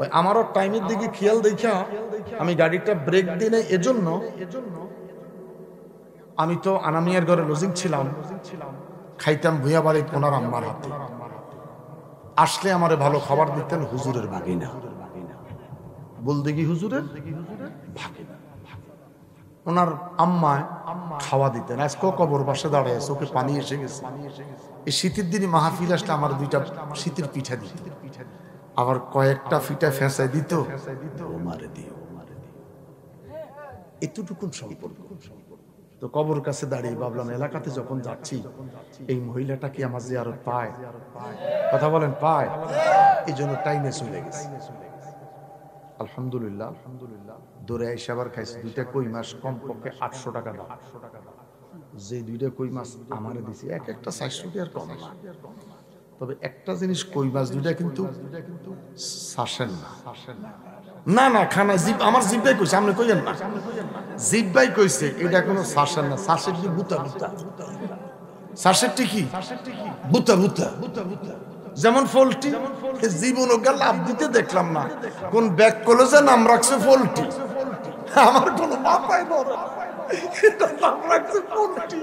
ওই আমারও টাইমের দিকে খেয়াল দেখা আমি গাড়িটা ব্রেক দিই নাই। এজন্য আমি তো আনামিয়ার ঘরে লজিং ছিলাম, খাইতাম ভুইয়া বাড়ি কোনার আম্মার হাতে, আসলে আমারে ভালো খাবার দিতেন হুজুরের ভাগিনা, বলতে কি হুজুরের ভাগিনা, ওনার আম্মায় খাওয়া দিতেন। আজকে কবর পাশে দাঁড়ায় আছে, ওকে পানি এসে গেছে। এই শীতের দিনে মাহফিল আসলে আমার 2টা শীতের পিঠা দিত, আবার কয়েকটা পিঠা ফেঁসাই দিত, মারে দিও, এতটুকুন সম্পর্ক। তো কবর কাছে দাঁড়িয়ে ভাবলাম এলাকাতে যখন যাচ্ছি এই মহিলাটা কি আমার জিয়ারত পায়, কথা বলেন পায়, এই জন্য টাইমে চলে গেছে। আলহামদুলিল্লাহ দৌড়ে আইসা আবার খাইছি 2টা কই মাছ, কমপক্ষে 800 টাকা দাম। যে 2টা কই মাছ আমারে দিছি, এক একটা 400 টাকার কম না। তবে একটা জিনিস, কই মাছ 2টা কিন্তু শাসেন না, না খানা জিপ, আমার জিব্বাই কইছে, আপনি কইেন না, জিব্বাই কইছে এটা কোনো শাসেন না। শাসের কি বুতা বুতা, শাসেরটি কি বুতা বুতা, যেমন ফলটি জীবন লাভ দিতে দেখলাম না। কোন ব্যাগ কলেজে নাম রাখছে ফলটি, আমার কোনো মাথায় ধরে নাম রাখছে ফলটি।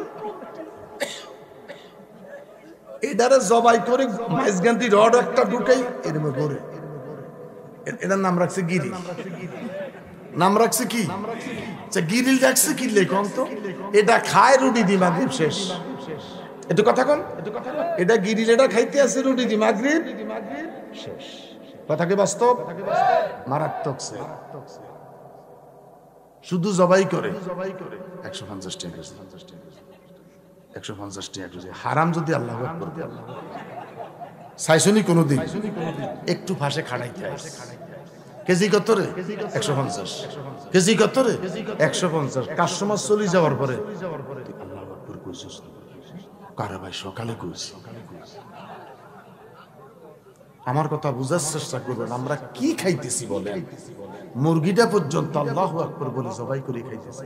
এটারে জবাই করে মাইজগান্তি রড একটা ঢুকাই এরম করে, এটার নাম রাখছে গিরিল। নাম রাখছে কি গিরিল রাখছে কি লেখন তো, এটা খায় রুটি দি মাগরিব শেষ। এটা কথা কোন, এটা গিরিল, এটা খাইতে আছে রুটি দি মাগরিব শেষ। কথা কি বাস্তব? মারাত্মক সে শুধু জবাই করে 150 টাকা, 150 টাকা। হারাম যদি আল্লাহু আকবার চাইছনি কোনদিন, একটু ফাঁসে খাড়াইতে আসে। কেজি কত রে? 150। কেজি কত রে? 150। কাস্টমার চলে যাওয়ার পরে আল্লাহু আকবার কইছিস কারে ভাই? সকালে কইছি। আমার কথা বুঝার চেষ্টা করবেন, আমরা কি খাইতেছি বলেন? মুরগিটা পর্যন্ত আল্লাহু আকবার বলে জবাই করে খাইতেছি।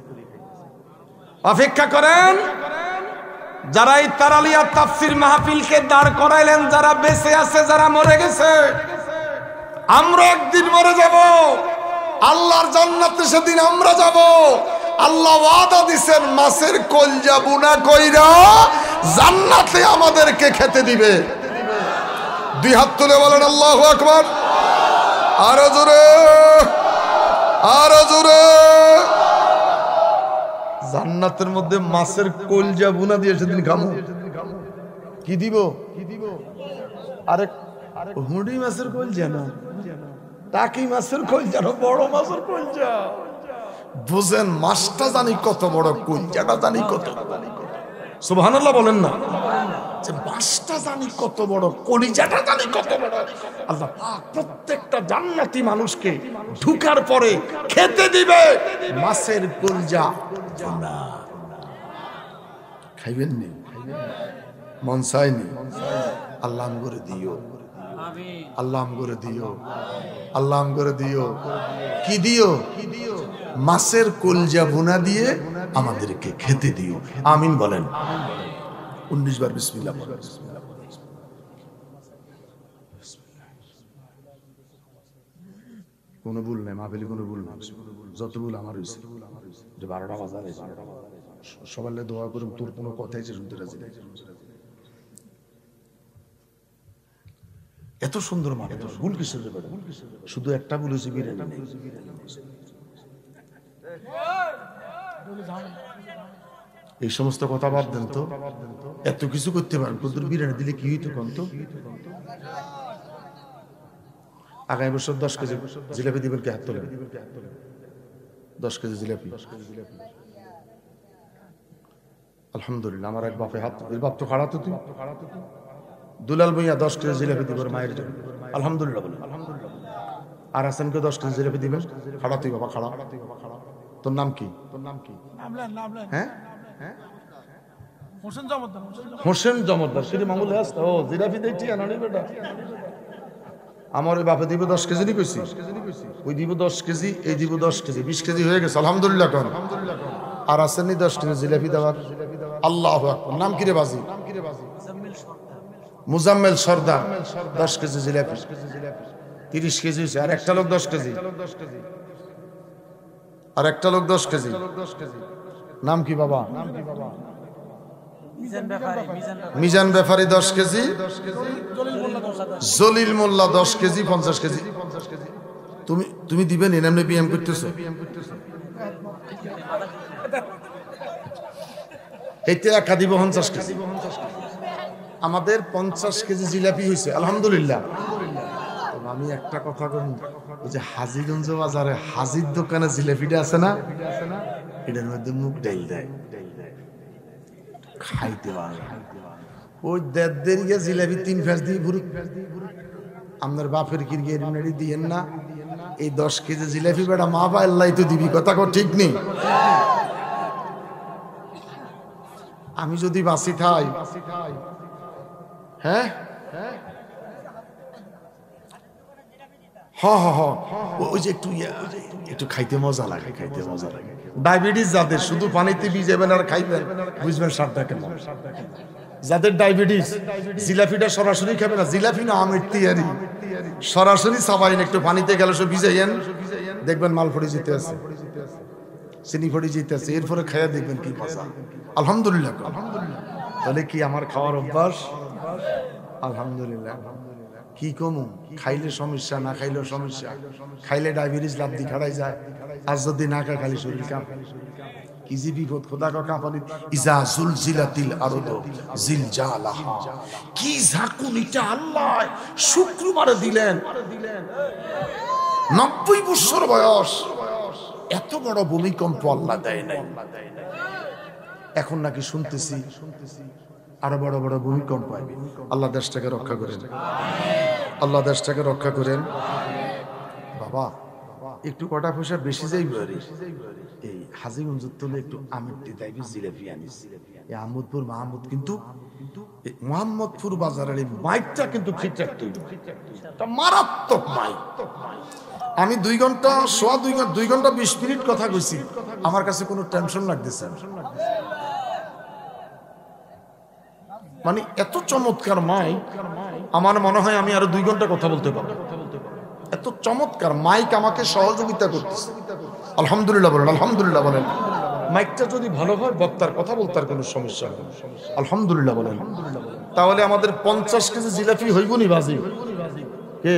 অপেক্ষা করেন, যারা এই তারালিয়া তাফসীর মাহফিলকে দাঁড় করাইলেন, যারা বেঁচে আছে, যারা মরে গেছে, আমরা একদিন মরে যাব, আল্লাহর জান্নাতে সেদিন আমরা যাব। আল্লাহ ওয়াদা দিবেন মাছের কলজা বুনা কইরা জান্নাতে আমাদেরকে খেতে দিবে। দুই হাত তুলে বলেন আল্লাহু আকবার। আরো জোরে, আরো জোরে। জান্নাতের মধ্যে মাছের কলজা বুনা দিয়ে সেদিন খামু। কি দিব? আরে হুঁড়ি মাছের কলজা না, টাকি মাছের কলজা না, বড় মাছের কলজা। বুঝেন, মাছটা জানি কত বড়, কলজাটা জানি কত। সুবহানাল্লাহ বলেন না, যে মাছটা জানি কত বড়, কলিজাটা জানি কত বড়। আল্লাহ পাক প্রত্যেকটা জান্নাতি মানুষকে ঢুকার পরে খেতে দিবে মাছের কলজা। খাইবেন নি? মন চাইনি? আল্লাহ করে দিও, আল্লাহ করে দিও, আল্লাহ করে দিও। কি দিও? মাছের কলজা বোনা দিয়ে আমাদেরকে খেতে দিও। আমিন বলেন। 19 বার বিসমিল্লাহ বলেন। কোনো ভুল নাই, মাহফিলে কোনো ভুল নাই, যত ভুল আমার হয়েছে। 12টা বাজার সবাই দোয়া করুন, তোর কোনো কথাই শুনতে রাজি নাই। এত সুন্দর মানে ভুল কিসের? শুধু একটা ভুল হয়েছে, বিরিয়ানি নেই। এই সমস্ত কথা বাদ দেন তো, এত কিছু করতে পারেন, কিন্তু বিরিয়ানি দিলে কি হইতো কোন তো? আগামী বছর 10 কেজি জিলাপি দিবেন, কে হাত তোলেন? 10 কেজি জিলাপি। আলহামদুলিল্লাহ, আমার এক বাপে হাত, বাপ তো খাড়া তো, তুই দুলাল ভাইয়া 10 কেজি জিলাপি দিবেন মায়ের জন্য। আলহামদুলিল্লাহ বলেন। আর হাসানকে 10 কেজি জিলাপি দিবেন। খাড়া তুই বাবা, খাড়া। তোর নাম কি? হ্যাঁ, হোসেন জমদ্দার। সেটি মামুল হাস। ও জিলাপি দেখছি আনানি বেটা। আমার ওই বাপে দিব 10 কেজি নি কইছি, ওই দিব 10 কেজি, এই দিব 10 কেজি, 20 কেজি হয়ে গেছে। আলহামদুলিল্লাহ কোন। আর আসেননি 10 কেজি জিলাপি দেওয়ার। আল্লাহু আকবার। নাম কি রে বাজি? মুজাম্মেল সর্দার। 10 কেজি জিলাপি, 30 কেজি হয়েছে। আর একটা লোক 10 কেজি, আর একটা লোক 10 কেজি। নাম কি বাবা? মিজান ব্যাপারী 10 কেজি, জলিল মোল্লা 10 কেজি, 50 কেজি। তুমি দিবেন? এমনি বিএম করতেছো? এইতে একা দিব 50 কেজি। আমাদের 50 কেজি জিলাপি হয়েছে। আলহামদুলিল্লাহ। আমি একটা কথা বলি, ওই যে হাজীগঞ্জ বাজারে হাজির দোকানে জিলাপিটা আছে না, এটার মধ্যে মুখ ডাইল দেয়, খাইতে পারে। ওই দেড় গিয়ে জিলাপি 3 ফ্যাস দিয়ে ঘুরুক। আপনার বাপের কিরগে এমনি দিয়েন না, এই 10 কেজি জিলাপি বেটা মা বা আল্লাহ তো দিবি, কথা কো ঠিক নেই। আমি যদি বাসি খাই, হ্যাঁ ওই যে একটু খাইতে মজা লাগে, খাইতে মজা লাগে। ডায়াবেটিস যাদের, শুধু পানিতে ভিজাবেন আর খাইবেন, বুঝবেন স্বাদটা কেমন। যাদের ডায়াবেটিস জিলাপিটা সরাসরি খাবে না, জিলাপি না আমের তিয়ারি, সরাসরি চাবাইন, একটু পানিতে গেলে সব ভিজাইয়েন, দেখবেন মাল ফড়ি যেতে আছে, চিনি ফড়ি যেতে আছে, এরপরে খাইয়া দেখবেন কি মজা। আলহামদুলিল্লাহ। তাহলে কি আমার খাওয়ার অভ্যাস? আলহামদুলিল্লাহ। কি কমু, খাইলে সমস্যা, না খাইলেও সমস্যা। খাইলে ডায়াবেটিস লাভ দি খাড়াই যায়, আর যদি না খাই খালি শরীর কাঁপ। কি যে বিপদ, খোদা কা কাঁপানি। ইজা জুলজিলাতিল আরদু জিলজালাহা, কি ঝাঁকুনিটা আল্লাহ শুক্রবারে দিলেন। 90 বছর বয়স, এত বড় ভূমিকম্প আল্লাহ দেয় নাই। এখন নাকি শুনতেছি আরো বড় বড় ভূমিকম্প হবে। আল্লাহ দেশটাকে রক্ষা করেন, আল্লাহ দেশটাকে রক্ষা করেন। বাবা একটু কটা পয়সা বেশি যাইব, এই হাজীগঞ্জের তলে একটু আমিরটি দাইবি জিলাপি আনিস। এই আহমদপুর মাহমুদ কিন্তু মোহাম্মদপুর বাজারের এই মাইকটা কিন্তু ঠিক রাখতে হইব, মারাত্মক মাইক। আমি 2 ঘন্টা 20 মিনিট কথা কইছি, আমার কাছে কোনো টেনশন লাগতেছে না। মানে এত চমৎকার মাইক, আমার মনে হয় আমি আরো 2 ঘন্টা কথা বলতে পারবো। এত চমৎকার মাইক আমাকে সহযোগিতা করতেছে। আলহামদুলিল্লাহ বলেন, আলহামদুলিল্লাহ বলেন। মাইকটা যদি ভালো হয়, বক্তার কথা বলতে আর কোনো সমস্যা হবে। আলহামদুলিল্লাহ বলেন। তাহলে আমাদের 50 কেজি জিলাপি হইব নি বাজি? কে